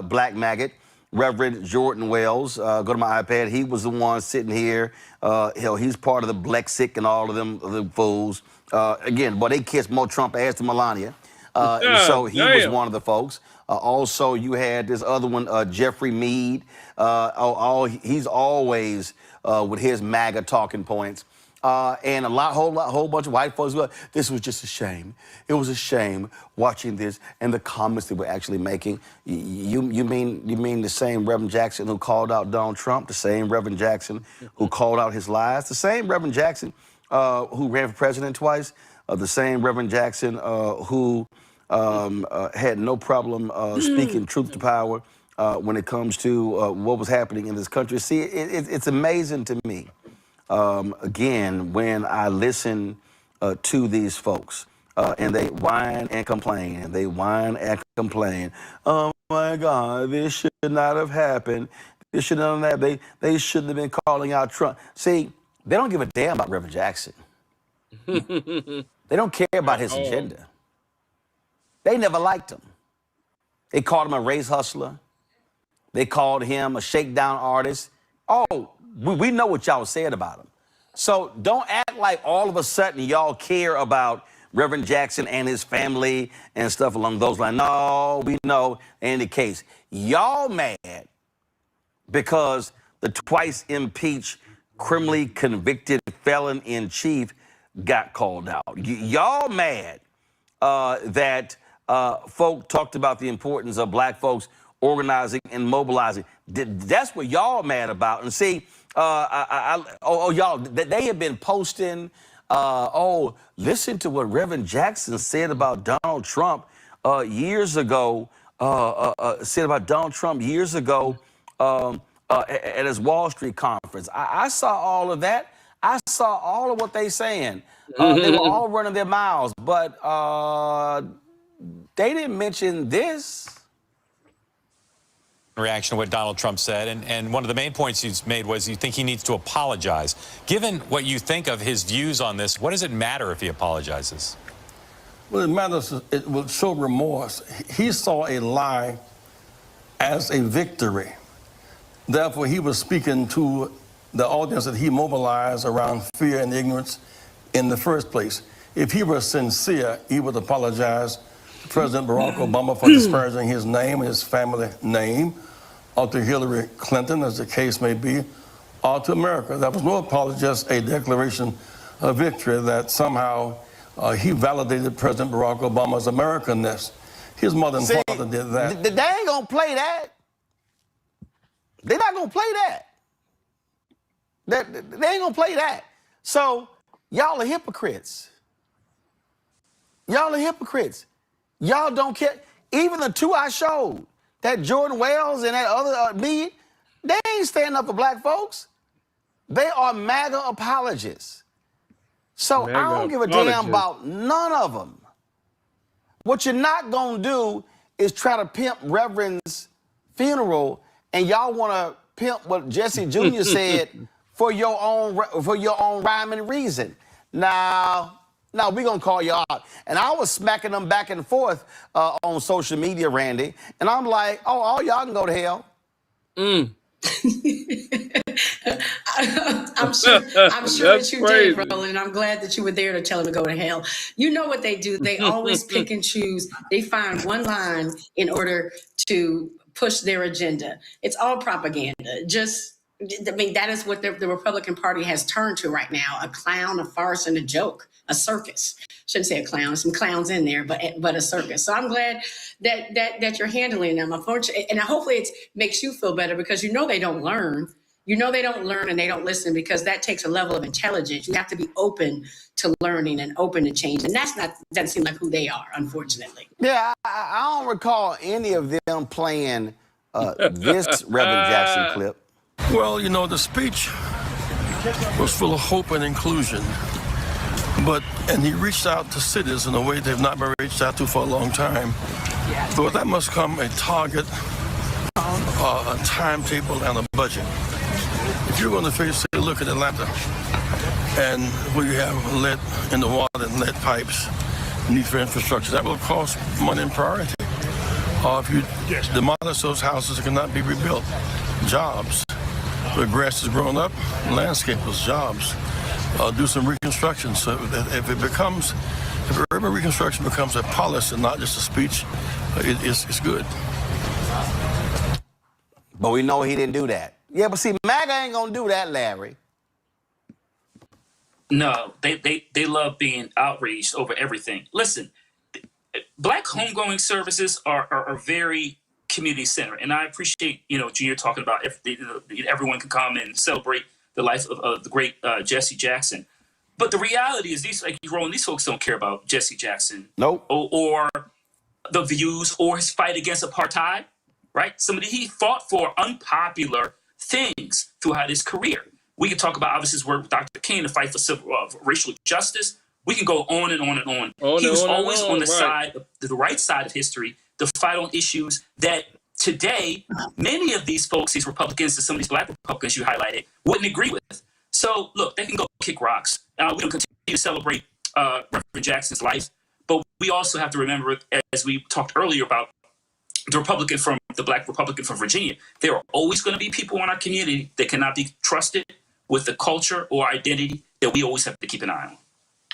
black maggot, Reverend Jordan Wells, go to my iPad. He was the one sitting here. He's part of the Blexic and all of them fools. Again, boy, they kissed more Trump ass than Melania. So he was one of the folks. Also, you had this other one, Jeffrey Meade. He's always with his MAGA talking points. And a whole bunch of white folks. This was just a shame. It was a shame watching this and the comments they were actually making. You mean the same Reverend Jackson who called out Donald Trump, the same Reverend Jackson who called out his lies, the same Reverend Jackson who ran for president twice, the same Reverend Jackson who had no problem speaking truth to power when it comes to what was happening in this country. See, it's amazing to me. Again, when I listen to these folks and they whine and complain, and they whine and complain, oh my God, this should not have happened. This should not have happened. They shouldn't have been calling out Trump. See, they don't give a damn about Reverend Jackson. They don't care about his agenda. They never liked him. They called him a race hustler. They called him a shakedown artist. Oh, we know what y'all said about him. So don't act like all of a sudden y'all care about Reverend Jackson and his family and stuff along those lines. No, we know in any case. Y'all mad because the twice impeached, criminally convicted felon in chief got called out. Y'all mad that folk talked about the importance of black folks organizing and mobilizing. That's what y'all mad about. And see, y'all, they have been posting, listen to what Reverend Jackson said about Donald Trump years ago, at his Wall Street conference. I saw all of that. I saw all of what they saying. They were all running their mouths, but they didn't mention this. Reaction to what Donald Trump said, and one of the main points he's made was you think he needs to apologize. Given what you think of his views on this, what does it matter if he apologizes? Well, it matters, it will show remorse. He saw a lie as a victory. Therefore, he was speaking to the audience that he mobilized around fear and ignorance in the first place. If he were sincere, he would apologize to President Barack Obama for disparaging his name and his family name, or to Hillary Clinton, as the case may be, to America. That was no apology, just a declaration of victory that somehow he validated President Barack Obama's Americanness. His mother and father did that. They ain't gonna play that. They're not gonna play that. They ain't gonna play that. So y'all are hypocrites. Y'all are hypocrites. Y'all don't care. Even the two I showed, that Jordan Wells and that other me, they ain't standing up for black folks. They are MAGA apologists. So I don't give a damn about none of them. What you're not gonna do is try to pimp Reverend's funeral, and y'all want to pimp what Jesse Jr. said for your own rhyme and reason. Now we're gonna call y'all out. And I was smacking them back and forth on social media, Randy, and I'm like, oh, all y'all can go to hell. I'm sure that you did, Roland, and I'm glad that you were there to tell him to go to hell. You know what they do? They always pick and choose. They find one line in order to push their agenda. It's all propaganda. That is what the Republican Party has turned to right now: a clown, a farce, and a joke, a circus. Shouldn't say a clown, some clowns in there, but a circus. So I'm glad that you're handling them. Unfortunately, and hopefully it makes you feel better, because you know they don't learn. You know they don't learn and they don't listen, because that takes a level of intelligence. You have to be open to learning and open to change, and doesn't seem like who they are, unfortunately. Yeah, I don't recall any of them playing this Reverend Jackson clip. Well, you know, the speech was full of hope and inclusion, and he reached out to cities in a way they've not been reached out to for a long time. But with that must come a target, a timetable, and a budget. If you're going to face, say, look at Atlanta, and where you have lead in the water and lead pipes, need for infrastructure, that will cost money and priority. If you demolish those houses, it cannot be rebuilt. Jobs. The grass is growing up, landscapers, jobs. Do some reconstruction. So if urban reconstruction becomes a policy, not just a speech, it's good. But we know he didn't do that. Yeah, but see, MAGA ain't gonna do that, Larry. No, they love being outraged over everything. Listen, Black homegoing services are very community centered, and I appreciate Junior talking about if everyone can come and celebrate the life of the great Jesse Jackson. But the reality is, these folks don't care about Jesse Jackson, nope, or the views or his fight against apartheid. Right, he fought for unpopular things throughout his career. We can talk about obviously his work with Dr. King to fight for racial justice. We can go on and on and on. He was always on the side, the right side of history, to fight on issues that today many of these folks, these Republicans, and some of these Black Republicans you highlighted, wouldn't agree with. So look, they can go kick rocks. We don't continue to celebrate Reverend Jackson's life, but we also have to remember, as we talked earlier about the Black Republican from Virginia, there are always going to be people in our community that cannot be trusted with the culture or identity that we always have to keep an eye on.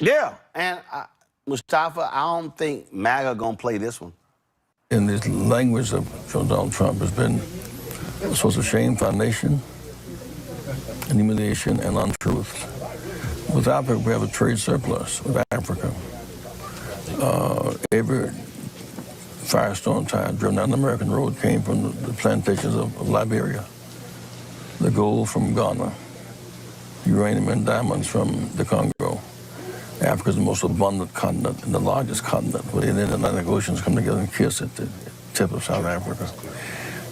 Yeah, and Mustafa, I don't think MAGA gonna play this one. In this language of Donald Trump has been a source of shame for our nation, and humiliation and untruth. With Africa, we have a trade surplus with Africa. Every Firestone tide driven down the American road came from the plantations of Liberia, the gold from Ghana, uranium and diamonds from the Congo. Africa is the most abundant continent and the largest continent, where the Atlantic Oceans come together and kiss at the tip of South Africa.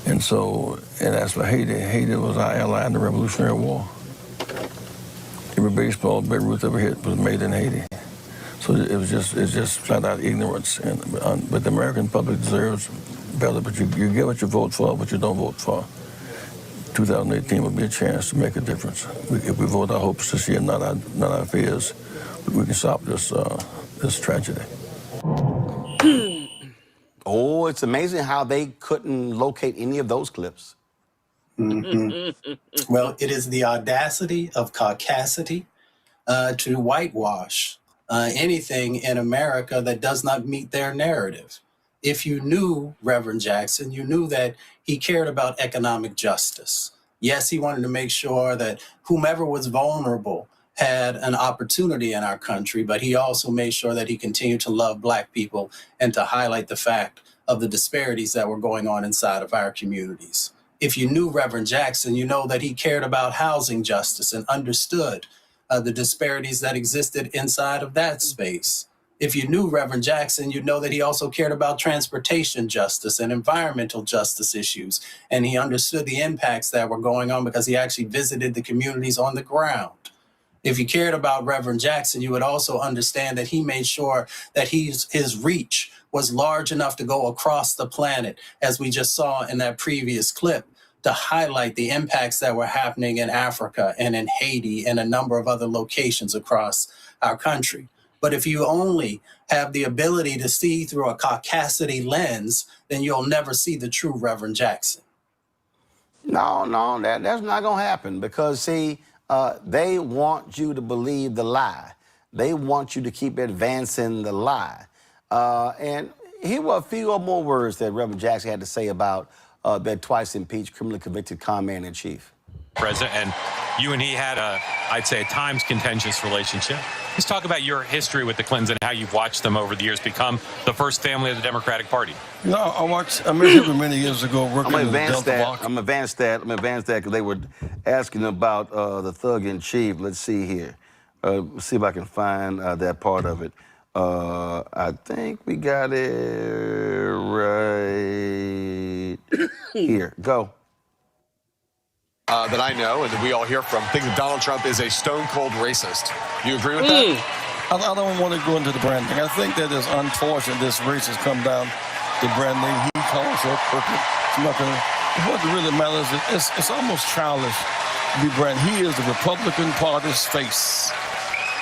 And as for Haiti, Haiti was our ally in the Revolutionary War. Every baseball Beirut ever hit was made in Haiti. So it's just flat out ignorance. But the American public deserves better. But you get what you vote for, what you don't vote for. 2018 will be a chance to make a difference. If we vote our hopes this year, not our fears, we can stop this tragedy. Oh, it's amazing how they couldn't locate any of those clips. Mm-hmm. Well, it is the audacity of caucasity to whitewash anything in America that does not meet their narrative. If you knew Reverend Jackson, you knew that he cared about economic justice. Yes, he wanted to make sure that whomever was vulnerable had an opportunity in our country, but he also made sure that he continued to love Black people and to highlight the fact of the disparities that were going on inside of our communities. If you knew Reverend Jackson, you know that he cared about housing justice and understood the disparities that existed inside of that space. If you knew Reverend Jackson, you know that he also cared about transportation justice and environmental justice issues. And he understood the impacts that were going on because he actually visited the communities on the ground. If you cared about Reverend Jackson, you would also understand that he made sure that his reach was large enough to go across the planet, as we just saw in that previous clip, to highlight the impacts that were happening in Africa and in Haiti and a number of other locations across our country. But if you only have the ability to see through a caucasity lens, then you'll never see the true Reverend Jackson. No, that's not going to happen because, see, they want you to believe the lie. They want you to keep advancing the lie. And here were a few more words that Reverend Jackson had to say about that twice impeached, criminally convicted commander-in-chief. President, and you and he had I'd say, a times contentious relationship. Let's talk about your history with the Clintons and how you've watched them over the years become the first family of the Democratic Party. No, I met him many years ago working in the Delta Block. I'm advance that because they were asking about the thug-in-chief. Let's see here. See if I can find that part of it. I think we got it right here. Go. That I know and that we all hear from think that Donald Trump is a stone-cold racist. You agree with that? I don't want to go into the branding. I think that is unfortunate this race has come down to branding. He calls her crooked. What really matters is it's almost childish to be branded. He is the Republican Party's face.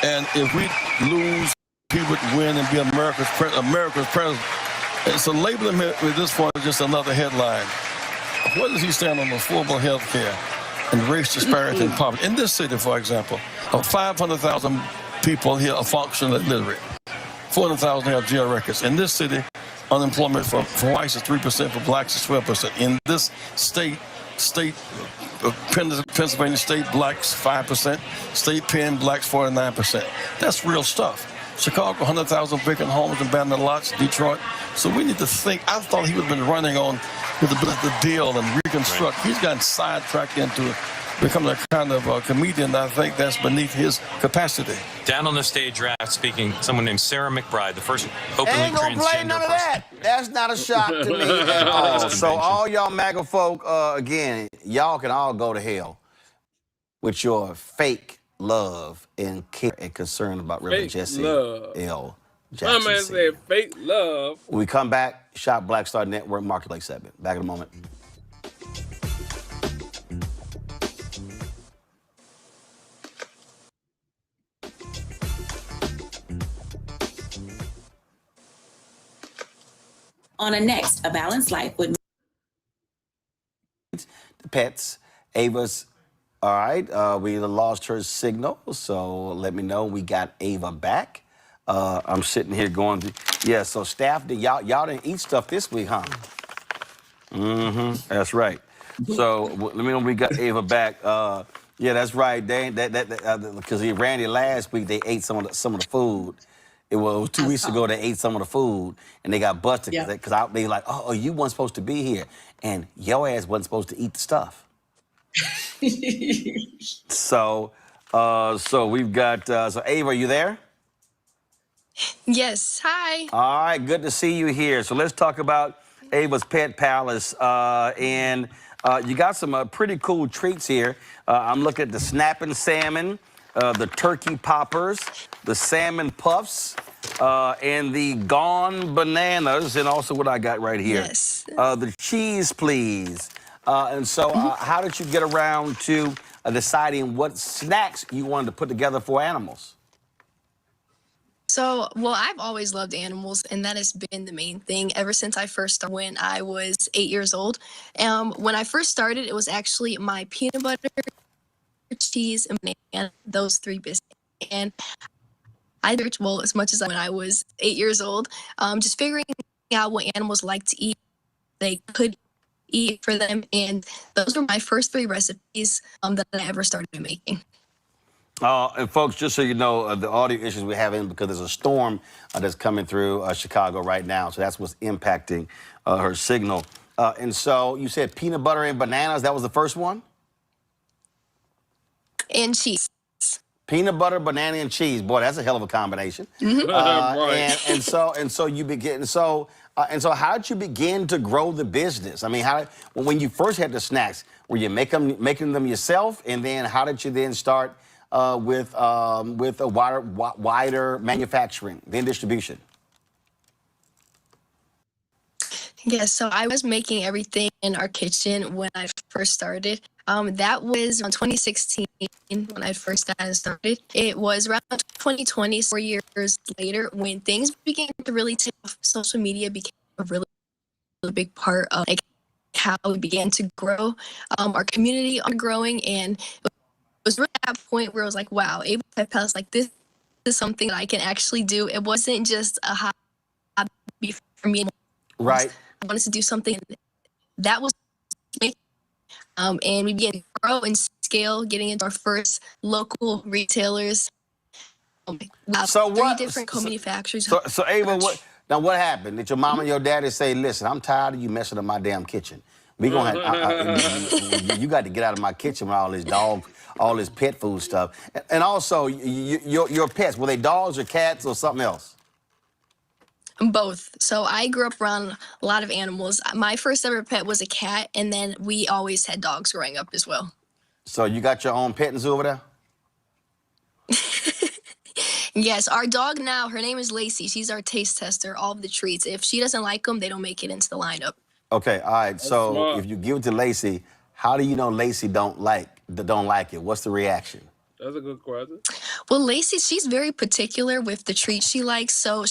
And if we lose, he would win and be America's president. And so labeling him at this point is just another headline. Where does he stand on affordable health care and race disparity and poverty? In this city, for example, of 500,000 people here are functionally illiterate. 400,000 have jail records. In this city, unemployment for whites is 3%, for blacks is 12%. In this Pennsylvania state, blacks 5%, state Penn, blacks 49%. That's real stuff. Chicago, 100,000 vacant homes and abandoned lots. Detroit. So we need to think. I thought he would have been running on with the deal and reconstruct. Right. He's gotten sidetracked into becoming a kind of comedian. I think that's beneath his capacity. Down on the stage draft, speaking, someone named Sarah McBride, the first openly Ain't gonna transgender play none of person. that. That's not a shock to me at all. So all y'all MAGA folk, again, y'all can all go to hell with your fake love and care and concern about Reverend Jesse L. Jackson. My man said fake love. When we come back, Shop Black Star Network Marketplace segment. Back in a moment. On a next, A Balanced Life with the pets. Ava's, all right, we lost her signal, so let me know. We got Ava back. I'm sitting here going, yeah, so staff, y'all didn't eat stuff this week, huh? That's right. So let me know when we got Ava back. Yeah, that's right. Because Randy last week, they ate some of the food. It was 2 weeks ago they ate some of the food, and they got busted because they like, oh, you weren't supposed to be here, and your ass wasn't supposed to eat the stuff. So we've got, so Ava, are you there? Yes, hi. All right, good to see you here. So let's talk about Ava's Pet Palace. And you got some pretty cool treats here. I'm looking at the snapping salmon, the turkey poppers, the salmon puffs, and the gone bananas, and also what I got right here. Yes. The cheese, please. And so how did you get around to deciding what snacks you wanted to put together for animals? So, well, I've always loved animals, and that has been the main thing ever since I first started when I was 8 years old. When I first started, it was actually my peanut butter, cheese, and banana, those three biscuits. And I did well as much as when I was 8 years old, just figuring out what animals like to eat, they could eat for them. And those were my first 3 recipes that I ever started making. And folks, just so you know, the audio issues we're having because there's a storm that's coming through Chicago right now. So that's what's impacting her signal. And so you said peanut butter and bananas. That was the first one? And cheese. Peanut butter, banana, and cheese. Boy, that's a hell of a combination. Right. And so you begin. So how did you begin to grow the business? I mean, when you first had the snacks, were you making them yourself? And then how did you then start with a wider manufacturing, then distribution? Yeah, so I was making everything in our kitchen when I first started. That was in 2016 when I first got started. It was around 2020, 4 years later, when things began to really take off. Social media became a really big part of like how we began to grow. Our community are growing, and it was really at that point where I was like, wow, Able Pet Palace, like this is something that I can actually do. It wasn't just a hobby for me. Right. I wanted to do something that was me. And we began to grow and scale, getting into our first local retailers. So 3 different co-manufacturers. So Ava, what happened? Did your mom and your daddy say, listen, I'm tired of you messing up my damn kitchen. We gonna have, you got to get out of my kitchen with all this pet food stuff. And also, your pets, were they dogs or cats or something else? Both. So I grew up around a lot of animals. My first ever pet was a cat, and then we always had dogs growing up as well. So you got your own pet zoo over there? Yes, our dog now, her name is Lacey. She's our taste tester, all of the treats. If she doesn't like them, they don't make it into the lineup. Okay, all right. So if you give it to Lacey, how do you know Lacey don't like it? What's the reaction? That's a good question. Well, Lacey, she's very particular with the treats she likes, so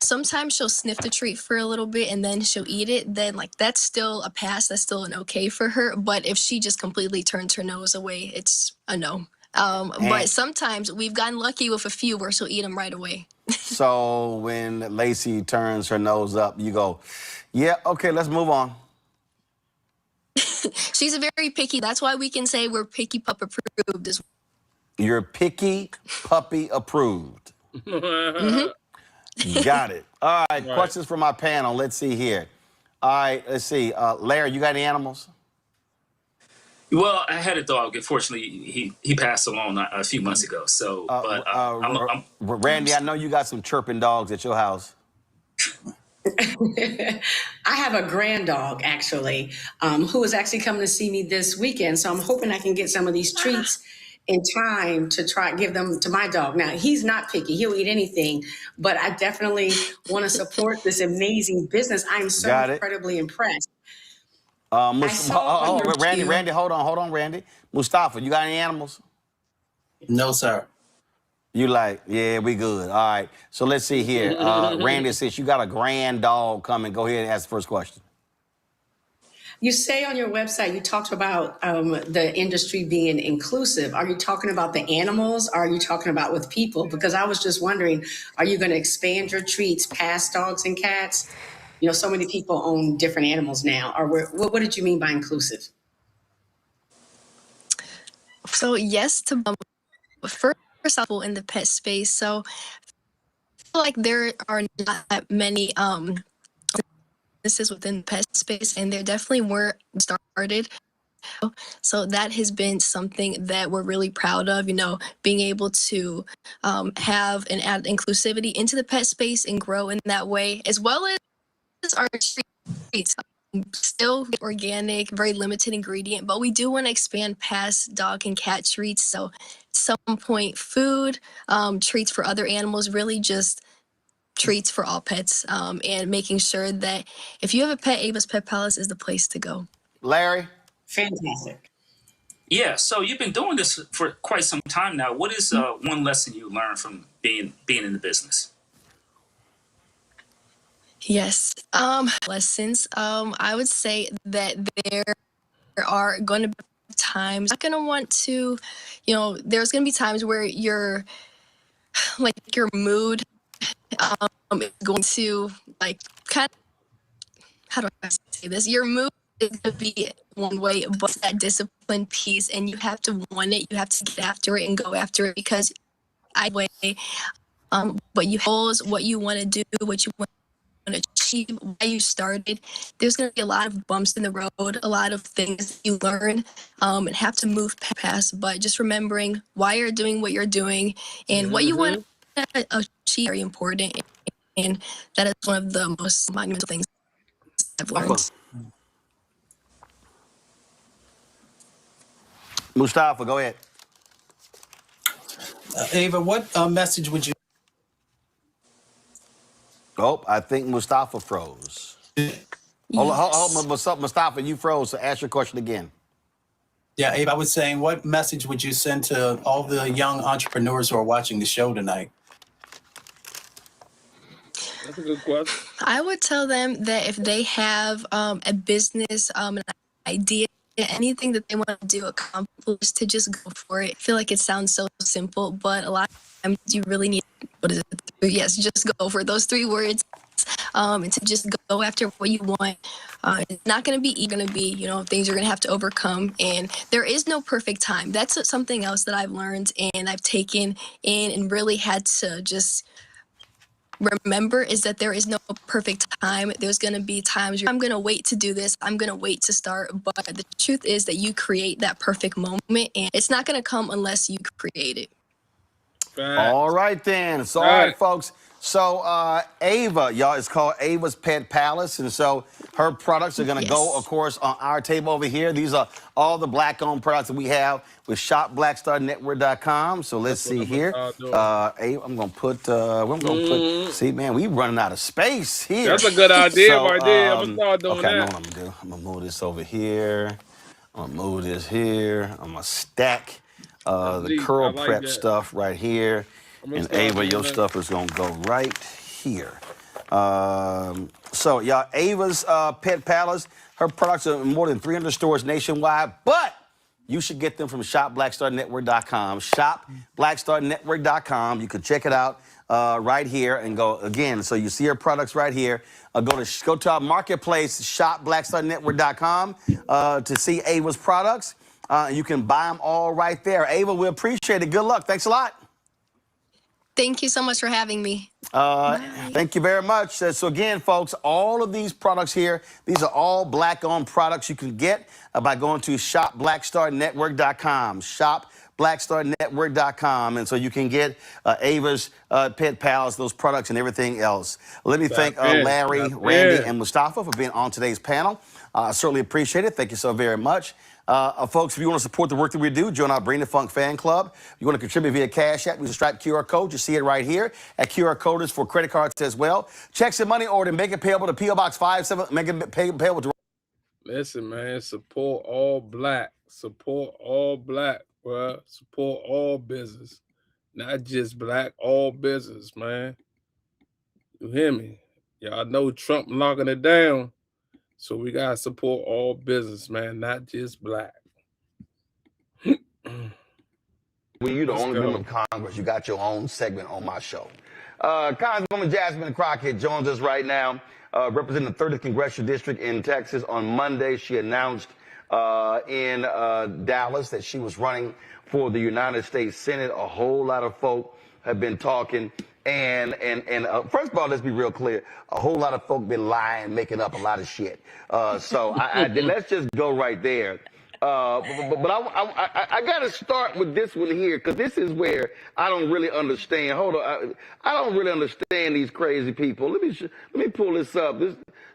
sometimes she'll sniff the treat for a little bit and then she'll eat it. Then, like, that's still a pass. That's still an okay for her. But if she just completely turns her nose away, it's a no. But sometimes we've gotten lucky with a few where she'll eat them right away. So when Lacey turns her nose up, you go, yeah, okay, let's move on. She's very picky. That's why we can say we're picky pup approved as well. You're picky puppy approved. Got it. All right, questions from my panel. Let's see here. All right, let's see. Larry, you got any animals? Well, I had a dog. Unfortunately, he passed along a few months ago. So, Randy, I know you got some chirping dogs at your house. I have a grand dog, actually, who is actually coming to see me this weekend. So I'm hoping I can get some of these treats in time to try give them to my dog. Now, he's not picky. He'll eat anything, but I definitely want to support this amazing business. I'm so incredibly impressed. Randy, hold on, Randy. Mustafa, you got any animals? No, sir. You like, yeah, we good. All right. So let's see here. Randy, since you got a grand dog coming, go ahead and ask the first question. You say on your website, you talked about the industry being inclusive. Are you talking about the animals? Or are you talking about with people? Because I was just wondering, are you going to expand your treats past dogs and cats? You know, so many people own different animals now. Or what did you mean by inclusive? So yes, first of all, in the pet space. So I feel like there are not that many businesses within the pet space, and there definitely weren't started. So that has been something that we're really proud of, you know, being able to have and add inclusivity into the pet space and grow in that way, as well as our treats. Still organic, very limited ingredient, but we do want to expand past dog and cat treats. So at some point, food, treats for other animals, really just treats for all pets, and making sure that if you have a pet, Ava's Pet Palace is the place to go. Larry? Fantastic. Yeah, so you've been doing this for quite some time now. What is one lesson you learned from being in the business? Yes, lessons. I would say that there are going to be times I'm going to want to, you know, there's going to be times where your mood is going to, like, kind of, how do I say this? Your mood it's going to be one way, but that discipline piece, and you have to want it. You have to get after it and go after it, because what you goals, what you want to do, what you want to achieve, why you started. There's going to be a lot of bumps in the road, a lot of things that you learn and have to move past. But just remembering why you're doing what you're doing and what you want to achieve is very important. And that is one of the most monumental things I've learned. Mustafa, go ahead. Ava, what message would you? Oh, I think Mustafa froze. Hold on, Mustafa, you froze, so ask your question again. Yeah, Ava, I was saying, what message would you send to all the young entrepreneurs who are watching the show tonight? That's a good question. I would tell them that if they have a business, an idea, anything that they want to do, accomplish, to just go for it. I feel like it sounds so simple, but a lot of times you really need, yes, just go for those 3 words, and to just go after what you want. It's not going to be going to be, things you're going to have to overcome, and there is no perfect time. That's something else that I've learned and I've taken in and really had to just remember, is that there is no perfect time. There's going to be times I'm going to wait to do this. I'm going to wait to start. But the truth is that you create that perfect moment, and it's not going to come unless you create it. All right, then. So, all right, folks. So, Ava, y'all, it's called Ava's Pet Palace. And so her products are going to go, of course, on our table over here. These are all the Black-owned products that we have with shopblackstarnetwork.com. So let's see here. Ava, I'm going to put, see, man, we running out of space here. That's a good idea right there. I'm going to start doing that. Okay, I know that. what I'm going to do. I'm going to move this over here. I'm going to move this here. I'm going to stack the curl prep stuff right here. And Ava, your stuff is going to go right here. So, y'all, Ava's Pet Palace, her products are in more than 300 stores nationwide, but you should get them from shopblackstarnetwork.com. Shopblackstarnetwork.com. You can check it out right here and go, again, so you see her products right here. Go to our marketplace, shopblackstarnetwork.com, to see Ava's products. You can buy them all right there. Ava, we appreciate it. Good luck. Thanks a lot. Thank you so much for having me. Thank you very much. So again, folks, all of these products here, these are all Black-owned products you can get by going to shopblackstarnetwork.com. Shopblackstarnetwork.com. And so you can get Ava's Pet Pals, those products and everything else. Let me thank Larry, Randy, and Mustafa for being on today's panel. I certainly appreciate it. Thank you so very much. Folks, if you want to support the work that we do, join our Bring the Funk fan club. If you want to contribute via Cash App, use a Stripe QR code. You see it right here. That QR code is for credit cards as well. Checks and money order, make it payable to P.O. Box 57, make it payable to... Listen, man, support all Black. Support all Black, bro. Support all business. Not just Black, all business, man. You hear me? Y'all know Trump locking it down. So we got to support all business, man, not just Black. When you're the only member of Congress, you got your own segment on my show. Congresswoman Jasmine Crockett joins us right now, representing the 30th Congressional District in Texas. On Monday, she announced in Dallas that she was running for the United States Senate. A whole lot of folk have been talking. And first of all, let's be real clear. A whole lot of folk been lying, making up a lot of shit. So let's just go right there. But I got to start with this one here, because this is where I don't really understand. Hold on. I don't really understand these crazy people. Let me pull this up.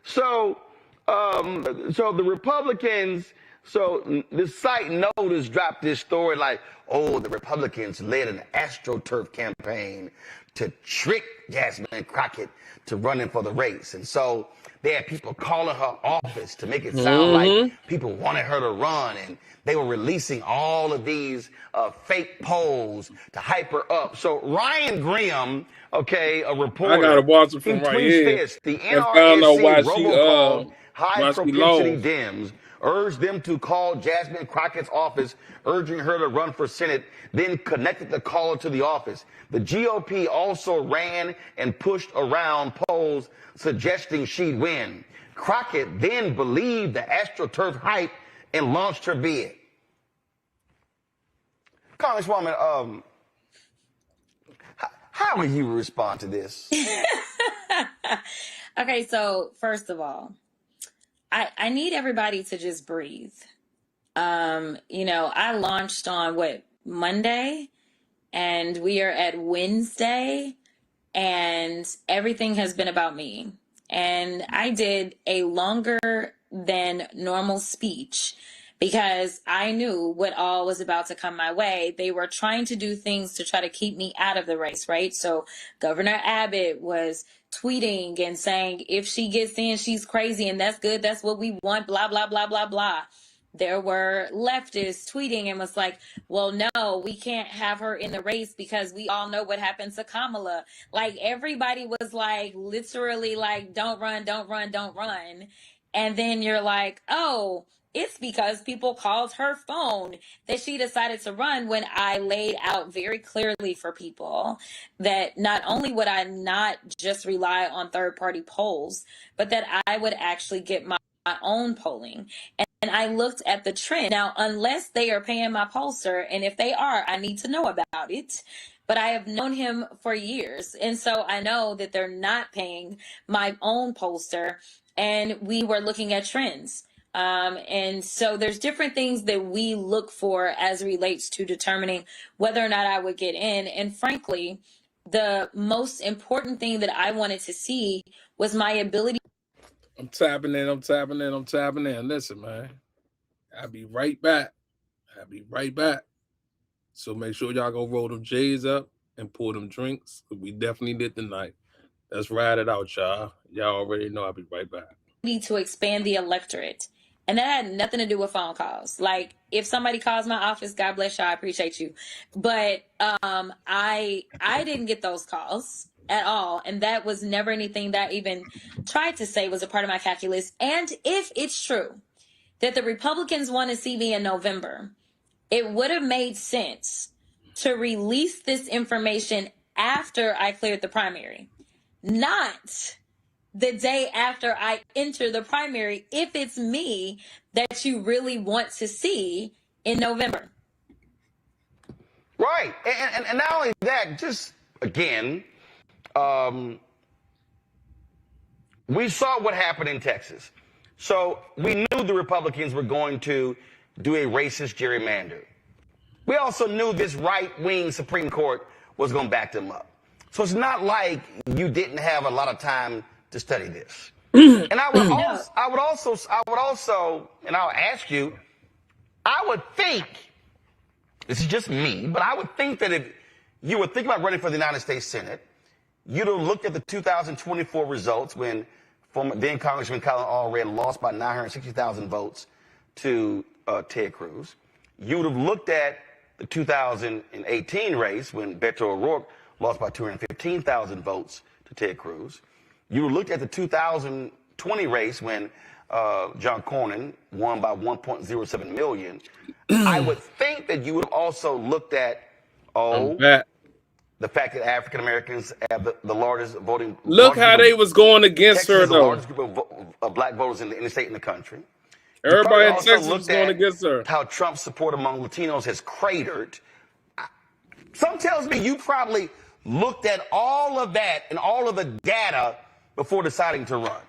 So the Republicans, so the site Notice dropped this story like, oh, the Republicans led an AstroTurf campaign to trick Jasmine Crockett to running for the race. And so they had people calling her office to make it sound like people wanted her to run. And they were releasing all of these fake polls to hype her up. So Ryan Graham, okay, a reporter, I gotta watch it from right here. This. The NRSC robocall high propensity Dems urged them to call Jasmine Crockett's office, urging her to run for Senate, then connected the caller to the office. The GOP also ran and pushed around polls suggesting she'd win. Crockett then believed the AstroTurf hype and launched her bid. Congresswoman, how will you respond to this? Okay, so first of all, I need everybody to just breathe. I launched on Monday, and we are at Wednesday, and everything has been about me. And I did a longer than normal speech because I knew what all was about to come my way. They were trying to do things to try to keep me out of the race, right? So Governor Abbott was tweeting and saying, if she gets in, she's crazy, and that's good. That's what we want, blah, blah, blah, blah, blah. There were leftists tweeting and was like, well, no, we can't have her in the race because we all know what happened to Kamala. Like, everybody was like, literally like, don't run, don't run, don't run. And then you're like, oh, it's because people called her phone that she decided to run, when I laid out very clearly for people that not only would I not just rely on third-party polls, but that I would actually get my own polling. And I looked at the trend. Now, unless they are paying my pollster, and if they are, I need to know about it. But I have known him for years. And so I know that they're not paying my own pollster. And we were looking at trends. And so there's different things that we look for as it relates to determining whether or not I would get in. And frankly, the most important thing that I wanted to see was my ability. I'm tapping in. Listen, man, I'll be right back. So make sure y'all go roll them J's up and pour them drinks. We definitely did tonight. Let's ride it out, y'all. Y'all already know I'll be right back. To expand the electorate. And that had nothing to do with phone calls. Like, if somebody calls my office, God bless y'all, I appreciate you. But I didn't get those calls at all. And that was never anything that I even tried to say was a part of my calculus. And if it's true that the Republicans want to see me in November, it would have made sense to release this information after I cleared the primary, not the day after I enter the primary, if it's me that you really want to see in November. Right. And not only that, just again, we saw what happened in Texas. So we knew the Republicans were going to do a racist gerrymander. We also knew this right-wing Supreme Court was going to back them up. So it's not like you didn't have a lot of time to study this. And I would also, and I'll ask you, I would think, this is just me, but I would think that if you were thinking about running for the United States Senate, you'd have looked at the 2024 results when then Congressman Colin Allred lost by 960,000 votes to Ted Cruz. You would have looked at the 2018 race when Beto O'Rourke lost by 215,000 votes to Ted Cruz. You looked at the 2020 race when John Cornyn won by 1.07 million. I would think that you would have also looked at, the fact that African Americans have the largest voting. Look how they was going against her, though. The largest group of black voters in the state and the country. Everybody in Texas was going against her. How Trump's support among Latinos has cratered. Something tells me you probably looked at all of that and all of the data before deciding to run.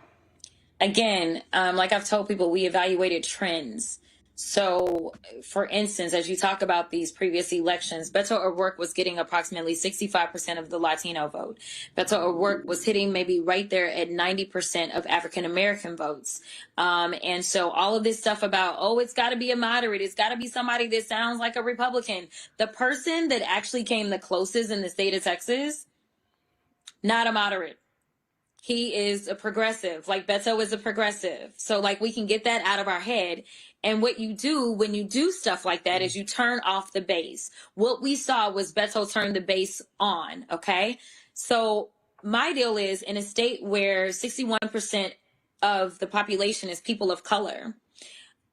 Again, like I've told people, we evaluated trends. So, for instance, as you talk about these previous elections, Beto O'Rourke was getting approximately 65% of the Latino vote. Beto O'Rourke was hitting maybe right there at 90% of African-American votes. And so all of this stuff about, it's got to be a moderate, it's got to be somebody that sounds like a Republican. The person that actually came the closest in the state of Texas, not a moderate. He is a progressive, like Beto is a progressive. So like we can get that out of our head. And what you do when you do stuff like that is you turn off the base. What we saw was Beto turn the base on, okay? So my deal is in a state where 61% of the population is people of color,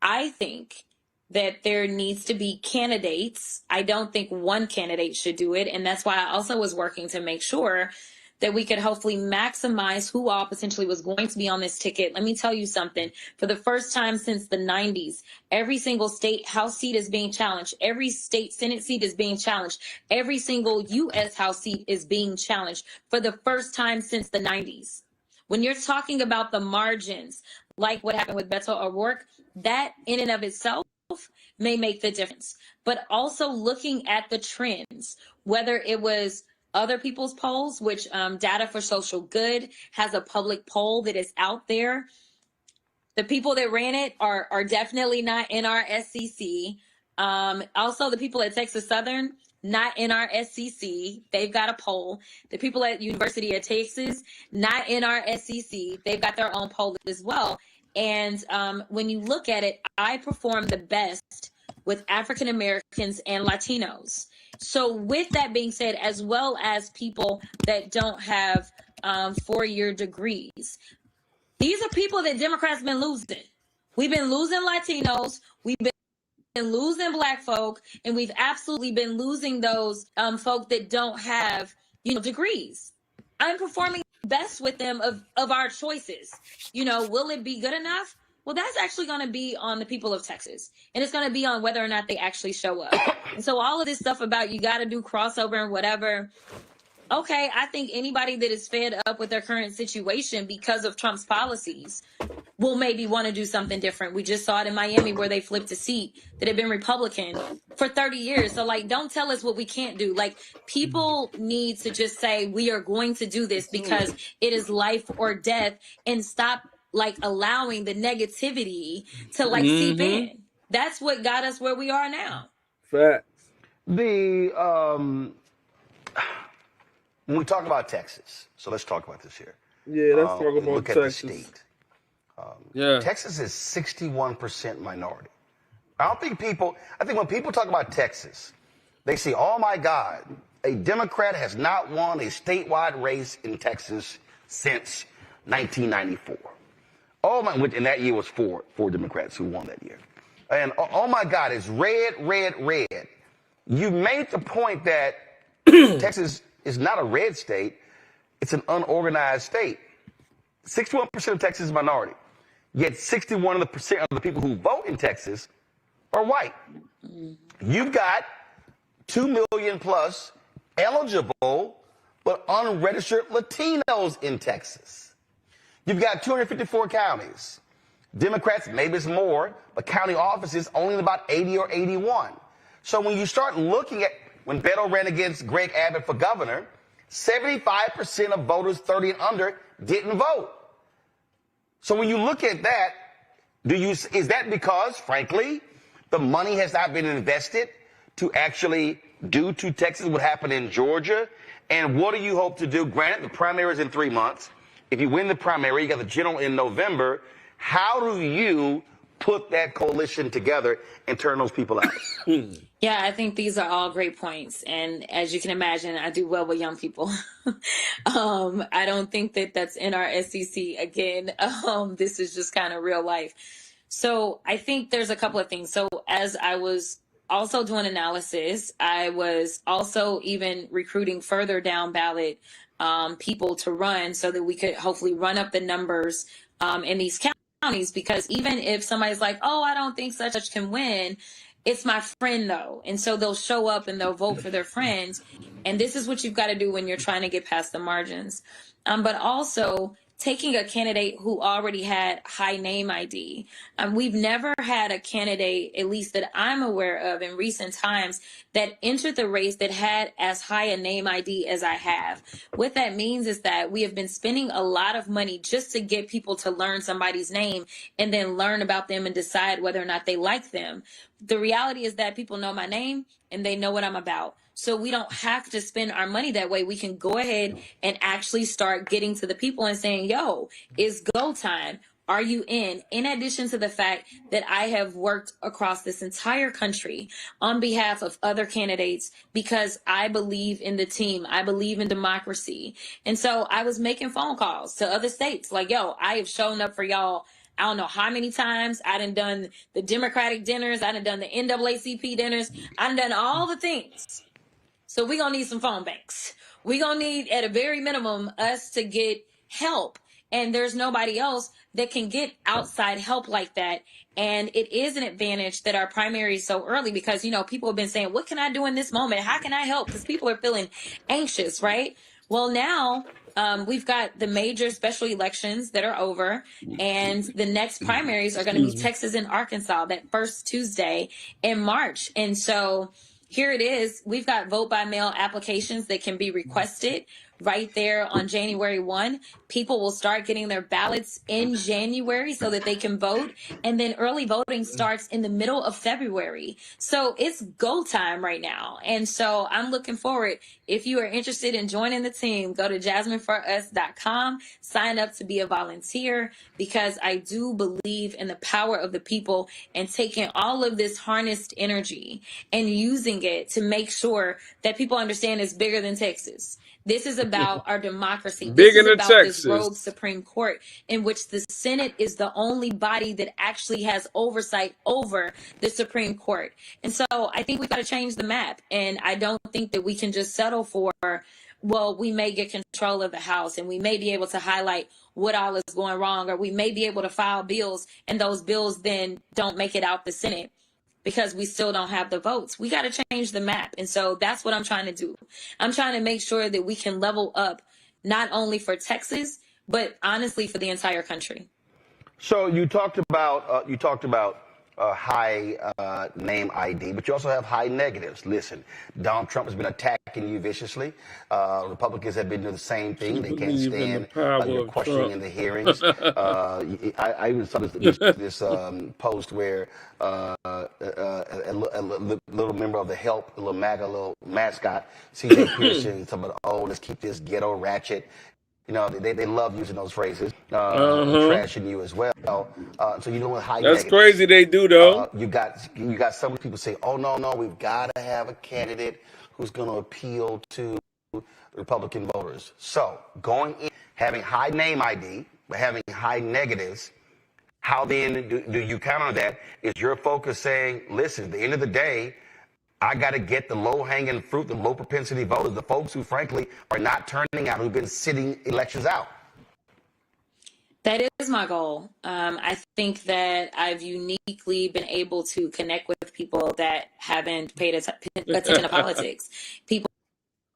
I think that there needs to be candidates. I don't think one candidate should do it. And that's why I also was working to make sure that we could hopefully maximize who all potentially was going to be on this ticket. Let me tell you something. For the first time since the 90s, every single state House seat is being challenged. Every state Senate seat is being challenged. Every single U.S. House seat is being challenged for the first time since the 90s. When you're talking about the margins, like what happened with Beto O'Rourke, that in and of itself may make the difference. But also looking at the trends, whether it was other people's polls, which Data for Social Good has a public poll that is out there. The people that ran it are definitely not in our SCC. Also, the people at Texas Southern, not in our SCC. They've got a poll. The people at University of Texas, not in our SCC. They've got their own poll as well. And when you look at it, I perform the best with African Americans and Latinos. So with that being said, as well as people that don't have 4-year degrees, these are people that Democrats been losing. We've been losing Latinos. We've been losing Black folk, and we've absolutely been losing those folk that don't have, degrees. I'm performing best with them of our choices. Will it be good enough? Well, that's actually going to be on the people of Texas, and it's going to be on whether or not they actually show up. And so all of this stuff about you got to do crossover and whatever. Okay, I think anybody that is fed up with their current situation because of Trump's policies will maybe want to do something different. We just saw it in Miami where they flipped a seat that had been Republican for 30 years. So, don't tell us what we can't do. People need to just say, we are going to do this because it is life or death, and stop allowing the negativity to seep in. That's what got us where we are now. Facts. When we talk about Texas, so let's talk about this here. Yeah, let's talk about look Texas. At the state. Texas is 61% minority. I think when people talk about Texas, they say, oh my God, a Democrat has not won a statewide race in Texas since 1994. Oh my, and that year was four Democrats who won that year. And oh my God, it's red, red, red. You made the point that Texas is not a red state. It's an unorganized state. 61% of Texas is minority. Yet 61% of the people who vote in Texas are white. You've got 2 million plus eligible but unregistered Latinos in Texas. You've got 254 counties. Democrats, maybe it's more, but county offices only about 80 or 81. So when you start looking at when Beto ran against Greg Abbott for governor, 75% of voters 30 and under didn't vote. So when you look at that, is that because, frankly, the money has not been invested to actually do to Texas what happened in Georgia? And what do you hope to do? Granted, the primary is in 3 months. If you win the primary, you got the general in November. How do you put that coalition together and turn those people out? Yeah, I think these are all great points. And as you can imagine, I do well with young people. I don't think that that's in our SEC. Again, this is just kind of real life. So I think there's a couple of things. So as I was also doing analysis, I was also even recruiting further down ballot people to run so that we could hopefully run up the numbers in these counties. Because even if somebody's like, oh, I don't think such can win, it's my friend though. And so they'll show up and they'll vote for their friends. And this is what you've got to do when you're trying to get past the margins. But also taking a candidate who already had high name ID. We've never had a candidate, at least that I'm aware of in recent times, that entered the race that had as high a name ID as I have. What that means is that we have been spending a lot of money just to get people to learn somebody's name and then learn about them and decide whether or not they like them. The reality is that people know my name and they know what I'm about. So we don't have to spend our money that way. We can go ahead and actually start getting to the people and saying, yo, it's go time. Are you in? In addition to the fact that I have worked across this entire country on behalf of other candidates because I believe in the team. I believe in democracy. And so I was making phone calls to other states like, yo, I have shown up for y'all I don't know how many times. I done the Democratic dinners. I done the NAACP dinners. I done all the things. So we're going to need some phone banks. We're going to need, at a very minimum, us to get help. And there's nobody else that can get outside help like that. And it is an advantage that our primary is so early because, you know, people have been saying, what can I do in this moment? How can I help? Because people are feeling anxious, right? Well, now we've got the major special elections that are over, and the next primaries are going to be Texas and Arkansas that first Tuesday in March. And so here it is. We've got vote by mail applications that can be requested right there on January 1. People will start getting their ballots in January so that they can vote. And then early voting starts in the middle of February. So it's go time right now. And so I'm looking forward. If you are interested in joining the team, go to jasmineforus.com, sign up to be a volunteer, because I do believe in the power of the people and taking all of this harnessed energy and using it to make sure that people understand it's bigger than Texas. This is about our democracy. This is about this rogue Supreme Court in which the Senate is the only body that actually has oversight over the Supreme Court. And so I think we've got to change the map. And I don't think that we can just settle for, well, we may get control of the House and we may be able to highlight what all is going wrong, or we may be able to file bills and those bills then don't make it out the Senate because we still don't have the votes. We got to change the map. And so that's what I'm trying to do. I'm trying to make sure that we can level up not only for Texas, but honestly for the entire country. So you talked about high name ID, but you also have high negatives. Listen, Donald Trump has been attacking you viciously. Republicans have been doing the same thing. They can't stand your questioning in the hearings. I even saw this post where a little member of the Help, a little MAGA, little mascot, C.J. Pearson, talking about, oh, let's keep this ghetto ratchet. You know, they love using those phrases, trashing you as well. So you know, high That's negatives. crazy they do, though. You got some people say, oh, no, we've got to have a candidate who's going to appeal to Republican voters. So going in, having high name ID, but having high negatives, how then do you counter that? Is your focus saying, listen, at the end of the day, I got to get the low-hanging fruit, the low-propensity voters, the folks who, frankly, are not turning out, who've been sitting elections out? That is my goal. I think that I've uniquely been able to connect with people that haven't paid attention to politics. People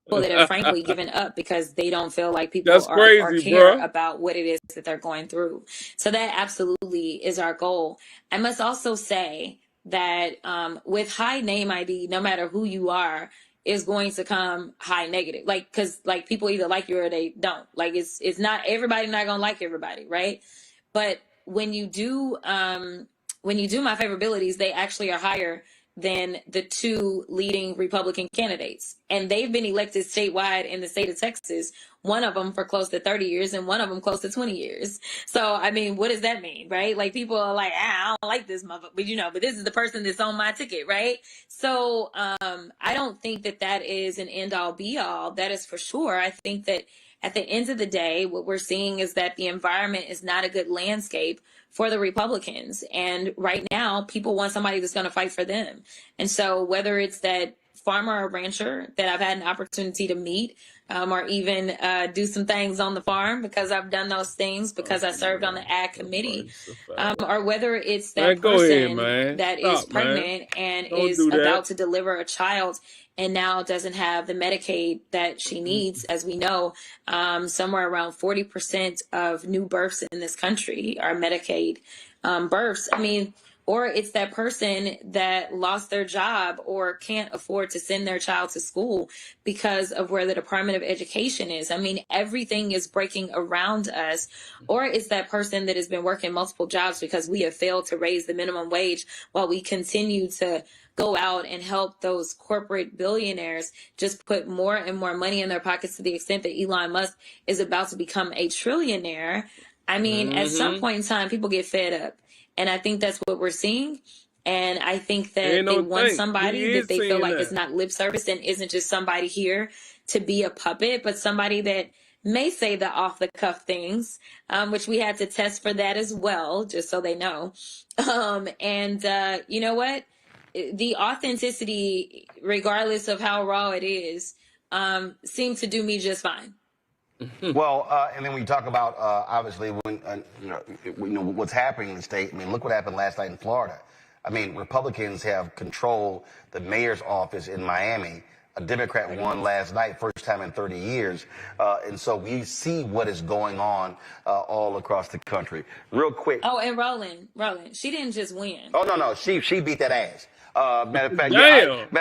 that have frankly given up because they don't feel like people are care about what it is that they're going through. So that absolutely is our goal. I must also say that with high name ID, no matter who you are, is going to come high negative. Like, cause like people either like you or they don't. Like it's not, everybody not gonna like everybody, right? But when you do my favorabilities, they actually are higher than the two leading Republican candidates. And they've been elected statewide in the state of Texas, one of them for close to 30 years and one of them close to 20 years. So, I mean, what does that mean, right? Like people are like, I don't like this motherfucker, but this is the person that's on my ticket, right? So, I don't think that that is an end all be all. That is for sure. I think that at the end of the day, what we're seeing is that the environment is not a good landscape for the Republicans. And right now, people want somebody that's going to fight for them. And so whether it's that farmer or rancher that I've had an opportunity to meet, or even do some things on the farm because I've done those things because I served on the ag committee, or whether it's that person that is pregnant and is about to deliver a child and now doesn't have the Medicaid that she needs. As we know, somewhere around 40% of new births in this country are Medicaid births. I mean, or it's that person that lost their job or can't afford to send their child to school because of where the Department of Education is. I mean, everything is breaking around us. Or it's that person that has been working multiple jobs because we have failed to raise the minimum wage while we continue to go out and help those corporate billionaires just put more and more money in their pockets to the extent that Elon Musk is about to become a trillionaire. I mean, at some point in time, people get fed up. And I think that's what we're seeing. And I think that they want somebody that they feel like is not lip service and isn't just somebody here to be a puppet, but somebody that may say the off the cuff things, which we had to test for that as well, just so they know. You know what? The authenticity, regardless of how raw it is, seemed to do me just fine. Well, and then when you talk about obviously when you know what's happening in the state. I mean, look what happened last night in Florida. I mean, Republicans have controlled the mayor's office in Miami. A Democrat won last night, first time in 30 years. And so we see what is going on all across the country. Real quick. Oh, and Roland, she didn't just win. Oh no, she beat that ass. Matter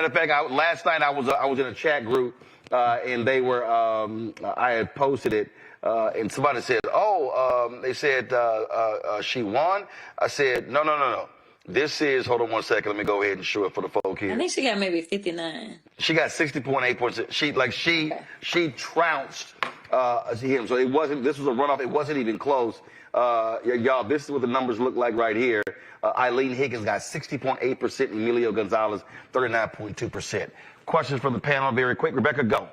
of fact, last night I was in a chat group and they were I had posted it and somebody said, they said she won. I said no. This is, hold on one second, let me go ahead and show it for the folk here. I think she got maybe 59. She got 60.8 points. She trounced him. So this was a runoff. It wasn't even close. Y'all, this is what the numbers look like right here. Eileen Higgins got 60.8%, Emilio Gonzalez 39.2%. Questions from the panel very quick. Rebecca, go.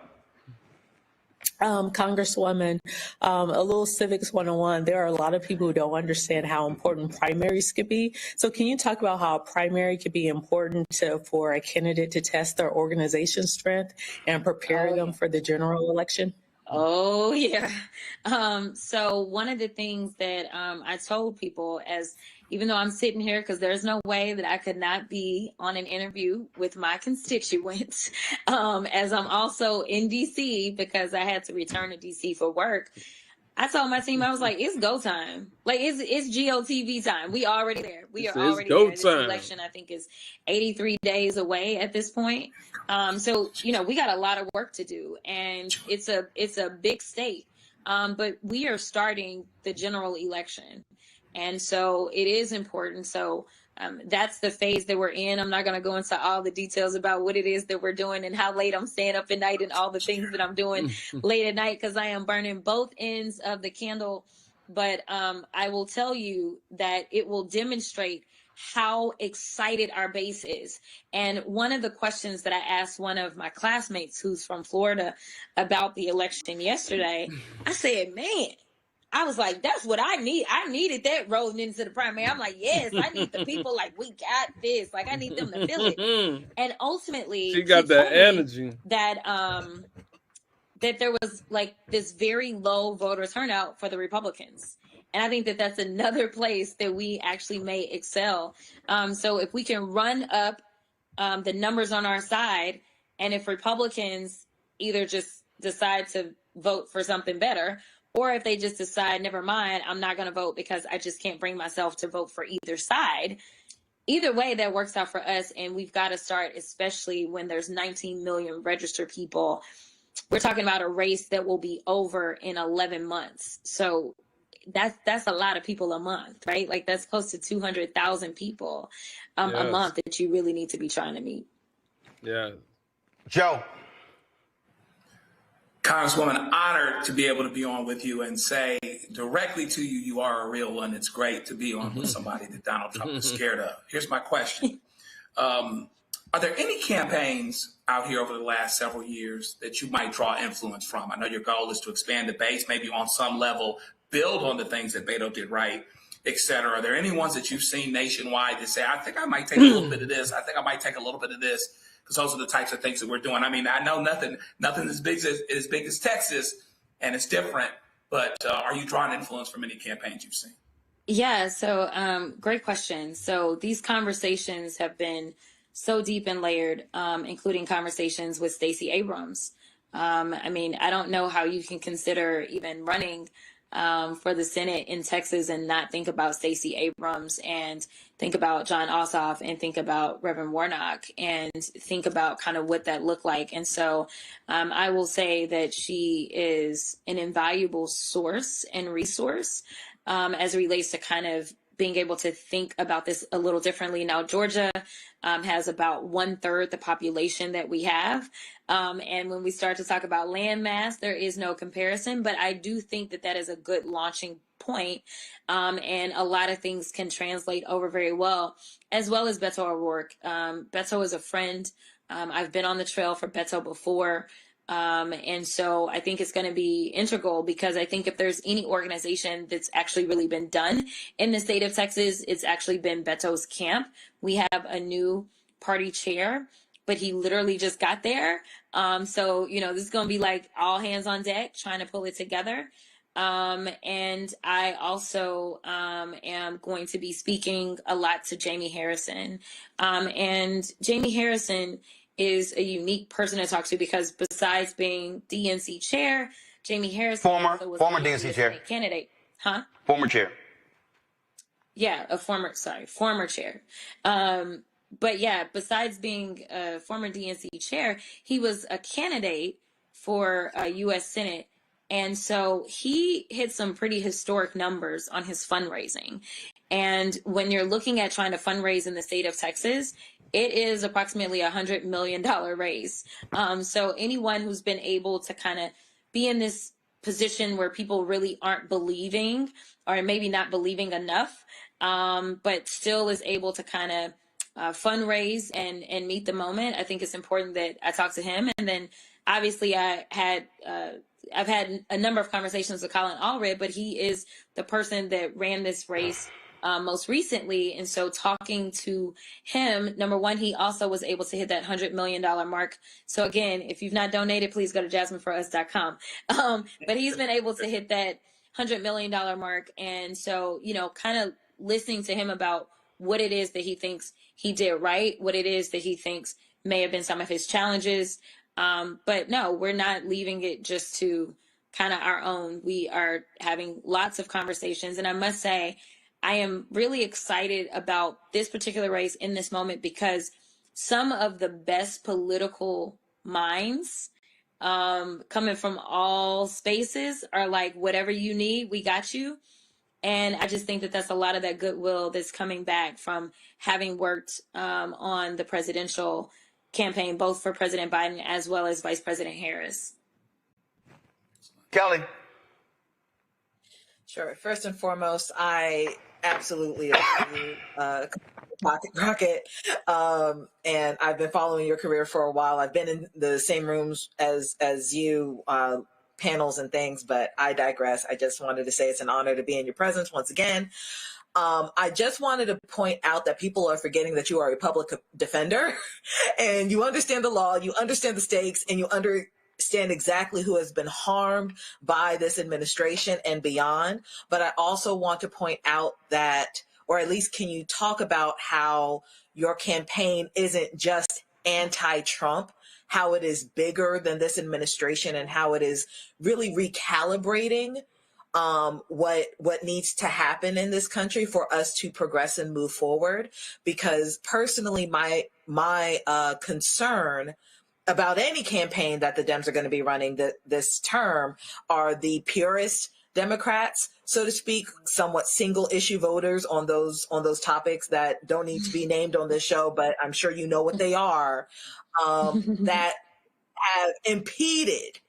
Congresswoman, a little civics 101. There are a lot of people who don't understand how important primaries could be. So can you talk about how a primary could be important for a candidate to test their organization strength and prepare them for the general election? Oh, yeah. So one of the things that I told people, even though I'm sitting here, because there's no way that I could not be on an interview with my constituents, as I'm also in DC because I had to return to DC for work. I told my team, I was like, it's go time. Like, it's GOTV time. We already there. We are already there. This election, I think, is 83 days away at this point. So, we got a lot of work to do. And it's a big state. But we are starting the general election. And so it is important. So that's the phase that we're in. I'm not going to go into all the details about what it is that we're doing and how late I'm staying up at night and all the things that I'm doing late at night, because I am burning both ends of the candle. But I will tell you that it will demonstrate how excited our base is. And one of the questions that I asked one of my classmates who's from Florida about the election yesterday, I said, man, I was like, that's what I need. I needed that rolling into the primary. I'm like, yes, I need the people like, we got this. Like, I need them to feel it. And ultimately, she got that energy. That there was like this very low voter turnout for the Republicans. And I think that that's another place that we actually may excel. So if we can run up the numbers on our side, and if Republicans either just decide to vote for something better, or if they just decide, never mind, I'm not going to vote because I just can't bring myself to vote for either side. Either way, that works out for us. And we've got to start, especially when there's 19 million registered people. We're talking about a race that will be over in 11 months. So that's a lot of people a month, right? Like, that's close to 200,000 people a month that you really need to be trying to meet. Yeah. Joe. Congresswoman, honored to be able to be on with you and say directly to you, you are a real one. It's great to be on with somebody that Donald Trump is scared of. Here's my question. Are there any campaigns out here over the last several years that you might draw influence from? I know your goal is to expand the base, maybe on some level, build on the things that Beto did right, et cetera. Are there any ones that you've seen nationwide that say, I think I might take a little bit of this. I think I might take a little bit of this? Because those are the types of things that we're doing. I mean, I know nothing as big as Texas, and it's different. But are you drawing influence from any campaigns you've seen? Yeah. So great question. So these conversations have been so deep and layered, including conversations with Stacey Abrams. I mean, I don't know how you can consider even running for the Senate in Texas and not think about Stacey Abrams and think about John Ossoff and think about Reverend Warnock and think about kind of what that looked like. And so I will say that she is an invaluable source and resource as it relates to kind of being able to think about this a little differently. Now, Georgia has about 1/3 the population that we have. And when we start to talk about land mass, there is no comparison. But I do think that that is a good launching point. And a lot of things can translate over very well as Beto O'Rourke. Beto is a friend. I've been on the trail for Beto before. And so I think it's going to be integral, because I think if there's any organization that's actually really been done in the state of Texas, it's actually been Beto's camp. We have a new party chair, but he literally just got there. So, this is going to be like all hands on deck trying to pull it together. And I also am going to be speaking a lot to Jamie Harrison. And Jamie Harrison is a unique person to talk to, because besides being DNC chair, Jamie Harrison Former was DNC chair candidate. Huh? Former chair. Yeah, former chair. But yeah, besides being a former DNC chair, he was a candidate for U.S. Senate. And so he hit some pretty historic numbers on his fundraising. And when you're looking at trying to fundraise in the state of Texas, it is approximately $100 million raise. So anyone who's been able to kind of be in this position where people really aren't believing, or maybe not believing enough, but still is able to kind of fundraise and meet the moment, I think it's important that I talk to him. And then obviously I've had a number of conversations with Colin Allred, but he is the person that ran this race most recently. And so talking to him, number one, he also was able to hit that $100 million mark. So again, if you've not donated, please go to jasmineforus.com. But he's been able to hit that $100 million mark. And so, kind of listening to him about what it is that he thinks he did right, what it is that he thinks may have been some of his challenges. But no, we're not leaving it just to kind of our own. We are having lots of conversations. And I must say, I am really excited about this particular race in this moment, because some of the best political minds coming from all spaces are like, whatever you need, we got you. And I just think that that's a lot of that goodwill that's coming back from having worked on the presidential campaign, both for President Biden as well as Vice President Harris. Kelly. Sure. First and foremost, I absolutely agree with Crockett. And I've been following your career for a while. I've been in the same rooms as you, panels and things, but I digress. I just wanted to say it's an honor to be in your presence once again. I just wanted to point out that people are forgetting that you are a public defender and you understand the law, you understand the stakes, and you understand exactly who has been harmed by this administration and beyond. But I also want to point out that, or at least can you talk about how your campaign isn't just anti-Trump, how it is bigger than this administration, and how it is really recalibrating what needs to happen in this country for us to progress and move forward. Because personally, my concern about any campaign that the Dems are going to be running this term are the purist Democrats, so to speak, somewhat single issue voters on those topics that don't need to be named on this show, but I'm sure you know what they are, that have impeded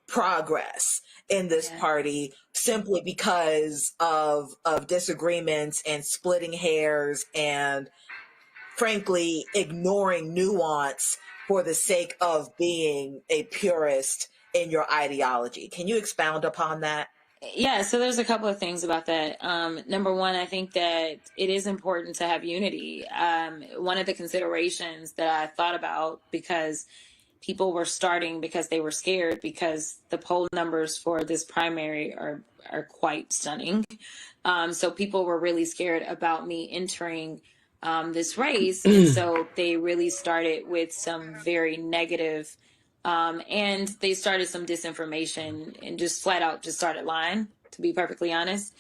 progress in this party simply because of disagreements and splitting hairs and frankly ignoring nuance for the sake of being a purist in your ideology. Can you expound upon that? Yeah, so there's a couple of things about that. Number one, I think that it is important to have unity. One of the considerations that I thought about, because people were starting because they were scared, because the poll numbers for this primary are quite stunning. So people were really scared about me entering this race. And so they really started with some very negative, and they started some disinformation and just flat out just started lying, to be perfectly honest.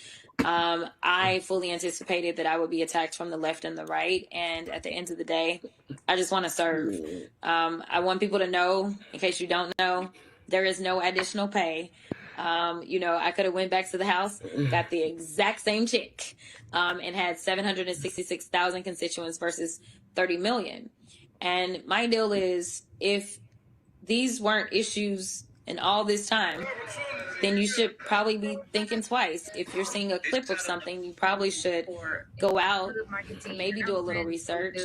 I fully anticipated that I would be attacked from the left and the right. And at the end of the day, I just want to serve. I want people to know, in case you don't know, there is no additional pay. I could have went back to the house, got the exact same check, and had 766,000 constituents versus 30 million. And my deal is, if these weren't issues in all this time, then you should probably be thinking twice. If you're seeing a clip of something, you probably should go out and maybe do a little research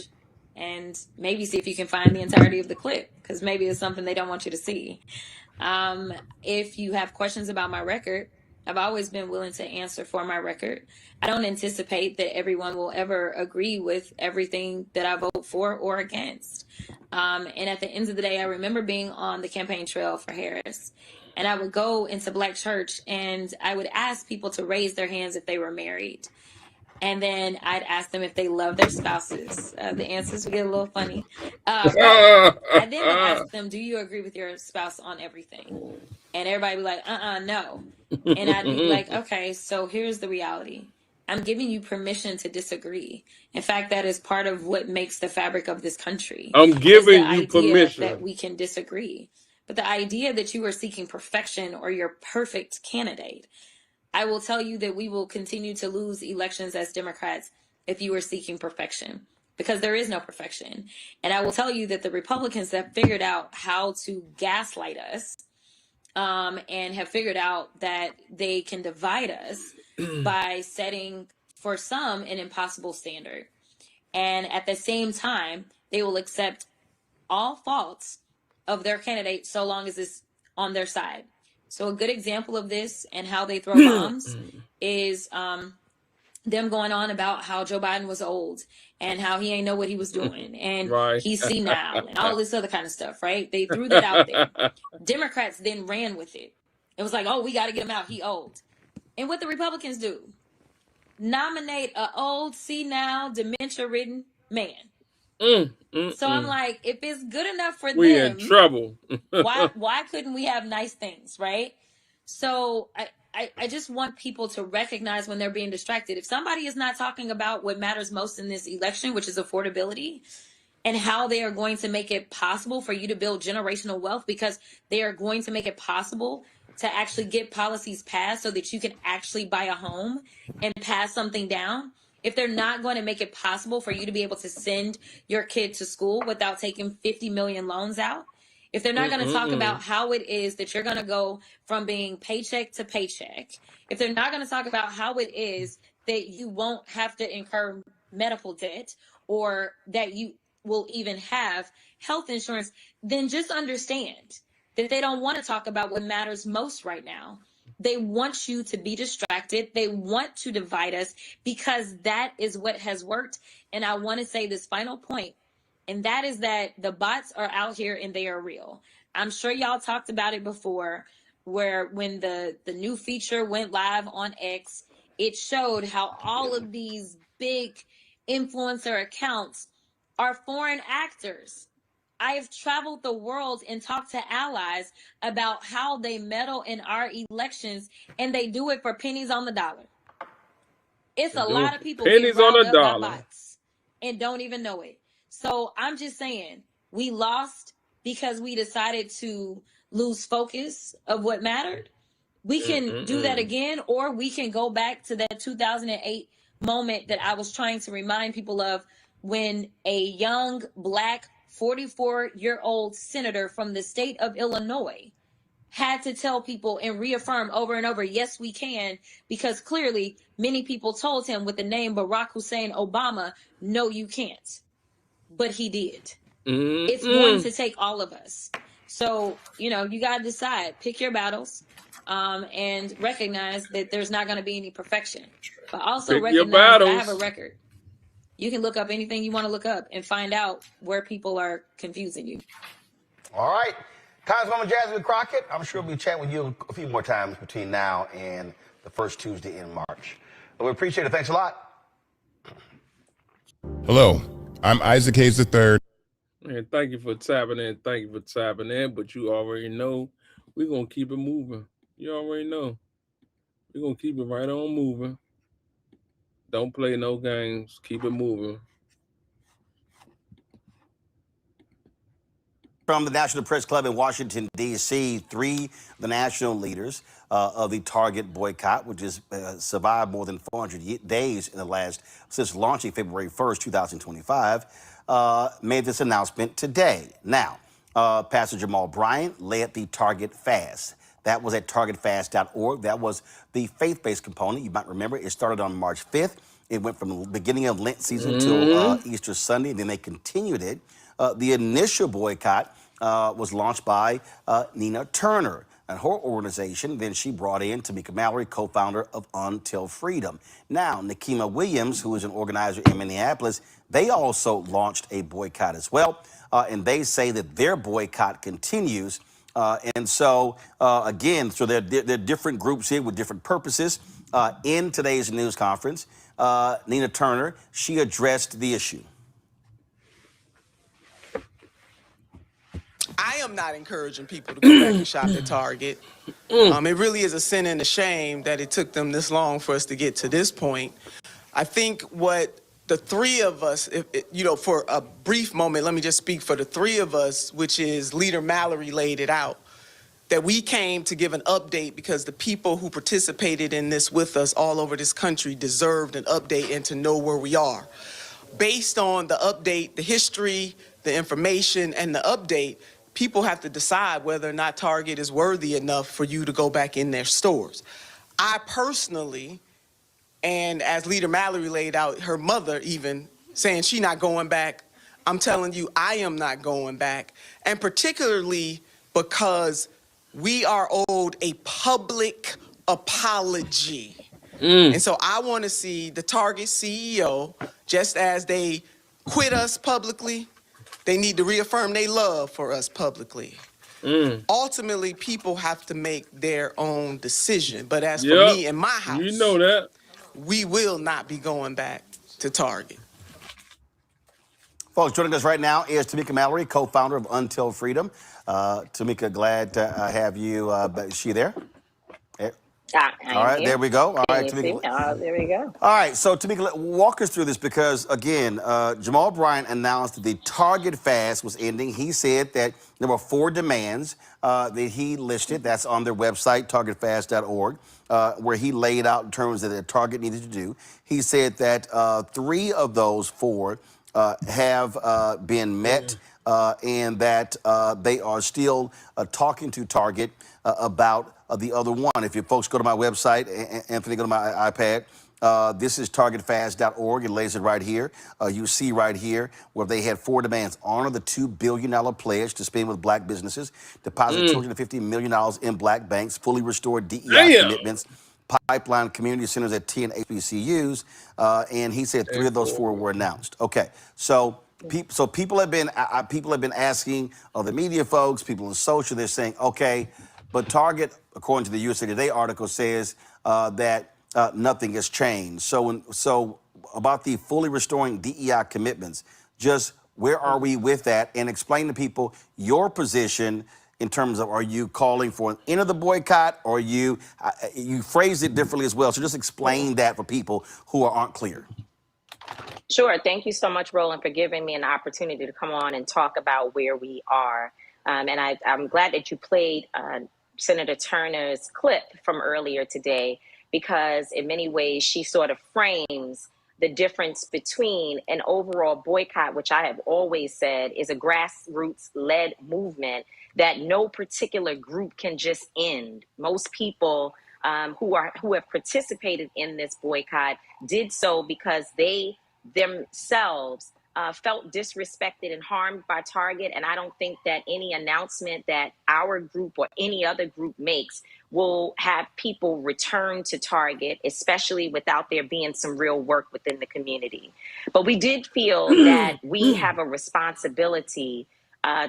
and maybe see if you can find the entirety of the clip, because maybe it's something they don't want you to see. If you have questions about my record, I've always been willing to answer for my record. I don't anticipate that everyone will ever agree with everything that I vote for or against. And at the end of the day, I remember being on the campaign trail for Harris, and I would go into Black church and I would ask people to raise their hands if they were married. And then I'd ask them if they love their spouses. The answers would get a little funny. But I then would ask them, do you agree with your spouse on everything? And everybody would be like, no. And I'd be like, okay, so here's the reality. I'm giving you permission to disagree. In fact, that is part of what makes the fabric of this country. I'm giving you permission that we can disagree. But the idea that you are seeking perfection or your perfect candidate, I will tell you that we will continue to lose elections as Democrats if you are seeking perfection, because there is no perfection. And I will tell you that the Republicans have figured out how to gaslight us, and have figured out that they can divide us by setting, for some, an impossible standard. And at the same time, they will accept all faults of their candidate so long as it's on their side. So a good example of this and how they throw bombs is them going on about how Joe Biden was old and how he ain't know what he was doing and he's senile and all this other kind of stuff, right? They threw that out there. Democrats then ran with it. It was like, oh, we got to get him out. He old. And what the Republicans do? Nominate an old, senile, dementia-ridden man. So I'm like, if it's good enough for we them, in trouble. why couldn't we have nice things, right? So I just want people to recognize when they're being distracted. If somebody is not talking about what matters most in this election, which is affordability, and how they are going to make it possible for you to build generational wealth, because they are going to make it possible to actually get policies passed so that you can actually buy a home and pass something down. If they're not going to make it possible for you to be able to send your kid to school without taking 50 million loans out, if they're not going to talk about how it is that you're going to go from being paycheck to paycheck, if they're not going to talk about how it is that you won't have to incur medical debt or that you will even have health insurance, then just understand that they don't want to talk about what matters most right now. They want you to be distracted. They want to divide us because that is what has worked. And I want to say this final point, and that is that the bots are out here and they are real. I'm sure y'all talked about it before, where when the new feature went live on X, it showed how all of these big influencer accounts are foreign actors. I have traveled the world and talked to allies about how they meddle in our elections, and they do it for pennies on the dollar. It's a lot of people pennies get on riled the up by dollar bots and don't even know it. So I'm just saying, we lost because we decided to lose focus of what mattered. We can do that again, or we can go back to that 2008 moment that I was trying to remind people of, when a young Black 44-year-old senator from the state of Illinois had to tell people and reaffirm over and over, yes, we can, because clearly many people told him with the name Barack Hussein Obama, no, you can't. But he did. It's going to take all of us. So, you got to decide, pick your battles, and recognize that there's not going to be any perfection. But also recognize that I have a record. You can look up anything you want to look up and find out where people are confusing you. All right. Congresswoman Jasmine Crockett, I'm sure we'll be chatting with you a few more times between now and the first Tuesday in March. But we appreciate it. Thanks a lot. Hello, I'm Isaac Hayes III. And thank you for tapping in. Thank you for tapping in. But you already know we're going to keep it moving. You already know. We're going to keep it right on moving. Don't play no games. Keep it moving. From the National Press Club in Washington, D.C., 3 the national leaders of the Target boycott, which has survived more than 400 days since launching February 1st, 2025, made this announcement today. Now, Pastor Jamal Bryant led the Target Fast. That was at targetfast.org. That was the faith-based component. You might remember it started on March 5th. It went from the beginning of Lent season till Easter Sunday, and then they continued it. The initial boycott was launched by Nina Turner and her organization. Then she brought in Tamika Mallory, co-founder of Until Freedom. Now, Nikema Williams, who is an organizer in Minneapolis, they also launched a boycott as well. And they say that their boycott continues. And so, again, so there are different groups here with different purposes. In today's news conference, Nina Turner, she addressed the issue. I am not encouraging people to go back and shop at Target. It really is a sin and a shame that it took them this long for us to get to this point. I think what the three of us, for a brief moment, let me just speak for the three of us, which is Leader Mallory laid it out, that we came to give an update because the people who participated in this with us all over this country deserved an update and to know where we are. Based on the update, the history, the information, and the update, people have to decide whether or not Target is worthy enough for you to go back in their stores. I personally, and as Leader Mallory laid out, her mother even saying she's not going back, I'm telling you, I am not going back. And particularly because we are owed a public apology. And so I want to see the Target CEO, just as they quit us publicly, they need to reaffirm their love for us publicly. Ultimately, people have to make their own decision. But as for me and my house, you know that we will not be going back to Target. Folks, joining us right now is Tamika Mallory, co-founder of Until Freedom. Tamika, glad to have you. Is she there? All right, there we go. All right, Tamika. There we go. All right, so Tamika, walk us through this because, again, Jamal Bryant announced that the Target fast was ending. He said that there were 4 demands that he listed. That's on their website, targetfast.org, where he laid out in terms that the Target needed to do. He said that 3 of those 4 have been met and that they are still talking to Target about the other one. If you folks go to my website, Anthony, go to my iPad, this is targetfast.org. It lays it right here. You see right here where they had 4 demands. Honor the $2 billion pledge to spend with black businesses, deposit $250 million in black banks, fully restore DEI commitments, pipeline community centers at 10 HBCUs, and he said 3 of those 4 were announced. Okay, so people have been asking the media folks, people in social, they're saying, okay, but Target, according to the USA Today article, says that nothing has changed. So about the fully restoring DEI commitments, just where are we with that? And explain to people your position in terms of, are you calling for an end of the boycott, or you phrased it differently as well. So just explain that for people who aren't clear. Sure. Thank you so much, Roland, for giving me an opportunity to come on and talk about where we are. And I'm glad that you played Senator Turner's clip from earlier today, because in many ways she sort of frames the difference between an overall boycott, which I have always said is a grassroots-led movement that no particular group can just end. Most people who have participated in this boycott did so because they themselves felt disrespected and harmed by Target. And I don't think that any announcement that our group or any other group makes will have people return to Target, especially without there being some real work within the community. But we did feel that we have a responsibility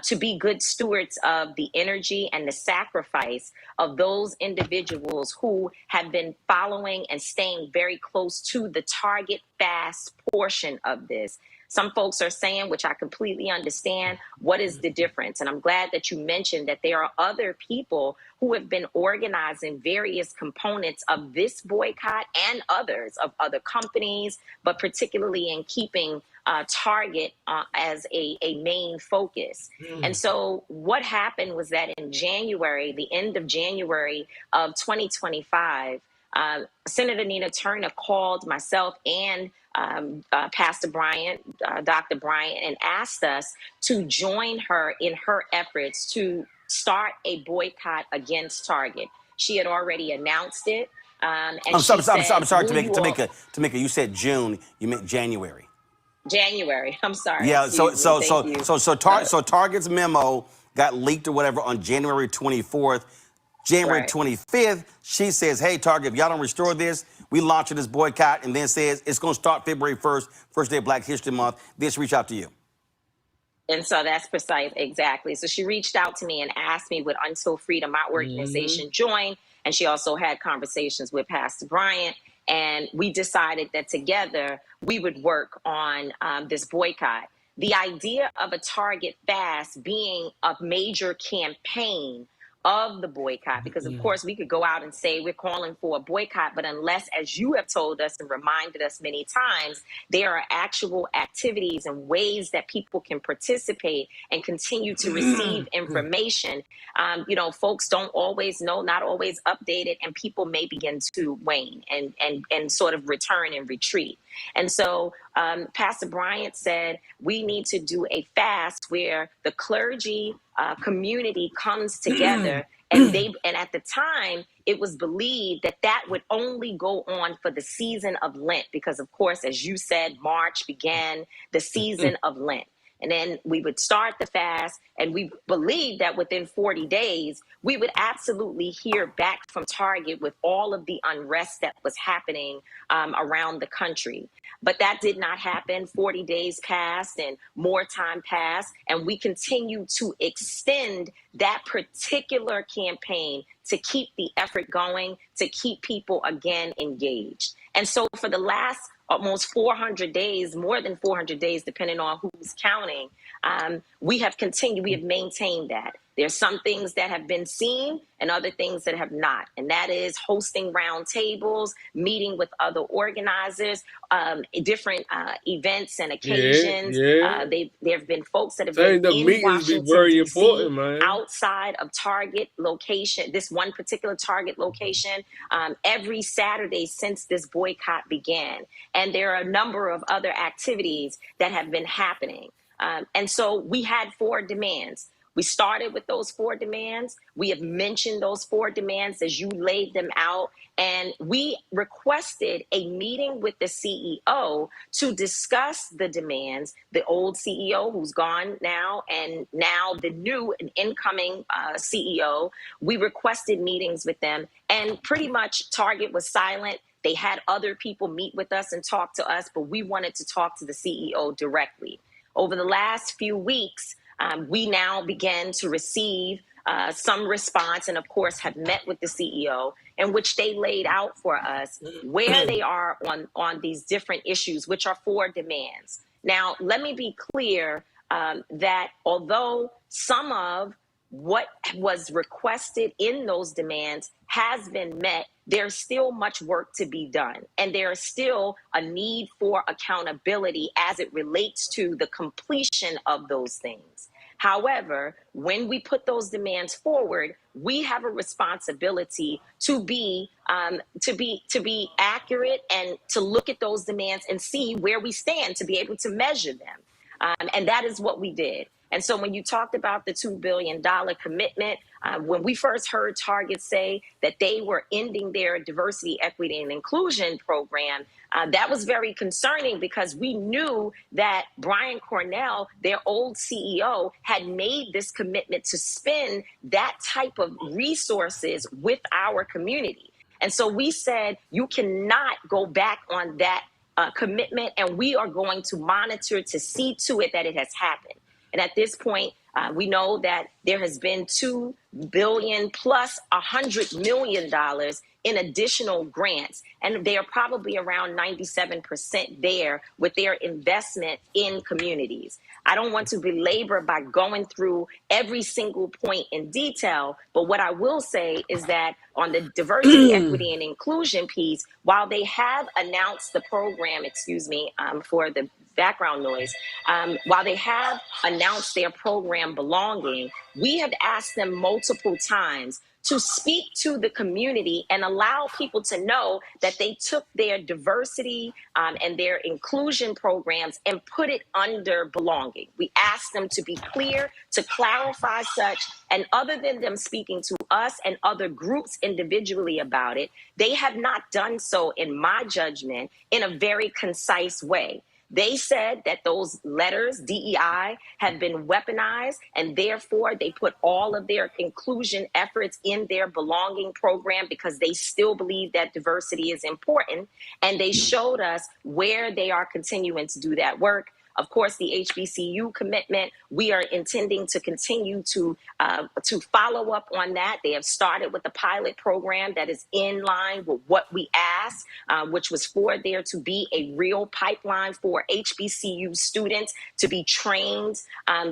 to be good stewards of the energy and the sacrifice of those individuals who have been following and staying very close to the Target fast portion of this. Some folks are saying, which I completely understand, what is the difference? And I'm glad that you mentioned that there are other people who have been organizing various components of this boycott and others of other companies, but particularly in keeping Target as a main focus. And so what happened was that in January, the end of January of 2025, Senator Nina Turner called myself and Pastor Bryant, Dr. Bryant, and asked us to join her in her efforts to start a boycott against Target. She had already announced it. And I'm sorry, Tamika, you said June, you meant January. January, I'm sorry. Yeah, so Target's memo got leaked or whatever on January 24th. January Right. 25th, she says, hey, Target, if y'all don't restore this, we launching this boycott, and then says it's going to start February 1st, first day of Black History Month. This reach out to you. And so that's precise, exactly. So she reached out to me and asked me would Until Freedom, my organization, join. And she also had conversations with Pastor Bryant. And we decided that together we would work on this boycott. The idea of a Target fast being a major campaign of the boycott, because of course we could go out and say we're calling for a boycott, but unless, as you have told us and reminded us many times, there are actual activities and ways that people can participate and continue to receive information, folks don't always know, not always updated, and people may begin to wane and sort of return and retreat. And so Pastor Bryant said we need to do a fast where the clergy community comes together, and at the time it was believed that would only go on for the season of Lent, because of course, as you said, March began the season of Lent. And then we would start the fast, and we believed that within 40 days, we would absolutely hear back from Target with all of the unrest that was happening around the country. But that did not happen. 40 days passed and more time passed, and we continue to extend that particular campaign to keep the effort going, to keep people again engaged. And so for the last almost 400 days, more than 400 days, depending on who's counting, we have continued, we have maintained that. There's some things that have been seen and other things that have not. And that is hosting roundtables, meeting with other organizers, different events and occasions. There have been folks that have been in Washington, D.C., outside of Target location, this one particular Target location, every Saturday since this boycott began. And there are a number of other activities that have been happening. And so we had 4 demands. We started with those 4 demands. We have mentioned those 4 demands as you laid them out. And we requested a meeting with the CEO to discuss the demands, the old CEO who's gone now, and now the new and incoming CEO. We requested meetings with them, and pretty much Target was silent. They had other people meet with us and talk to us, but we wanted to talk to the CEO directly. Over the last few weeks, we now began to receive some response, and of course have met with the CEO, in which they laid out for us where they are on these different issues, which are 4 demands. Now, let me be clear that although some of what was requested in those demands has been met, there's still much work to be done. And there is still a need for accountability as it relates to the completion of those things. However, when we put those demands forward, we have a responsibility to be accurate and to look at those demands and see where we stand, to be able to measure them. And that is what we did. And so when you talked about the $2 billion commitment, when we first heard Target say that they were ending their diversity, equity, and inclusion program, that was very concerning, because we knew that Brian Cornell, their old CEO, had made this commitment to spend that type of resources with our community. And so we said, you cannot go back on that commitment, and we are going to monitor to see to it that it has happened. And at this point, we know that there has been $2 billion plus $100 million in additional grants, and they are probably around 97% there with their investment in communities. I don't want to belabor by going through every single point in detail, but what I will say is that on the diversity, equity, and inclusion piece, while they have announced the program, for the background noise, while they have announced their program Belonging, we have asked them multiple times to speak to the community and allow people to know that they took their diversity and their inclusion programs and put it under Belonging. We asked them to be clear, to clarify such, and other than them speaking to us and other groups individually about it, they have not done so, in my judgment, in a very concise way. They said that those letters, DEI, have been weaponized, and therefore they put all of their inclusion efforts in their belonging program because they still believe that diversity is important. And they showed us where they are continuing to do that work. Of course, the HBCU commitment, we are intending to continue to follow up on that. They have started with a pilot program that is in line with what we asked, which was for there to be a real pipeline for HBCU students to be trained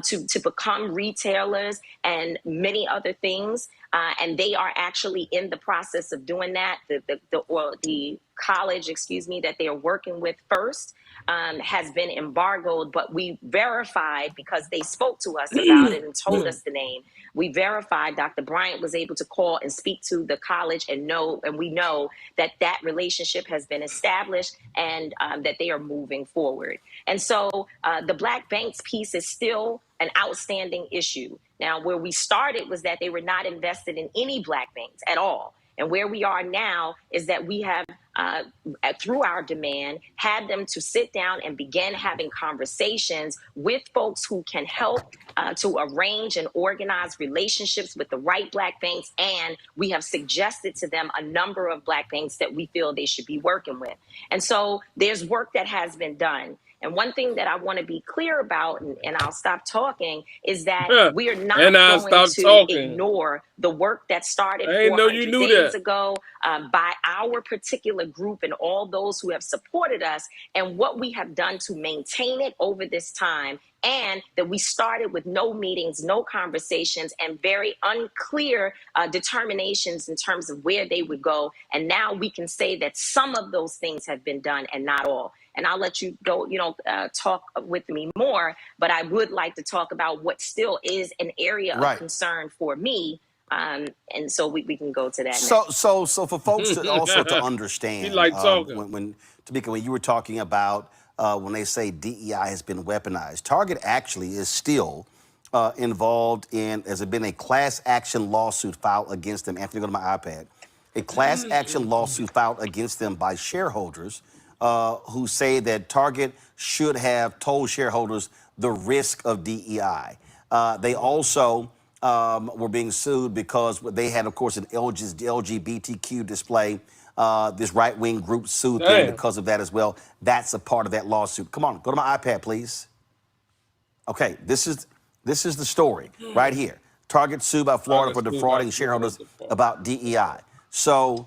to become retailers and many other things. And they are actually in the process of doing that. The college, that they are working with first has been embargoed, but we verified because they spoke to us about it and told us the name. We verified Dr. Bryant was able to call and speak to the college and we know that that relationship has been established and that they are moving forward. And so the Black banks piece is still an outstanding issue. Now, where we started was that they were not invested in any Black banks at all. And where we are now is that we have, through our demand, had them to sit down and begin having conversations with folks who can help to arrange and organize relationships with the right Black banks. And we have suggested to them a number of Black banks that we feel they should be working with. And so there's work that has been done. And one thing that I want to be clear about, and I'll stop talking, is that we are not going to ignore the work that started 400 days ago by our particular group and all those who have supported us and what we have done to maintain it over this time. And that we started with no meetings, no conversations, and very unclear determinations in terms of where they would go. And now we can say that some of those things have been done and not all. And I'll let you go, talk with me more. But I would like to talk about what still is an area of concern for me. And so we can go to that. So for folks to also to understand, he like talking. When Tamika, when you were talking about when they say DEI has been weaponized, Target actually is still involved in, has been a class action lawsuit filed against them. Anthony, go to my iPad. A class action lawsuit filed against them by shareholders who say that Target should have told shareholders the risk of DEI. They also were being sued because they had, of course, an LGBTQ display. This right-wing group sued them because of that as well. That's a part of that lawsuit. Come on, go to my iPad, please. Okay, this is the story right here. Target sued by Florida for defrauding shareholders about DEI. So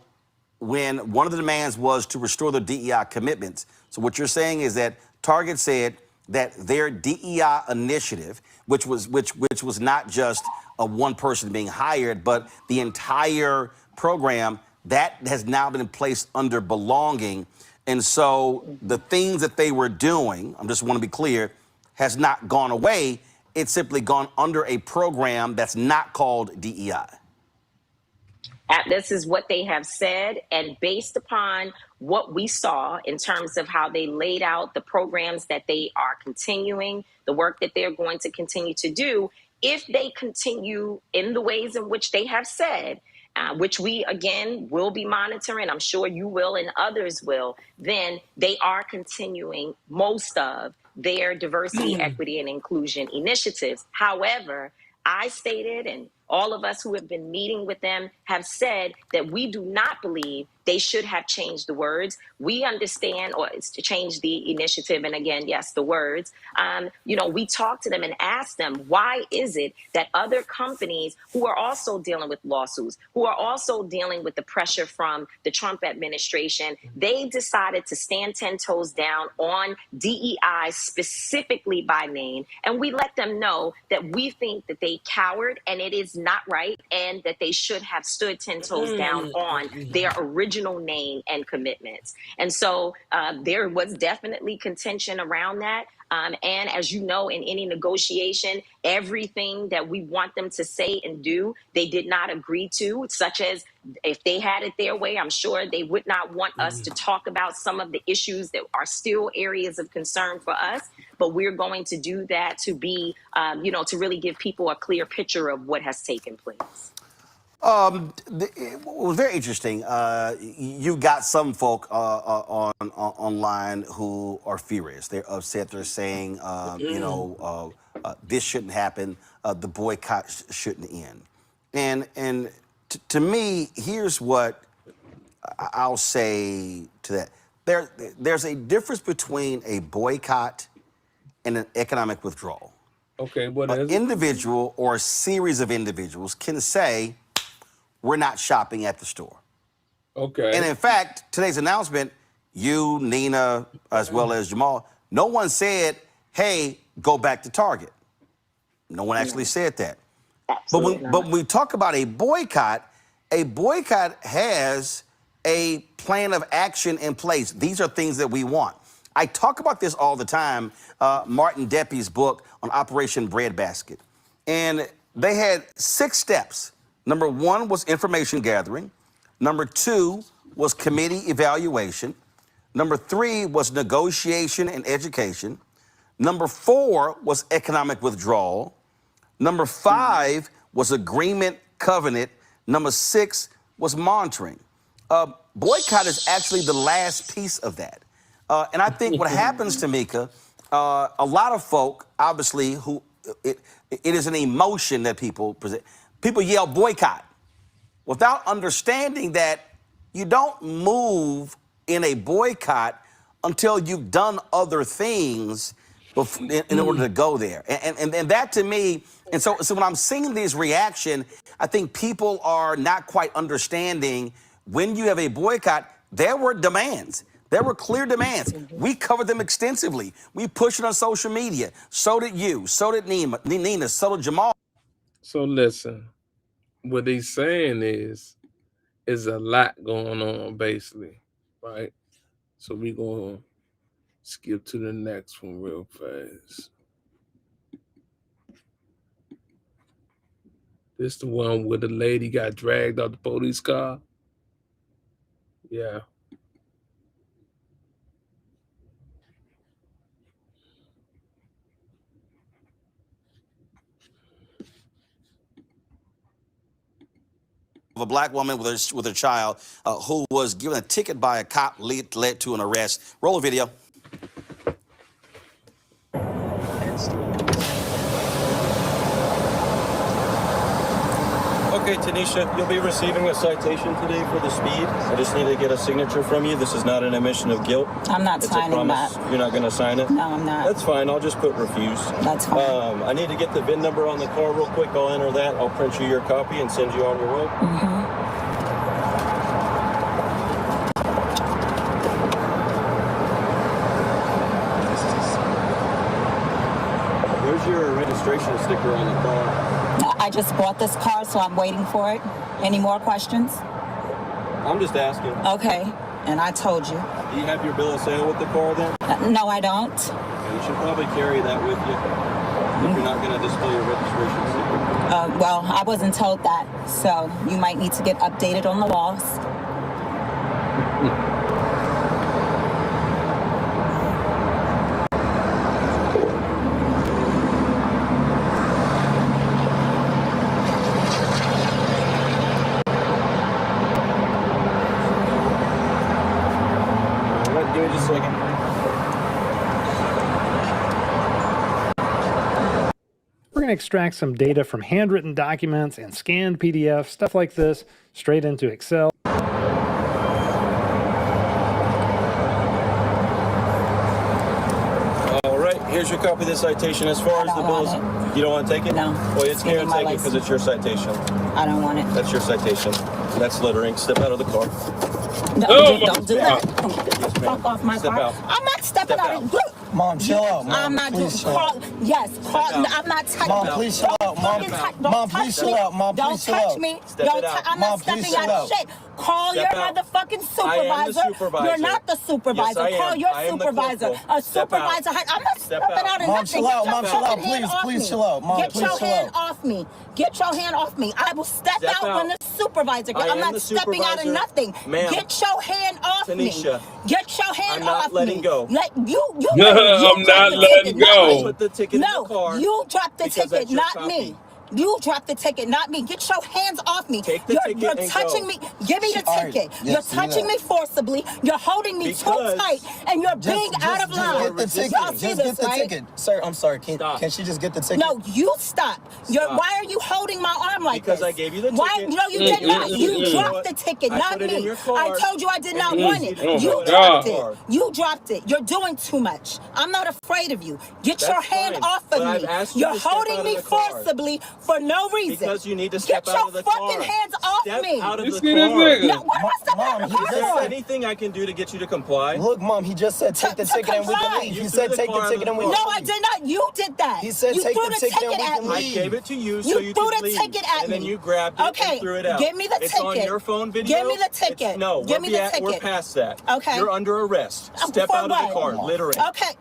when one of the demands was to restore the DEI commitments, so what you're saying is that Target said that their DEI initiative, which was not just a one person being hired, but the entire program, that has now been placed under belonging. And so the things that they were doing, I just want to be clear, has not gone away. It's simply gone under a program that's not called DEI. This is what they have said, and based upon what we saw in terms of how they laid out the programs that they are continuing, the work that they're going to continue to do, if they continue in the ways in which they have said, which we, again, will be monitoring, I'm sure you will and others will, then they are continuing most of their diversity, equity, and inclusion initiatives. However, I stated, and all of us who have been meeting with them have said that we do not believe they should have changed the words. We understand, or it's to change the initiative, and again, yes, the words. We talked to them and asked them, why is it that other companies who are also dealing with lawsuits, who are also dealing with the pressure from the Trump administration, they decided to stand 10 toes down on DEI specifically by name. And we let them know that we think that they cowered and it is not right, and that they should have stood 10 toes down on their original name and commitments. And so there was definitely contention around that. And as you know, in any negotiation, everything that we want them to say and do, they did not agree to, such as if they had it their way, I'm sure they would not want us to talk about some of the issues that are still areas of concern for us. But we're going to do that to be, to really give people a clear picture of what has taken place. It was very interesting. You got some folk online who are furious. They're upset. They're saying, this shouldn't happen. The boycott shouldn't end. And to me, here's what I'll say to that. There's a difference between a boycott and an economic withdrawal. Okay, what is An it? individual or a series of individuals can say, we're not shopping at the store. Okay. And in fact, today's announcement, you, Nina, as well as Jamal, no one said, hey, go back to Target. No one actually said that. But when we talk about a boycott has a plan of action in place. These are things that we want. I talk about this all the time, Martin Deppy's book on Operation Breadbasket. And they had 6 steps. Number 1 was information gathering. Number 2 was committee evaluation. Number 3 was negotiation and education. Number 4 was economic withdrawal. Number 5 was agreement covenant. Number 6 was monitoring. Boycott is actually the last piece of that. And I think what happens, Tamika, a lot of folk, obviously, who it is an emotion that people present. People yell boycott without understanding that you don't move in a boycott until you've done other things in order to go there. And that to me, and so when I'm seeing this reaction, I think people are not quite understanding when you have a boycott, there were demands. There were clear demands. We covered them extensively. We pushed it on social media. So did you. So did Nina. So did Jamal. So listen, what he's saying is a lot going on, basically, right? So we're going to skip to the next one real fast. This the one where the lady got dragged out the police car? Yeah. Of a black woman with a child who was given a ticket by a cop led to an arrest. Roll a video. Okay, Tanisha, you'll be receiving a citation today for the speed. I just need to get a signature from you. This is not an admission of guilt. I'm not signing that. You're not going to sign it? No, I'm not. That's fine. I'll just put refuse. That's fine. I need to get the VIN number on the car real quick. I'll enter that. I'll print you your copy and send you on your way. There's your registration sticker on the car. I just bought this car, so I'm waiting for it. Any more questions? I'm just asking. Okay, and I told you. Do you have your bill of sale with the car then? No, I don't. You should probably carry that with you if you're not going to display your registration sticker. Well, I wasn't told that, so you might need to get updated on the laws. Give me just a second. We're going to extract some data from handwritten documents and scanned PDFs, stuff like this, straight into Excel. All right, here's your copy of the citation. As far as the bills, you don't want to take it? No. Well, it's here, take it because it's your citation. I don't want it. That's your citation. That's littering. Step out of the car. No, don't do that. Fuck off my car. out. I'm not stepping out. Mom, chill out. Mom, I'm not doing. please chill out. I'm not touching. Mom, please chill out. Mom, please chill out. Mom, Don't please chill out. touch me. Step it out. I'm Mom, not please stepping chill out of out. shit. Call Step your out. motherfucking supervisor. I am the supervisor. You're not the supervisor. Yes, I Call am. your I am the supervisor. corporal. A Step out. supervisor. I'm not Step stepping out. out of Mom, nothing. chill out. Get Mom, your chill out. fucking hand Please, off please me. chill out. Mom, Get please your chill hand out. off me. Get your hand off me. I will step out when the supervisor. I I'm am not the stepping out of supervisor. nothing. Ma'am. Get your hand off me. Tanisha. Get your hand I'm not off letting me. go. You I'm not letting go. No, you dropped the because ticket, that's not your me. You dropped the ticket, not me. Get your hands off me. Take the ticket you're and touching go. me. Give me the ticket. You're yes, touching me forcibly. You're holding me too tight, and you're being out of line. Get the ticket. Y'all see Just this, get the right? ticket. Sir, I'm sorry. Can she just get the ticket? No, you stop. Why are you holding my arm like Because this? I gave you the Why? ticket. No, you did not. You You dropped the ticket, I not put it in me. your car, I told you I did not and want you it. didn't You throw it dropped out. it. You dropped it. You're doing too much. I'm not afraid of you. Get your That's hand fine, off but of I've me. asked you You're to step holding out of me the car. forcibly for no reason. Because you need to step Get out your of the fucking car. hands off Step me. out of You the see this car. nigga? No, what am I stepping out of the Is car there for? anything I can do to get you to comply? Look, Mom, he just said take the To ticket and we can comply. leave. You He threw said the take the car out ticket of and we the can No, leave. I did not. You did that. He said you take threw the the ticket and ticket we at can me. I leave. gave it to you so You you threw could the leave. ticket at and then me. you grabbed it Okay, and threw it out. give me the it's ticket. on your phone video. Give me the ticket. No, Give me the ticket. We're past that. Okay. You're under arrest. Step For out of what? the car, littering. Okay.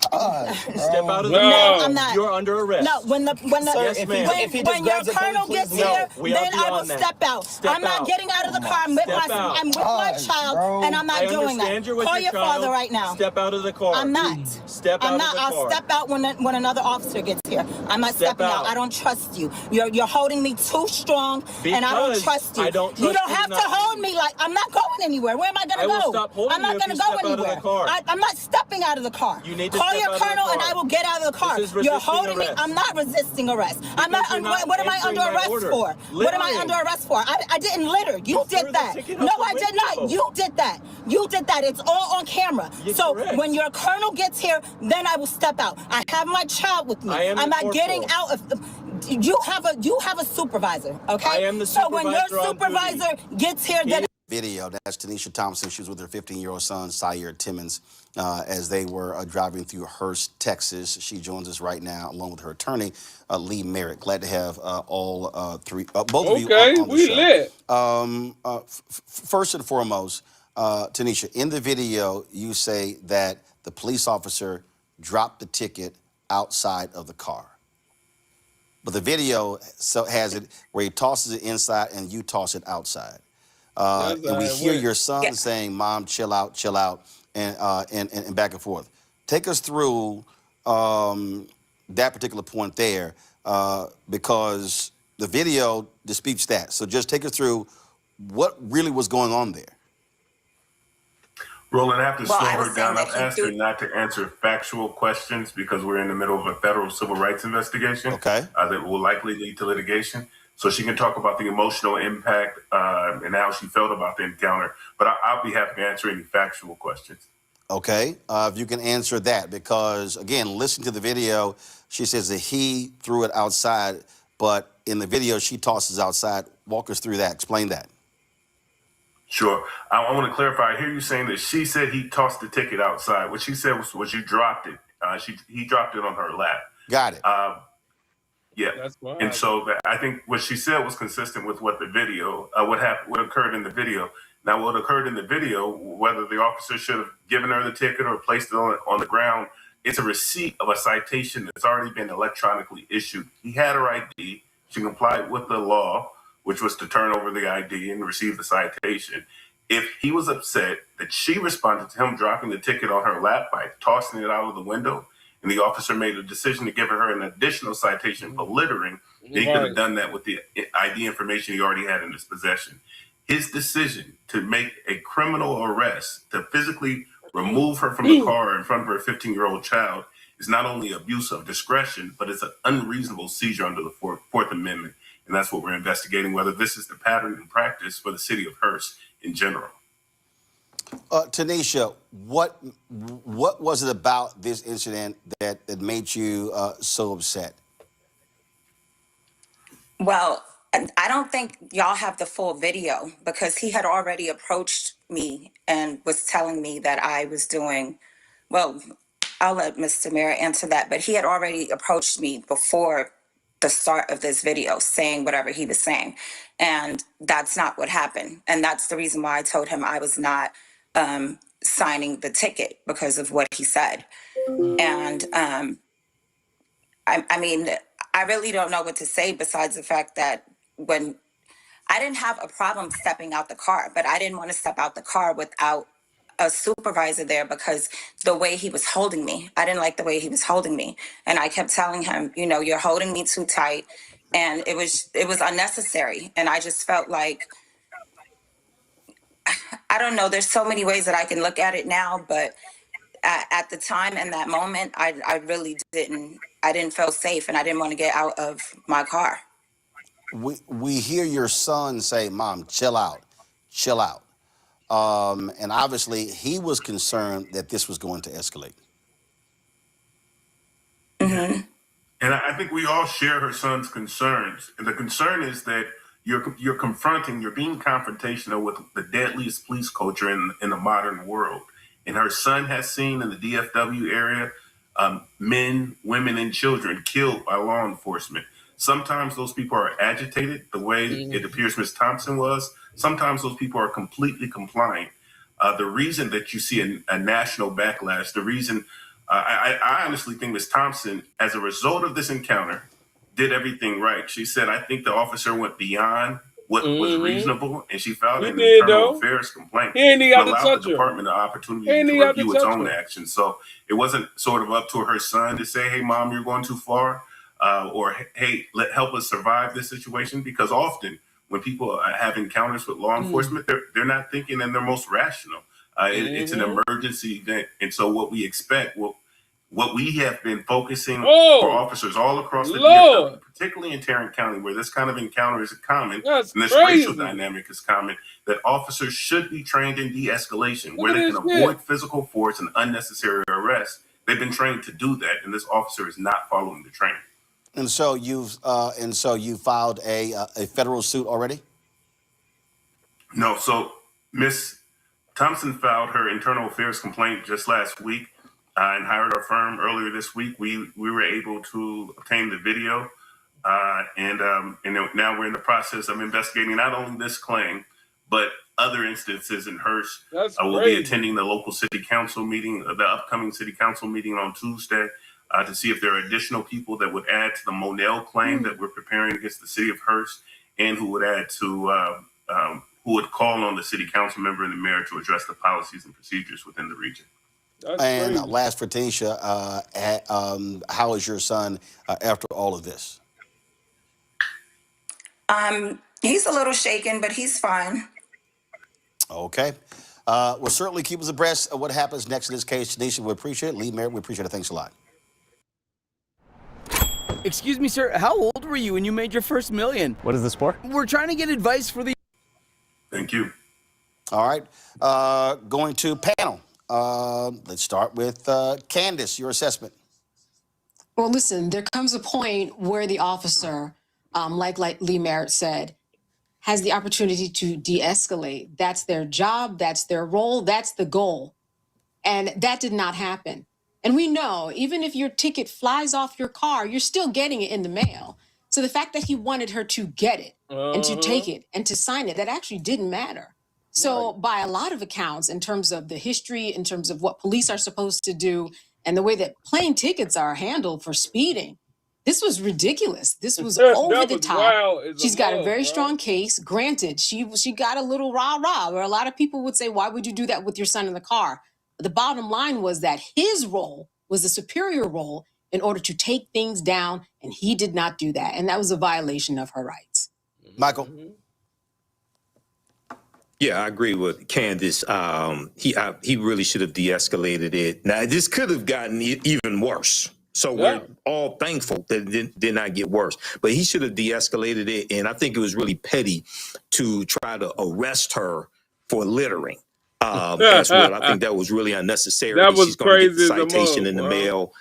Step out of the No. car. I'm not. You're under arrest. No, when Sir, if he just when your grabs it, can we colonel please gets leave? here, we are then I will beyond that. step out. Step I'm not out. getting out of the car. I'm with Step out. I'm with my child, bro. and I'm not I doing understand that. you're with Call your your father child. right now. Step out of the car. I'm not. Step out I'm not. of the I'll car. step out when another officer gets here. I'm not Step stepping out. out. I don't trust you. You're holding me too strong, and I don't Because trust you. I don't You trust don't you have to to not hold me like I'm not going anywhere. Where am I gonna I go? will stop holding I'm not you if gonna you go step out of the anywhere. car. I'm not stepping out of the car. You need to Call step your out of the colonel, and car. I will get out of the car. This is You're resisting holding me. arrest. I'm not resisting arrest. I'm not. you're not What am I answering under my arrest order. for? What am I Littering. under arrest for? I didn't litter. You threw did the that. ticket No, out the I did not. window. You did that. You did that. It's all on camera. You're So correct. when your colonel gets here, then I will step out. I have my child with me. I am I'm the not getting corporal. out of. You have a supervisor. Okay. I am the So when your supervisor on duty. supervisor gets here, then. Video. That's Tanisha Thompson. She was with her 15-year-old son, Syer Timmons, as they were driving through Hurst, Texas. She joins us right now, along with her attorney, Lee Merritt. Glad to have all three, both of you on the we show. lit. First and foremost, Tanisha, in the video, you say that the police officer dropped the ticket outside of the car. But the video has it where he tosses it inside and you toss it outside. And we hear your son saying, "Mom, chill out," and back and forth. Take us through that particular point there, because the video disputes that. So just take us through what really was going on there. Roland, I have to Well, slow I was her down. saying I've that he asked her threw- not to answer factual questions because we're in the middle of a federal civil rights investigation. Okay. That will likely lead to litigation. So she can talk about the emotional impact and how she felt about the encounter. But I'll be happy to answer any factual questions. Okay, if you can answer that, because again, listen to the video. She says that he threw it outside, but in the video she tosses outside. Walk us through that. Explain that. Sure. I want to clarify. I hear you saying that she said he tossed the ticket outside. What she said was you dropped it. He dropped it on her lap. Got it. Yeah. That's why. And so I think what she said was consistent with what the video, what occurred in the video. Now, what occurred in the video, whether the officer should have given her the ticket or placed it on the ground, it's a receipt of a citation that's already been electronically issued. He had her ID. She complied with the law, which was to turn over the ID and receive the citation. If he was upset that she responded to him dropping the ticket on her lap by tossing it out of the window, and the officer made a decision to give her an additional citation for littering, he could have done that with the ID information he already had in his possession. His decision to make a criminal arrest, to physically remove her from the car in front of her 15-year-old child, is not only abuse of discretion, but it's an unreasonable seizure under the Fourth Amendment. And that's what we're investigating, whether this is the pattern and practice for the city of Hurst in general. Tanisha, what was it about this incident that made you so upset? Well, I don't think y'all have the full video because he had already approached me and was telling me that I was doing, well, I'll let Mr. Merritt answer that, but he had already approached me before the start of this video saying whatever he was saying. And that's not what happened. And that's the reason why I told him I was not signing the ticket because of what he said. And I mean, I really don't know what to say besides the fact that when I didn't have a problem stepping out the car, but I didn't want to step out the car without a supervisor there because the way he was holding me, I didn't like the way he was holding me. And I kept telling him, you know, you're holding me too tight. and it was unnecessary. And I just felt like, I don't know, there's so many ways that I can look at it now, but at the time and that moment, I really didn't feel safe, and I didn't want to get out of my car. We hear your son say, "Mom, chill out, chill out," and obviously he was concerned that this was going to escalate. Mm-hmm. And I think we all share her son's concerns, and the concern is that you're confronting, you're being confrontational with the deadliest police culture in the modern world. And her son has seen in the DFW area men, women, and children killed by law enforcement. Sometimes those people are agitated the way it appears Ms. Thompson was. Sometimes those people are completely compliant. The reason that you see a national backlash, the reason I honestly think Ms. Thompson, as a result of this encounter, did everything right. She said, I think the officer went beyond what was reasonable, and she filed an internal affairs complaint and allowed the department an opportunity to review its own actions. So it wasn't sort of up to her son to say, hey, Mom, you're going too far, or hey, help us survive this situation. Because often when people have encounters with law enforcement, they're not thinking in their most rational. It's an emergency event. And so what we expect, what we have been focusing for officers all across the DFW, particularly in Tarrant County, where this kind of encounter is common, and this racial dynamic is common, that officers should be trained in de-escalation, where they can avoid physical force and unnecessary arrest. They've been trained to do that, and this officer is not following the training. And so you filed a federal suit already? No. So Ms. Thompson filed her internal affairs complaint just last week. And hired our firm earlier this week. We were able to obtain the video, and now we're in the process of investigating not only this claim, but other instances in Hearst. We'll be attending the local city council meeting, the upcoming city council meeting on Tuesday, to see if there are additional people that would add to the Monell claim that we're preparing against the city of Hearst, and who would add to who would call on the city council member and the mayor to address the policies and procedures within the region. And last for Tanisha, how is your son after all of this? He's a little shaken, but he's fine. Okay. We'll certainly keep us abreast of what happens next in this case. Tanisha, we appreciate it. Lee, Merritt, we appreciate it. Thanks a lot. Excuse me, sir. How old were you when you made your first million? What is this for? We're trying to get advice for the... Thank you. All right. Going to panel. Let's start with Candace, your assessment. Well, listen, there comes a point where the officer, like Lee Merritt said, has the opportunity to de-escalate. That's their job, that's their role, that's the goal. And that did not happen. And we know, even if your ticket flies off your car, you're still getting it in the mail. So the fact that he wanted her to get it and to take it and to sign it, that actually didn't matter. So by a lot of accounts, in terms of the history, in terms of what police are supposed to do, and the way that plane tickets are handled for speeding, this was ridiculous. This was over the top. She's got a very strong case. Granted, she got a little rah-rah, where a lot of people would say, why would you do that with your son in the car? But the bottom line was that his role was the superior role in order to take things down, and he did not do that. And that was a violation of her rights. Michael? Yeah, I agree with Candace. He really should have de-escalated it. Now, this could have gotten even worse. So we're all thankful that it did not get worse. But he should have de-escalated it. And I think it was really petty to try to arrest her for littering as well. I think that was really unnecessary. That was She's going to get the crazy citation in the mail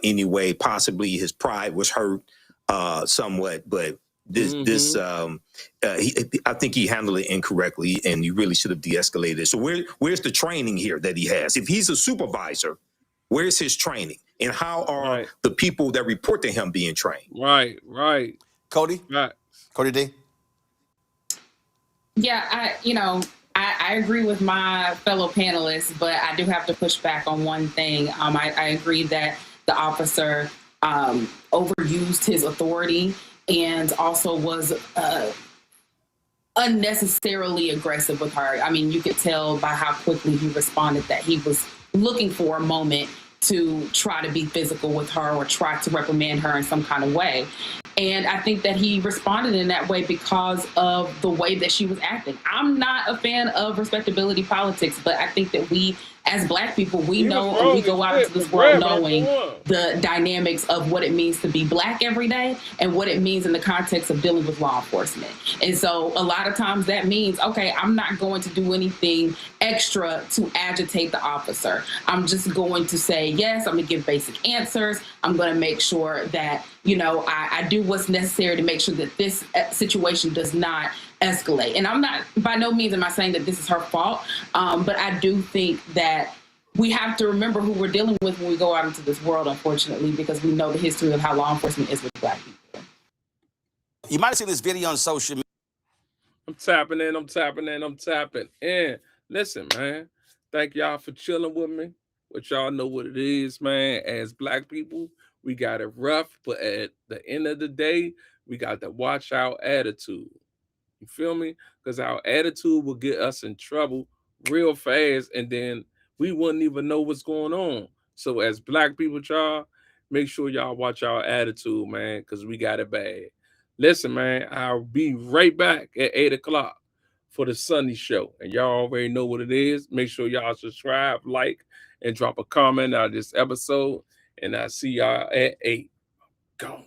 anyway. Possibly his pride was hurt somewhat, but I think he handled it incorrectly, and he really should have de-escalated. So where's the training here that he has? If he's a supervisor, where's his training? And how are the people that report to him being trained? Right. Cody? Cody D? Yeah, I agree with my fellow panelists, but I do have to push back on one thing. I agree that the officer overused his authority and also was unnecessarily aggressive with her. I mean, you could tell by how quickly he responded that he was looking for a moment to try to be physical with her or try to reprimand her in some kind of way. And I think that he responded in that way because of the way that she was acting. I'm not a fan of respectability politics, but I think that we, as Black people, we know, and we go out into this world knowing the dynamics of what it means to be Black every day and what it means in the context of dealing with law enforcement. And so a lot of times that means, okay, I'm not going to do anything extra to agitate the officer. I'm just going to say, yes, I'm going to give basic answers. I'm going to make sure that, you know, I do what's necessary to make sure that this situation does not escalate. And I'm not, by no means am I saying that this is her fault, but I do think that we have to remember who we're dealing with when we go out into this world, unfortunately, because we know the history of how law enforcement is with Black people. You might have seen this video on social media. I'm tapping in. Listen, man, thank y'all for chilling with me. But y'all know what it is, man. As Black people, we got it rough, but at the end of the day, we got to watch our attitude. You feel me? Because our attitude will get us in trouble real fast, and then we wouldn't even know what's going on. So as Black people, y'all, make sure y'all watch our attitude, man, because we got it bad. Listen, man, I'll be right back at 8 o'clock for the Sunday show. And y'all already know what it is. Make sure y'all subscribe, like, and drop a comment on this episode. And I'll see y'all at 8. Gone.